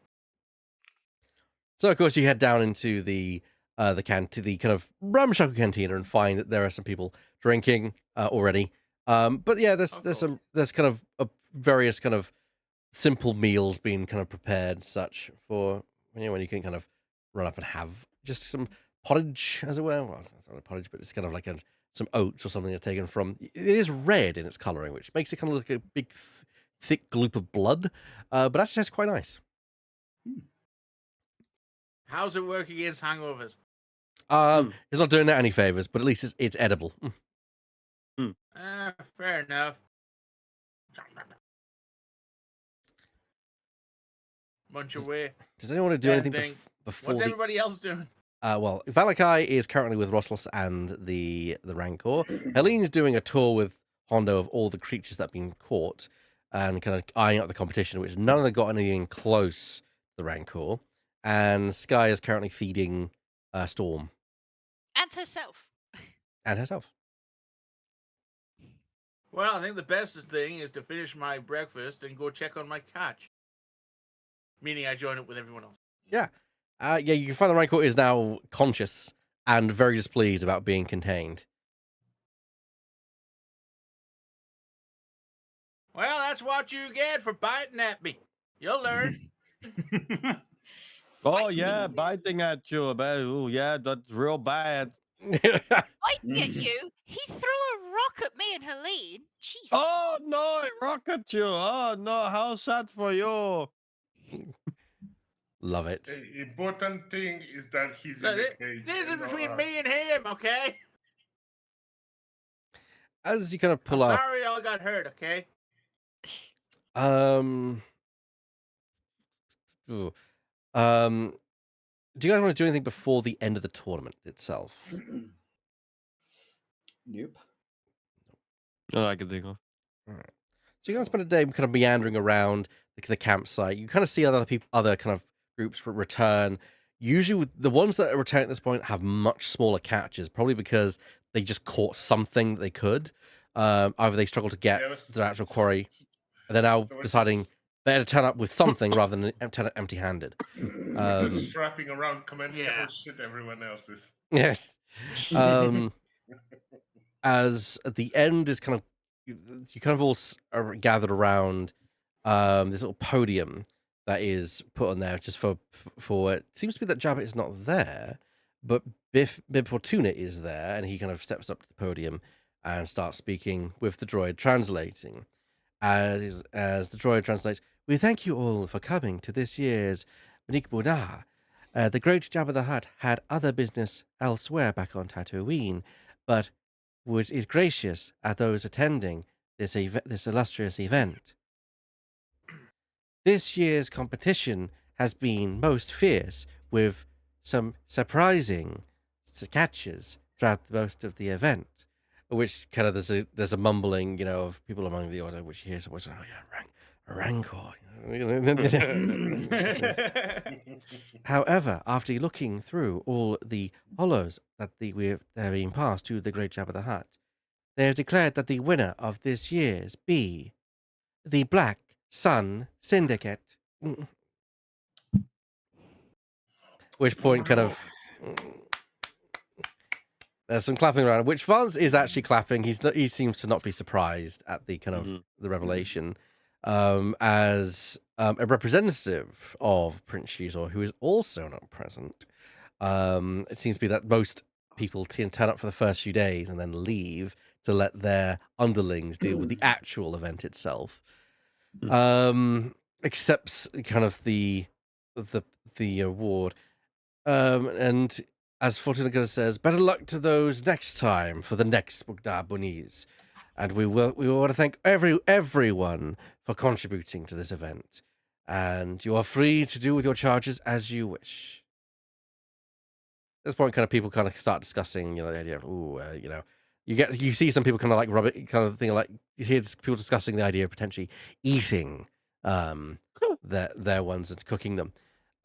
So of course you head down into the kind of ramshackle cantina and find that there are some people drinking already. But yeah, there's Of course. there's kind of various kind of simple meals being kind of prepared, such for when you can kind of run up and have just some pottage, as it were. Well, it's not a pottage, but it's kind of like some oats or something they're taken from. It is red in its coloring, which makes it kind of look like a big, thick gloop of blood. But actually, tastes quite nice. How's it work against hangovers? It's not doing that any favors, but at least it's edible. Fair enough. Bunch away. Does anyone want to do Then anything think, before What's the? everybody else doing? Well, Valakai is currently with Roslos and the Rancor. Helene's doing a tour with Hondo of all the creatures that have been caught and kind of eyeing up the competition, which none of them got anything close to the Rancor. And Sky is currently feeding Storm And herself. and herself. Well, I think the best thing is to finish my breakfast and go check on my catch. Meaning I join up with everyone else. Yeah, you can find the Rancor is now conscious and very displeased about being contained. Well, that's what you get for biting at me. You'll learn. Oh yeah, biting at you. Oh yeah, that's real bad. Biting at you? He threw a rock at me and Helene. Jeez. Oh no, it rocket you. Oh no, how sad for you. Love it. The important thing is that he's So in the cage. this is and not between us. me and him, okay? As you kind of I'm pull up, sorry y'all got hurt, okay? ooh. Do you guys want to do anything before the end of the tournament itself? Nope. No, I can think of. All right. So you're gonna spend a day kind of meandering around the campsite. You kind of see other kind of groups return. Usually, the ones that return at this point have much smaller catches, probably because they just caught something that they could. Either they struggle to get Yeah, it was- their actual quarry, and they're now so we're deciding just- better to turn up with something rather than turn up empty-handed. We're just strutting around commenting yeah. how shit everyone else is. Yes. As at the end is kind of you kind of all are gathered around this little podium that is put on there just for it seems to be that Jabba is not there, but Bib Fortuna is there, and he kind of steps up to the podium and starts speaking with the droid translating. As the droid translates, we thank you all for coming to this year's Manik Buddha. The great Jabba the Hutt had other business elsewhere back on Tatooine, but is gracious at those attending this illustrious event. This year's competition has been most fierce, with some surprising catches throughout most of the event. Which kind of there's a mumbling, of people among the order, which hears what's rancor. However, after looking through all the hollows that they're being passed to the Great Jabba the Hutt, they have declared that the winner of this year's be the Black Sun Syndicate. Which point, kind of, there's some clapping around. Which Vance is actually clapping. He seems to not be surprised at the kind of the revelation, as a representative of Prince Shizor, who is also not present. It seems to be that most people turn up for the first few days and then leave to let their underlings deal with the actual event itself. Accepts kind of the award, and as Fortuna says, better luck to those next time for the next Bugda Buniz. And we want to thank everyone for contributing to this event, and you are free to do with your charges as you wish. At this point, kind of people kind of start discussing, the idea of, you see some people kind of like rub it, kind of thing, like you hear people discussing the idea of potentially eating their ones and cooking them.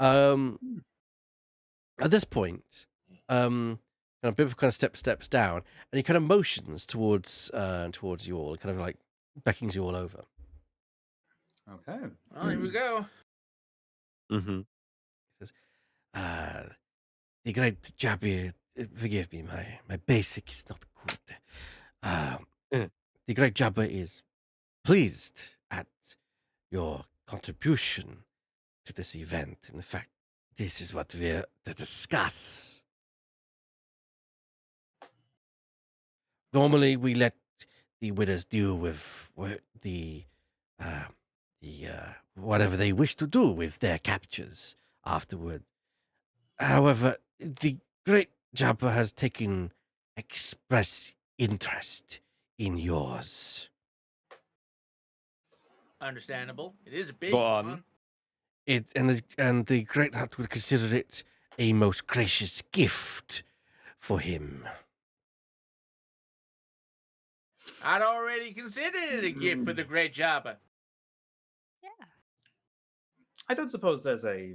At this point, kind of Biff kind of steps down, and he kind of motions towards you all, kind of like beckons you all over. Okay. Oh, here we go. Mm-hmm. He says, "The great Jabba, forgive me, my basic is not good. The great Jabba is pleased at your contribution to this event. In fact, this is what we're to discuss. Normally, we let the winners deal with the whatever they wish to do with their captures afterward. However, the great Jabba has taken express interest in yours. Understandable. It is a big Go on. one. And the great Hutt would consider it a most gracious gift for him. I'd already considered it a gift for the great Jabba. Yeah. I don't suppose there's a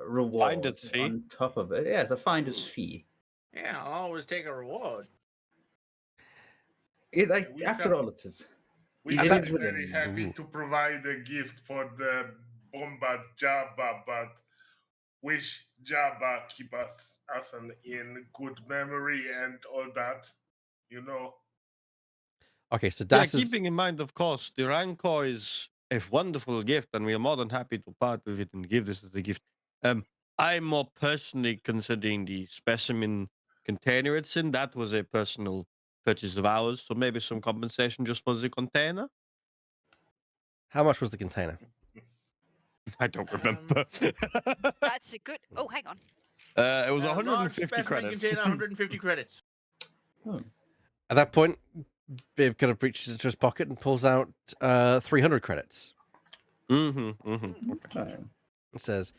reward Finder's fee? on top of it. Yeah, it's a finder's fee. Yeah, I'll always take a reward. After all, it is. We It are is very within- happy to provide a gift for the Bombard Jabba, but wish Jabba keep us in good memory and all that, Okay, so Yeah, Das is keeping in mind, of course, the Rancor is a wonderful gift, and we are more than happy to part with it and give this as a gift. I'm more personally considering the specimen container it's in. That was a personal purchase of ours, so maybe some compensation just for the container. how much was the container? I don't remember. That's a good. Oh, hang on. It was Large 150 specimen credits. container, 150 credits. At that point, Bib kind of reaches into his pocket and pulls out 300 credits. Okay. It says,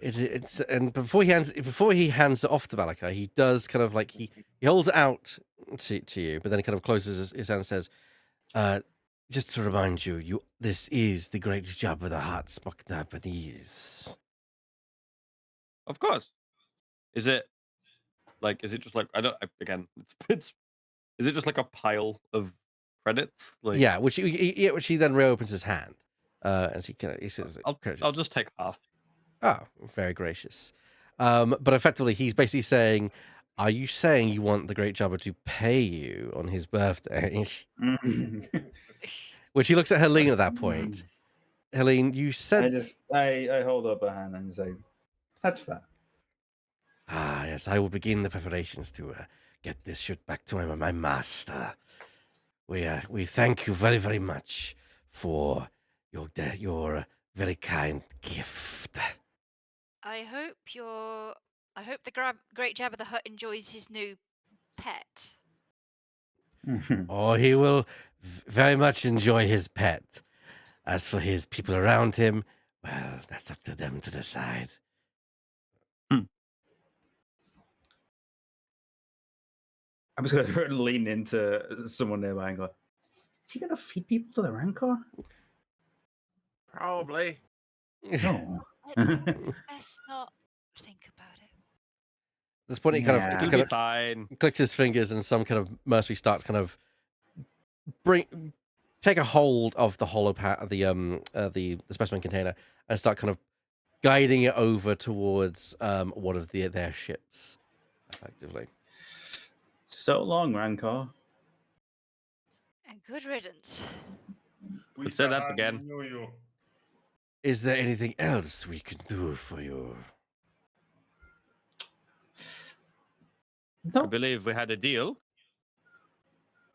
"It's and before he hands it off to Malachi, he does kind of like he holds it out to you, but then he kind of closes his hand and says, just to remind you, this is the great Jabba the Hutt, Japanese." Of course. Is it just like is it just like a pile of credits? Like, Yeah, which he then reopens his hand, as he says, I'll just take half. "Oh, very gracious." But effectively, he's basically saying, "Are you saying you want the great Jabba to pay you on his birthday?" Which he looks at Helene at that point, Helene, you said I hold up a hand and say, "That's fair." Ah, yes, I will begin the preparations to get this ship back to my master. We thank you very, very much for your very kind gift. I hope the Great Jabba the Hutt enjoys his new pet. Oh, he will very much enjoy his pet. As for his people around him, well, that's up to them to decide. I'm just gonna lean into someone nearby and go, "Is he gonna feed people to the rancor?" Probably. No. Let's not think about it. At this point, he Yeah. he It'll kind be of fine. clicks his fingers, and some kind of mercenary starts kind of take a hold of the hollow the specimen container and start kind of guiding it over towards one of their ships, effectively. So long, rancor. And good riddance. We Could say that hardly again. knew you. Is there anything else we can do for you? I No. believe we had a deal.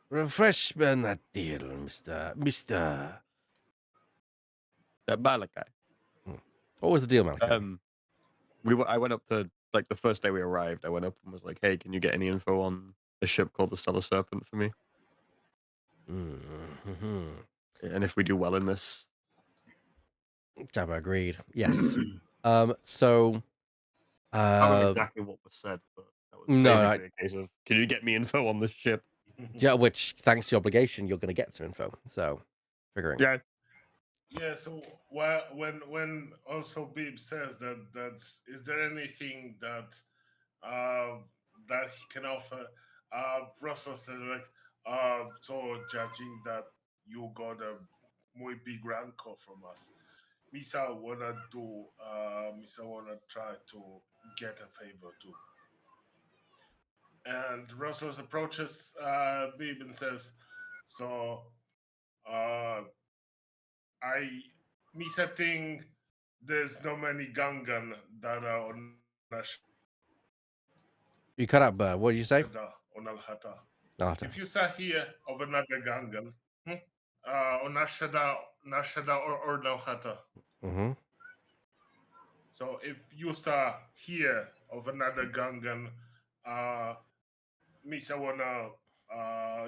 Refresh me on that deal, Mister. Malachi. What was the deal, Malachi? I went up to like the first day we arrived. I went up and was like, "Hey, can you get any info on a ship called the Stellar Serpent for me? Mm-hmm. And if we do well in this, Jabba agreed. Yes. So. I can't remember exactly what was said, but that was No, basically a case of, can you get me info on this ship? yeah. Which, thanks to your obligation, you're going to get some info. So, figuring. Yeah. Yeah, so when also Beeb says is there anything that that he can offer? Russell says like so judging that you got a muy big rancor from us. Misa wanna try to get a favor too. And Russell approaches Beeb and says, so Misa think there's no many Gungan that are on You cut out, What did you say? on Alhata. Nata. If you saw here of another Gungan, on Nashada or Nalhata. Mm-hmm. So if you saw here of another Gungan, Misa wanna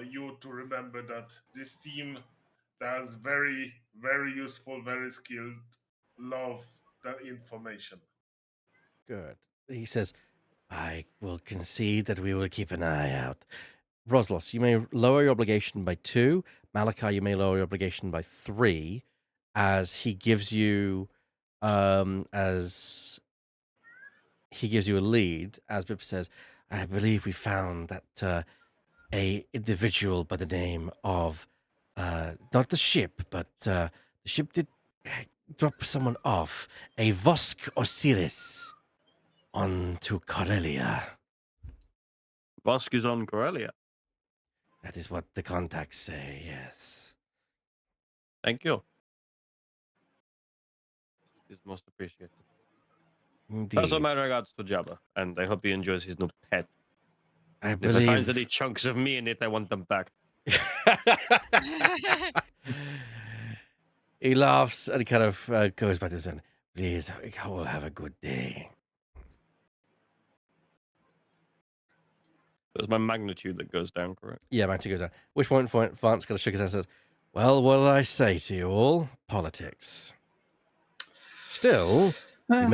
you to remember that this team that's very, very useful, very skilled, love that information. Good. He says, I will concede that we will keep an eye out. Roslos, you may lower your obligation by 2. Malachi, you may lower your obligation by 3, as he gives you a lead. As Bip says, I believe we found that a individual by the name of not the ship, but the ship did drop someone off, a Vosk Osiris, onto Corellia. Vosk is on Corellia. That is what the contacts say, yes. Thank you. It's most appreciated. Indeed. Also, my regards to Jabba, and I hope he enjoys his new pet. I If it finds any believe. chunks of me in it, I want them back. He laughs and kind of goes back to his own. Please, I will have a good day. It's my magnitude that goes down, correct? Yeah, Manti goes down. Which point Vance kind of shook his head and says, well, what did I say to you all? Politics. Still, we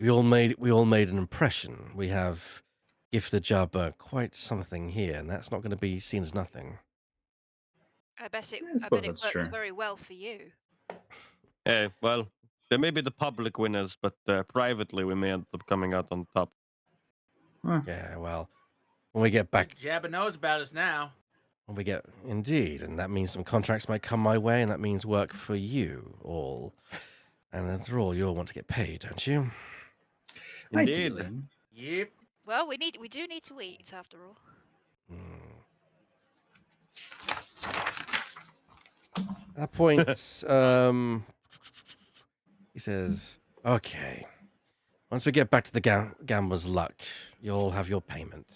all made an impression. We have gifted Jabba quite something here, and that's not going to be seen as nothing. I bet it that's works true. very well for you. Hey, well, there may be the public winners, but privately we may end up coming out on top. Yeah, well, when we get back, Jabba knows about us now. indeed, and that means some contracts might come my way, and that means work for you all. And after all, you all want to get paid, don't you? Indeed. Ideally. Yep. Well, we do need to eat after all. that point, he says, "Okay, once we get back to the Gambler's Luck, you'll have your payment.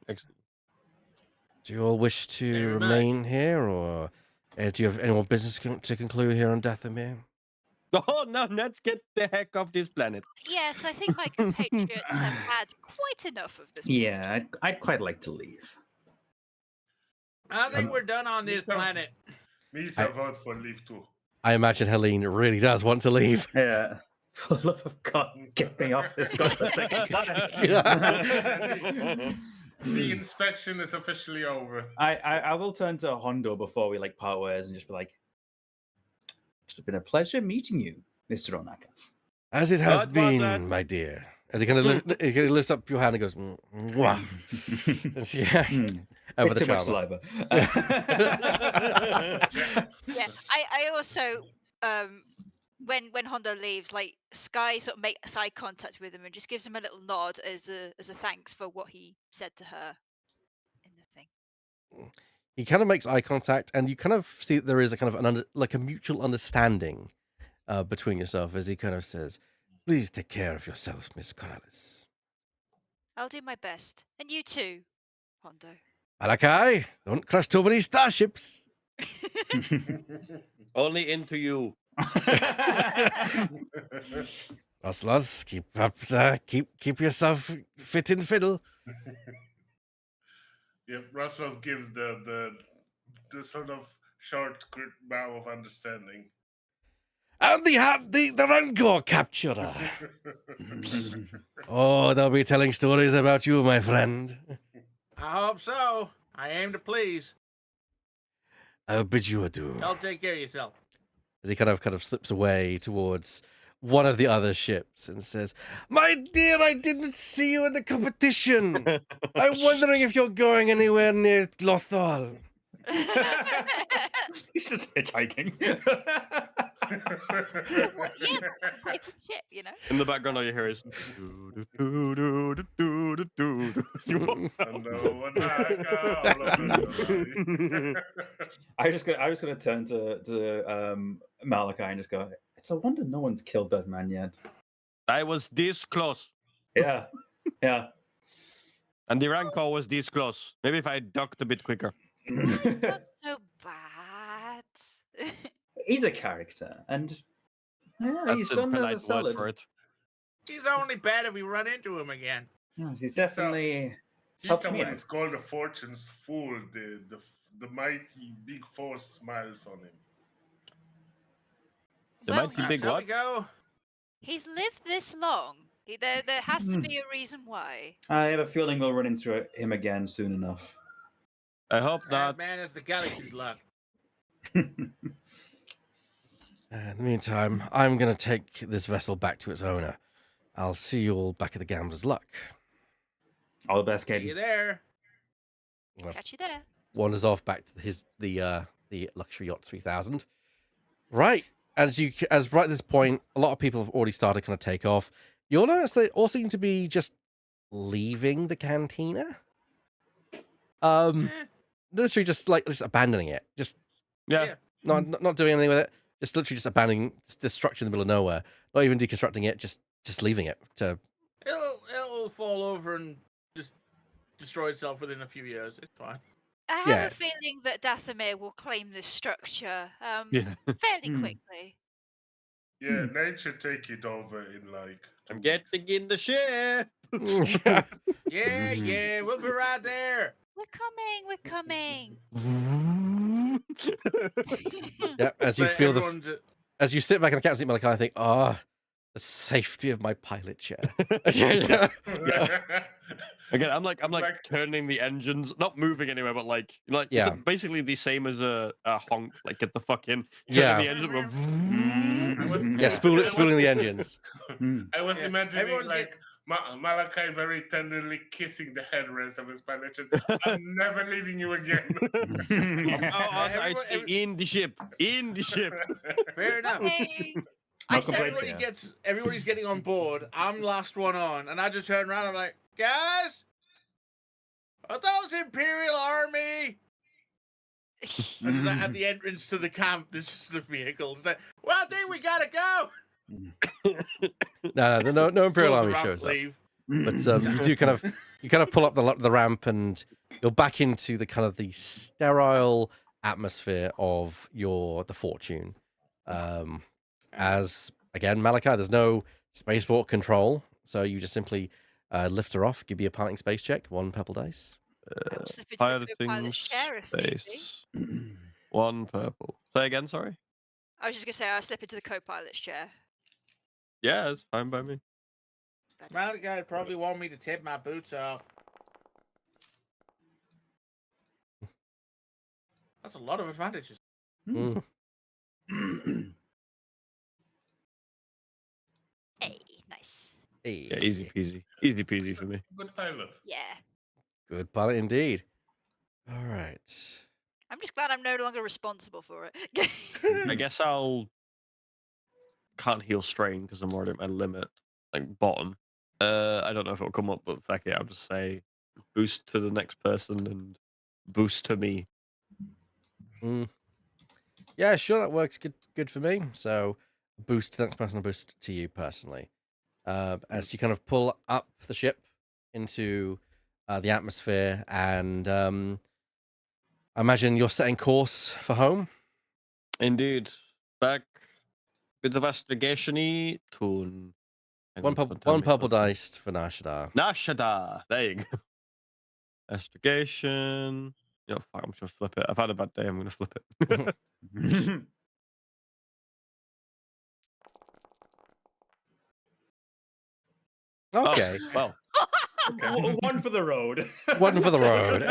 Excellent. Do you all wish to Very much. remain here, or do you have any more business to conclude here on Dathomir?" Oh no, let's get the heck off this planet. Yes, I think my compatriots have had quite enough of this. Yeah, I'd quite like to leave. I think we're done on this Mr. planet. Me so vote for leave too. I imagine Helene really does want to leave. Yeah. For the love of God, get me off this godforsaken planet. The inspection is officially over. I will turn to Hondo before we like part ways and just be like, "It's been a pleasure meeting you, Mr. Onaka." As it has What was been, that? my dear. As he kind of he lifts up your hand and goes, "Mwah." Yeah, over Bit the too much trauma. saliva. Yeah, I also when Hondo leaves, like Sky sort of makes eye contact with him and just gives him a little nod as a thanks for what he said to her in the thing. He kind of makes eye contact, and you kind of see that there is a kind of like a mutual understanding between yourself as he kind of says, "Please take care of yourself, Miss Corrales. I'll do my best, and you too, Hondo. Alakai, don't crush too many starships." Only into you. Roslos, keep up, keep yourself fit and fiddle. Yeah, Rasmus gives the sort of short bow of understanding. And the rancor capturer. Oh, they'll be telling stories about you, my friend. I hope so. I aim to please. I'll bid you adieu. Y'all take care of yourself. As he kind of slips away towards one of the other ships and says, "My dear, I didn't see you in the competition. I'm wondering if you're going anywhere near Lothal." He's just hitchhiking. Well, yeah, type of ship, you know. In the background, all you hear is. I was just gonna turn to Malachi and just go, "It's a wonder no one's killed that man yet." I was this close, Yeah, yeah. and the rancor was this close. Maybe if I ducked a bit quicker. Not so bad. He's a character, and yeah, he's That's a done as a polite word solid. for it. He's only bad if we run into him again. Yeah, he's definitely He's helped me someone out. is called a fortune's fool. The mighty big force smiles on him. There might be big Shall what? we go? He's lived this long. There has to be a reason why. I have a feeling we'll run into him again soon enough. I hope That not. man is the galaxy's luck. In the meantime, I'm going to take this vessel back to its owner. I'll see you all back at the Gambler's Luck. All the best, See you Katie. there. Catch you there. Wanders off back to the luxury yacht 3000. Right, as right at this point, a lot of people have already started kind of take off. You'll notice they all seem to be just leaving the cantina. Literally just abandoning it. Just Yeah. not doing anything with it. Just literally just abandoning, just structure in the middle of nowhere. Not even deconstructing it. Just leaving it to. It'll fall over and just destroy itself within a few years. It's fine. I have Yeah. a feeling that Dathomir will claim this structure Yeah. fairly Hmm. quickly. Yeah, nature take it over in like. I'm getting in the ship. Yeah, we'll be right there. We're coming. Yeah, as you But feel everyone's, as you sit back in the captain's seat, Malachi, I think, the safety of my pilot chair. Yeah. Again, I'm like like- turning the engines, not moving anywhere, but like Yeah. it's basically the same as a honk. Like get the fuck in. Turning Yeah. the engine. I was- Yeah, spooling the engines. I was Yeah, imagining everyone's like Malachi very tenderly kissing the headrest of his pilot. I'm never leaving you again. In the ship. In the ship. fair enough. Coming. No I said complaints. Everybody's getting on board. I'm last one on, and I just turn around. I'm like, guys, are those Imperial Army? And it's like at the entrance to the camp, there's just a vehicle. It's like, well, I think we gotta go. No Imperial Close the Army ramp, shows up. leave. But you do kind of pull up the ramp, and you're back into the kind of the sterile atmosphere of the Fortune. As again, Malachi, there's no spaceport control, so you just simply lift her off. Give me a piloting space check. 1 purple dice. I will slip into the Piloting pilot's chair if need be. space. 1 purple. Say again, sorry? I was just gonna say I'll slip into the co-pilot's chair. Yeah, it's fine by me. Malachi probably want me to take my boots off. That's a lot of advantages. Mm. Hey, nice. Hey. Yeah, easy peasy. Easy peasy for me. Good pilot. Yeah. Good pilot indeed. All right. I'm just glad I'm no longer responsible for it. I guess I'll can't heal strain because I'm already at my limit, like bottom. I don't know if it'll come up, but fuck it, I'll just say boost to the next person and boost to me. Yeah, sure, that works good for me. So boost to the next person, and boost to you personally. As you kind of pull up the ship into the atmosphere, and I imagine you're setting course for home. Indeed. Back with the investigation-y tune. One purple dice for Nashadar. Nashada. There you go. Investigation. You know, fuck, I'm just gonna flip it. I've had a bad day. I'm gonna flip it. Okay. Well. Okay. One for the road. One for the road.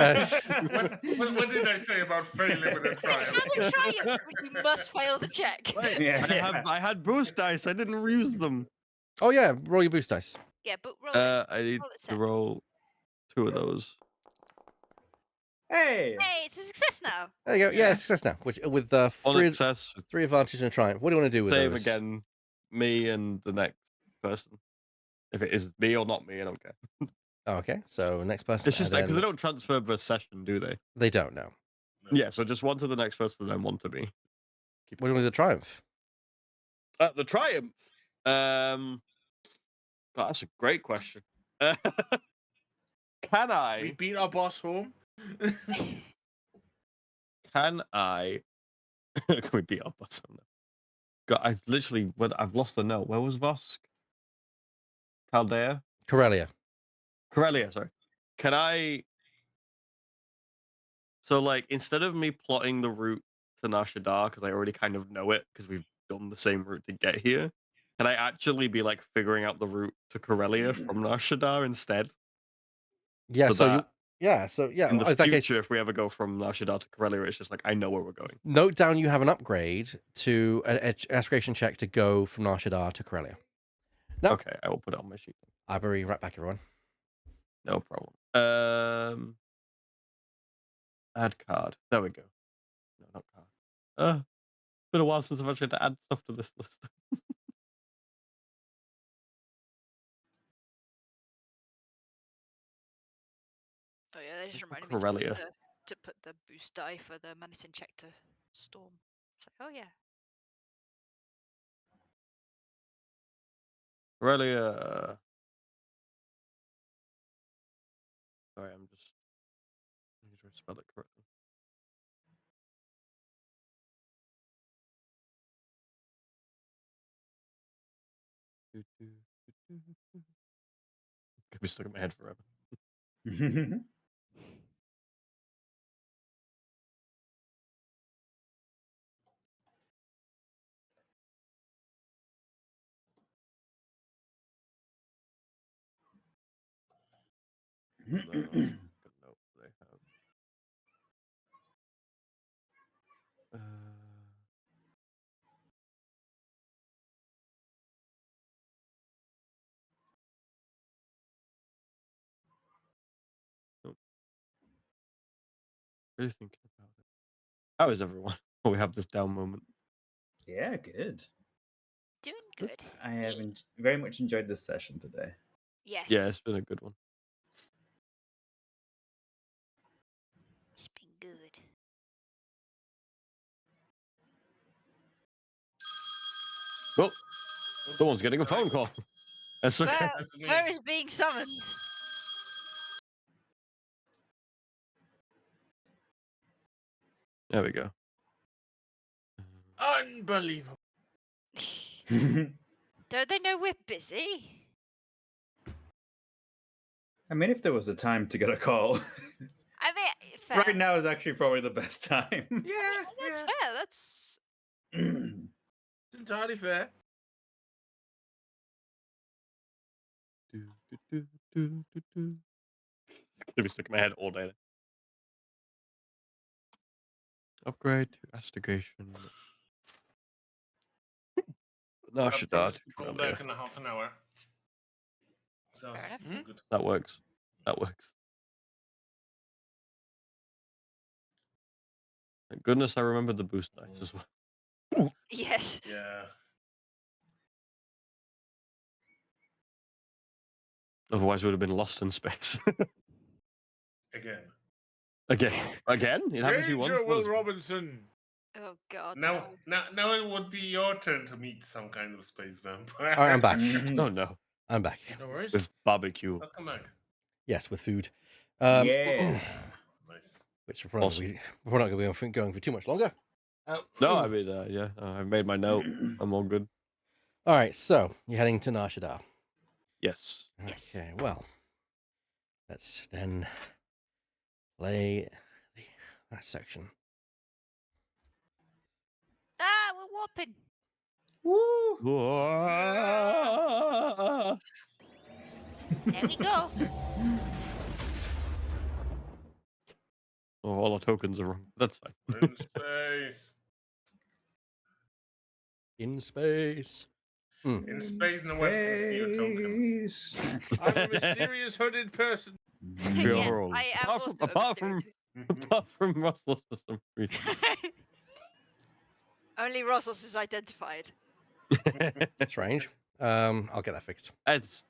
What did I say about failing with a triumph? Another triumph, but you must fail the check. Wait, Yeah. I had boost dice. I didn't reuse them. Oh yeah, roll your boost dice. Yeah, but roll it. I need Roll it to seven. roll 2 of those. Hey. Hey, it's a success now. There you go. Yeah, success now. Which with On three success. advantage and a triumph. What do you want to do with Same those? again. Me and the next person. If it is me or not me, I don't care. Oh, okay, so next person. It's just because they don't transfer per session, do they? They don't know. Yeah, so just 1 to the next person and then 1 to me. What do you want to do with the triumph? The triumph. God, that's a great question. Can We I? beat our boss home. Can I? Can we beat up us? God, I've lost the note. Where was Vosk? Chaldea? Corellia. Corellia, sorry. Can I? So, like, instead of me plotting the route to Nashadar, because I already kind of know it, because we've done the same route to get here, can I actually be, like, figuring out the route to Corellia from Nashadar instead? Yeah, So that in the in that future, case, if we ever go from Nashadar to Corellia, it's just like, I know where we're going. note down you have an upgrade to an aspiration check to go from Nashadar to Corellia. No. Okay, I will put it on my sheet. I'll be right back, everyone. No problem. Add card. There we go. No, not card. It's been a while since I've actually had to add stuff to this list. Oh yeah, they just Where's reminded me Corellia? to put the boost die for the menacing check to Storm. It's like, oh yeah. Corellia. Sorry, I'm just making sure I spell it correctly. Could be stuck in my head forever. No, good note they have. Nope. Really thinking about it. How is everyone? We have this down moment. Yeah, good. Doing good. I have very much enjoyed this session today. Yes. Yeah, it's been a good one. It's been good. Oh, someone's getting a phone call. That's okay. That's me. Where is being summoned? There we go. Unbelievable. Don't they know we're busy? I mean, if there was a time to get a call, I mean, fair. right now is actually probably the best time. Yeah, That's yeah. fair. That's It's entirely fair. It's gonna be stuck in my head all day. Upgrade to astigation. No, I That should thing not. is to come back in a half an hour. Sounds Fair enough. good. That works. That works. Thank goodness I remembered the boost dice as well. yes. Yeah. Otherwise, we would have been lost in space. Again. Again? It happened to you once. Danger, What Will is- Robinson. Oh God. Now, no. now it would be your turn to meet some kind of space vampire. All right, I'm back. Oh no, I'm back. No worries. with barbecue. Welcome back. Yes, with food. Yeah. Nice. Which we're not going to be going for too much longer. No, I mean, yeah, I've made my note. I'm all good. All right, so you're heading to Nar Shaddaa. Yes. Yes. Okay, well, let's then play that section. Ah, we're warping. There we go. Oh, all our tokens are wrong. That's fine. We're in space. In space. In space, no one can see your token. I'm a mysterious hooded person. We Yes, are all- I am apart also from- apart a mysterious- Apart from Russell for some reason. Only Rossos is identified. Strange. I'll get that fixed. it's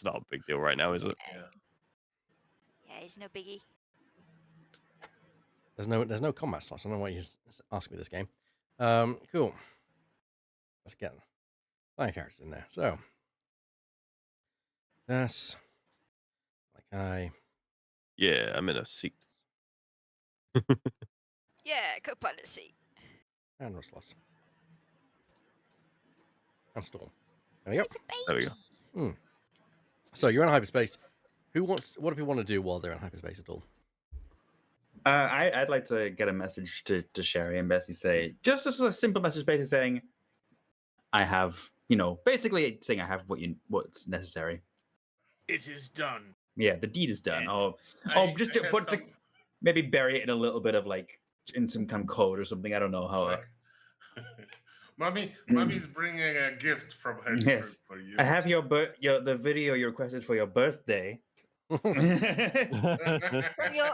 not a big deal right now, is it? Yeah. Yeah, it's no biggie. There's no combat slots. I don't know why you asked me this game. Cool. Let's get 9 characters in there. So that's like Yeah, I'm in a seat. Yeah, co-pilot seat. and Ruslos. And Storm. There we go. It's a baby. There we go. So you're in hyperspace. What do people want to do while they're in hyperspace at all? I'd like to get a message to Sherry and basically say, just a simple message basically saying, I have, basically saying I have what's necessary. It is done. Yeah, the deed is done. Yeah. Or I just have but to some- maybe bury it in a little bit of in some kind of code or something. I don't know how. Like- Mommy's bringing a gift from her Yes. for you. I have the video you requested for your birthday. Yeah.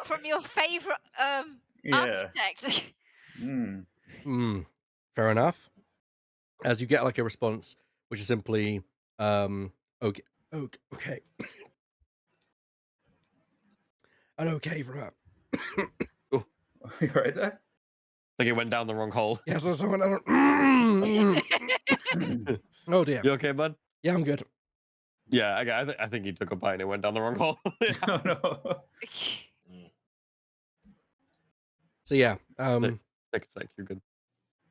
From your favorite architect. Fair enough. As you get like a response, which is simply okay. An okay from her. You right there? Like it went down the wrong hole. Yes, there's someone. Oh dear. You okay, bud? Yeah, I'm good. Yeah, I think he took a bite and it went down the wrong hole. Oh no. So yeah, Take a sec, you're good.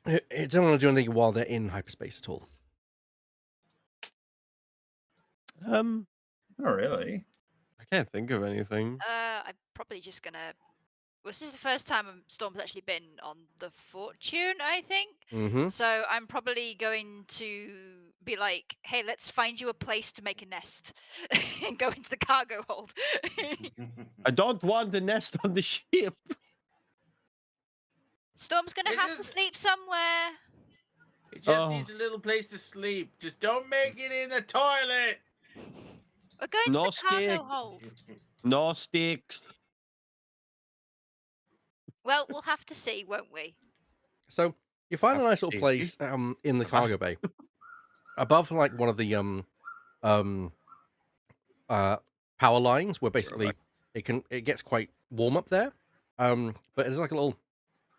it don't want to do anything while they're in hyperspace at all. Oh really? I can't think of anything. I'm probably just gonna. Well, this is the first time Storm's actually been on the Fortune, I think. Mm-hmm. So I'm probably going to be like, "Hey, let's find you a place to make a nest and go into the cargo hold." I don't want the nest on the ship. Storm's gonna It have to is- sleep somewhere. It just Oh. needs a little place to sleep. Just don't make it in the toilet. We're going No to the cargo stick. hold. No sticks. Well, we'll have to see, won't we? So you find a nice little See. place in the cargo bay, above like one of the power lines, where basically it gets quite warm up there. But there's like a little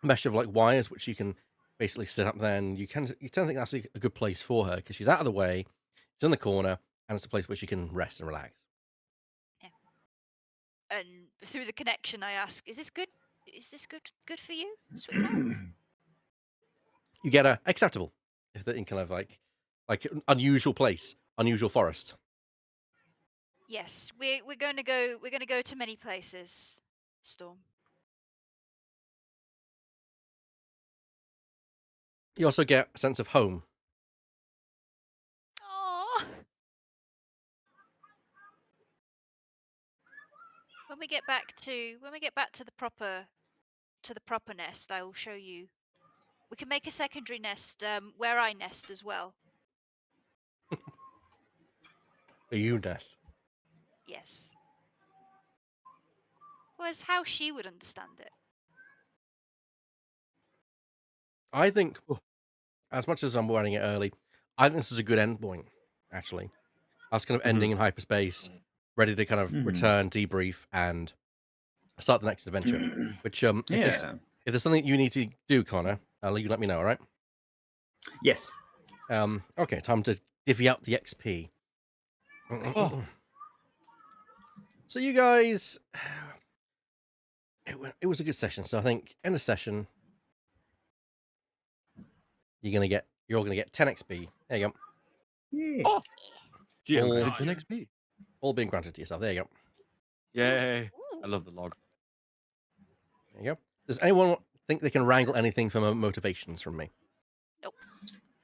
mesh of like wires which you can basically sit up there, and you tend to think that's a good place for her because she's out of the way, she's in the corner, and it's a place where she can rest and relax. And through the connection, I ask, "Is this good? Is this good for you, sweetheart?" You get a acceptable, if they're in kind of like unusual place, unusual forest. Yes, we're going to go. We're going to go to many places, Storm. You also get a sense of home. Aww. When we get back to the proper nest, I will show you. We can make a secondary nest where I nest as well. A you nest. Yes. Was how she would understand it. I think, as much as I'm running it early, I think this is a good end point, actually. Us kind of ending in hyperspace, ready to kind of return, debrief, and start the next adventure. Which, if there's something you need to do, Connor, you let me know, all right? Yes. Okay, time to divvy up the XP. So you guys, it was a good session. So I think in the session, you're gonna get 10 XP. There you go. Yeah. Oh, GM All- granted 10 XP. All being granted to yourself. There you go. Yay! Ooh. I love the log. There you go. Does anyone think they can wrangle anything from motivations from me?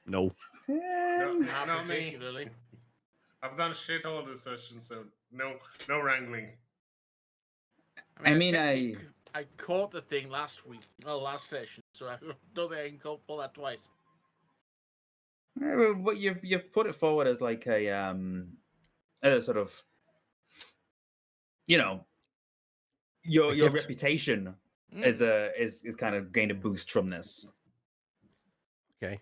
No. Not Not me. particularly. I've done shit all this session, so no wrangling. I mean, I caught the thing last session, so I don't think I can pull that twice. But you've put it forward as like a sort of, your gift. reputation is kind of gained a boost from this. Okay.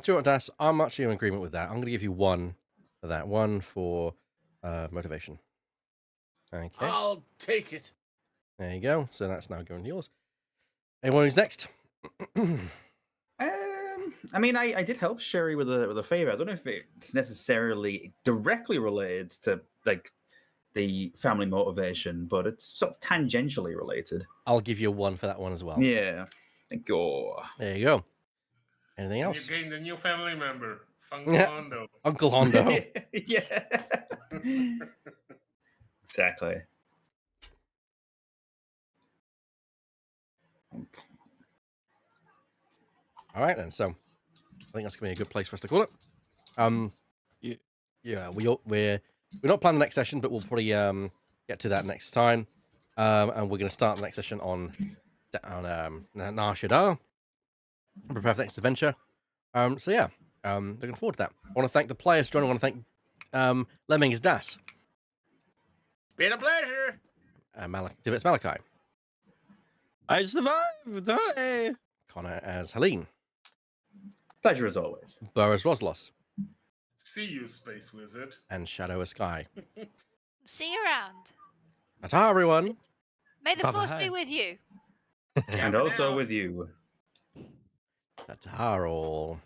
So Das, I'm actually in agreement with that. I'm going to give you 1 for that. 1 for motivation. Okay. I'll take it. There you go. So that's now going to yours. Anyone who's next? I mean, I did help Sherry with a favor. I don't know if it's necessarily directly related to like the family motivation, but it's sort of tangentially related. I'll give you 1 for that one as well. Yeah. Thank you. There you go. Anything And else? you gained a new family member, Yeah. Funko. Uncle Hondo. Yeah. Exactly. All right then. So I think that's gonna be a good place for us to call it. Yeah, we're not planning the next session, but we'll probably get to that next time. And we're gonna start the next session on Nar Shaddaa. Prepare for the next adventure. So yeah, looking forward to that. I want to thank the players, John. I want to thank Lemmings Das. Been a pleasure. Divitz Malachi. I survived! Hooray! Connor as Helene. Pleasure as always. Burr as Roslos. See you, Space Wizard. And Shadow as Sky. See you around. Ta-ta, everyone. May the force Bye-bye. be with you. And for also now. with you. Ta-ta all.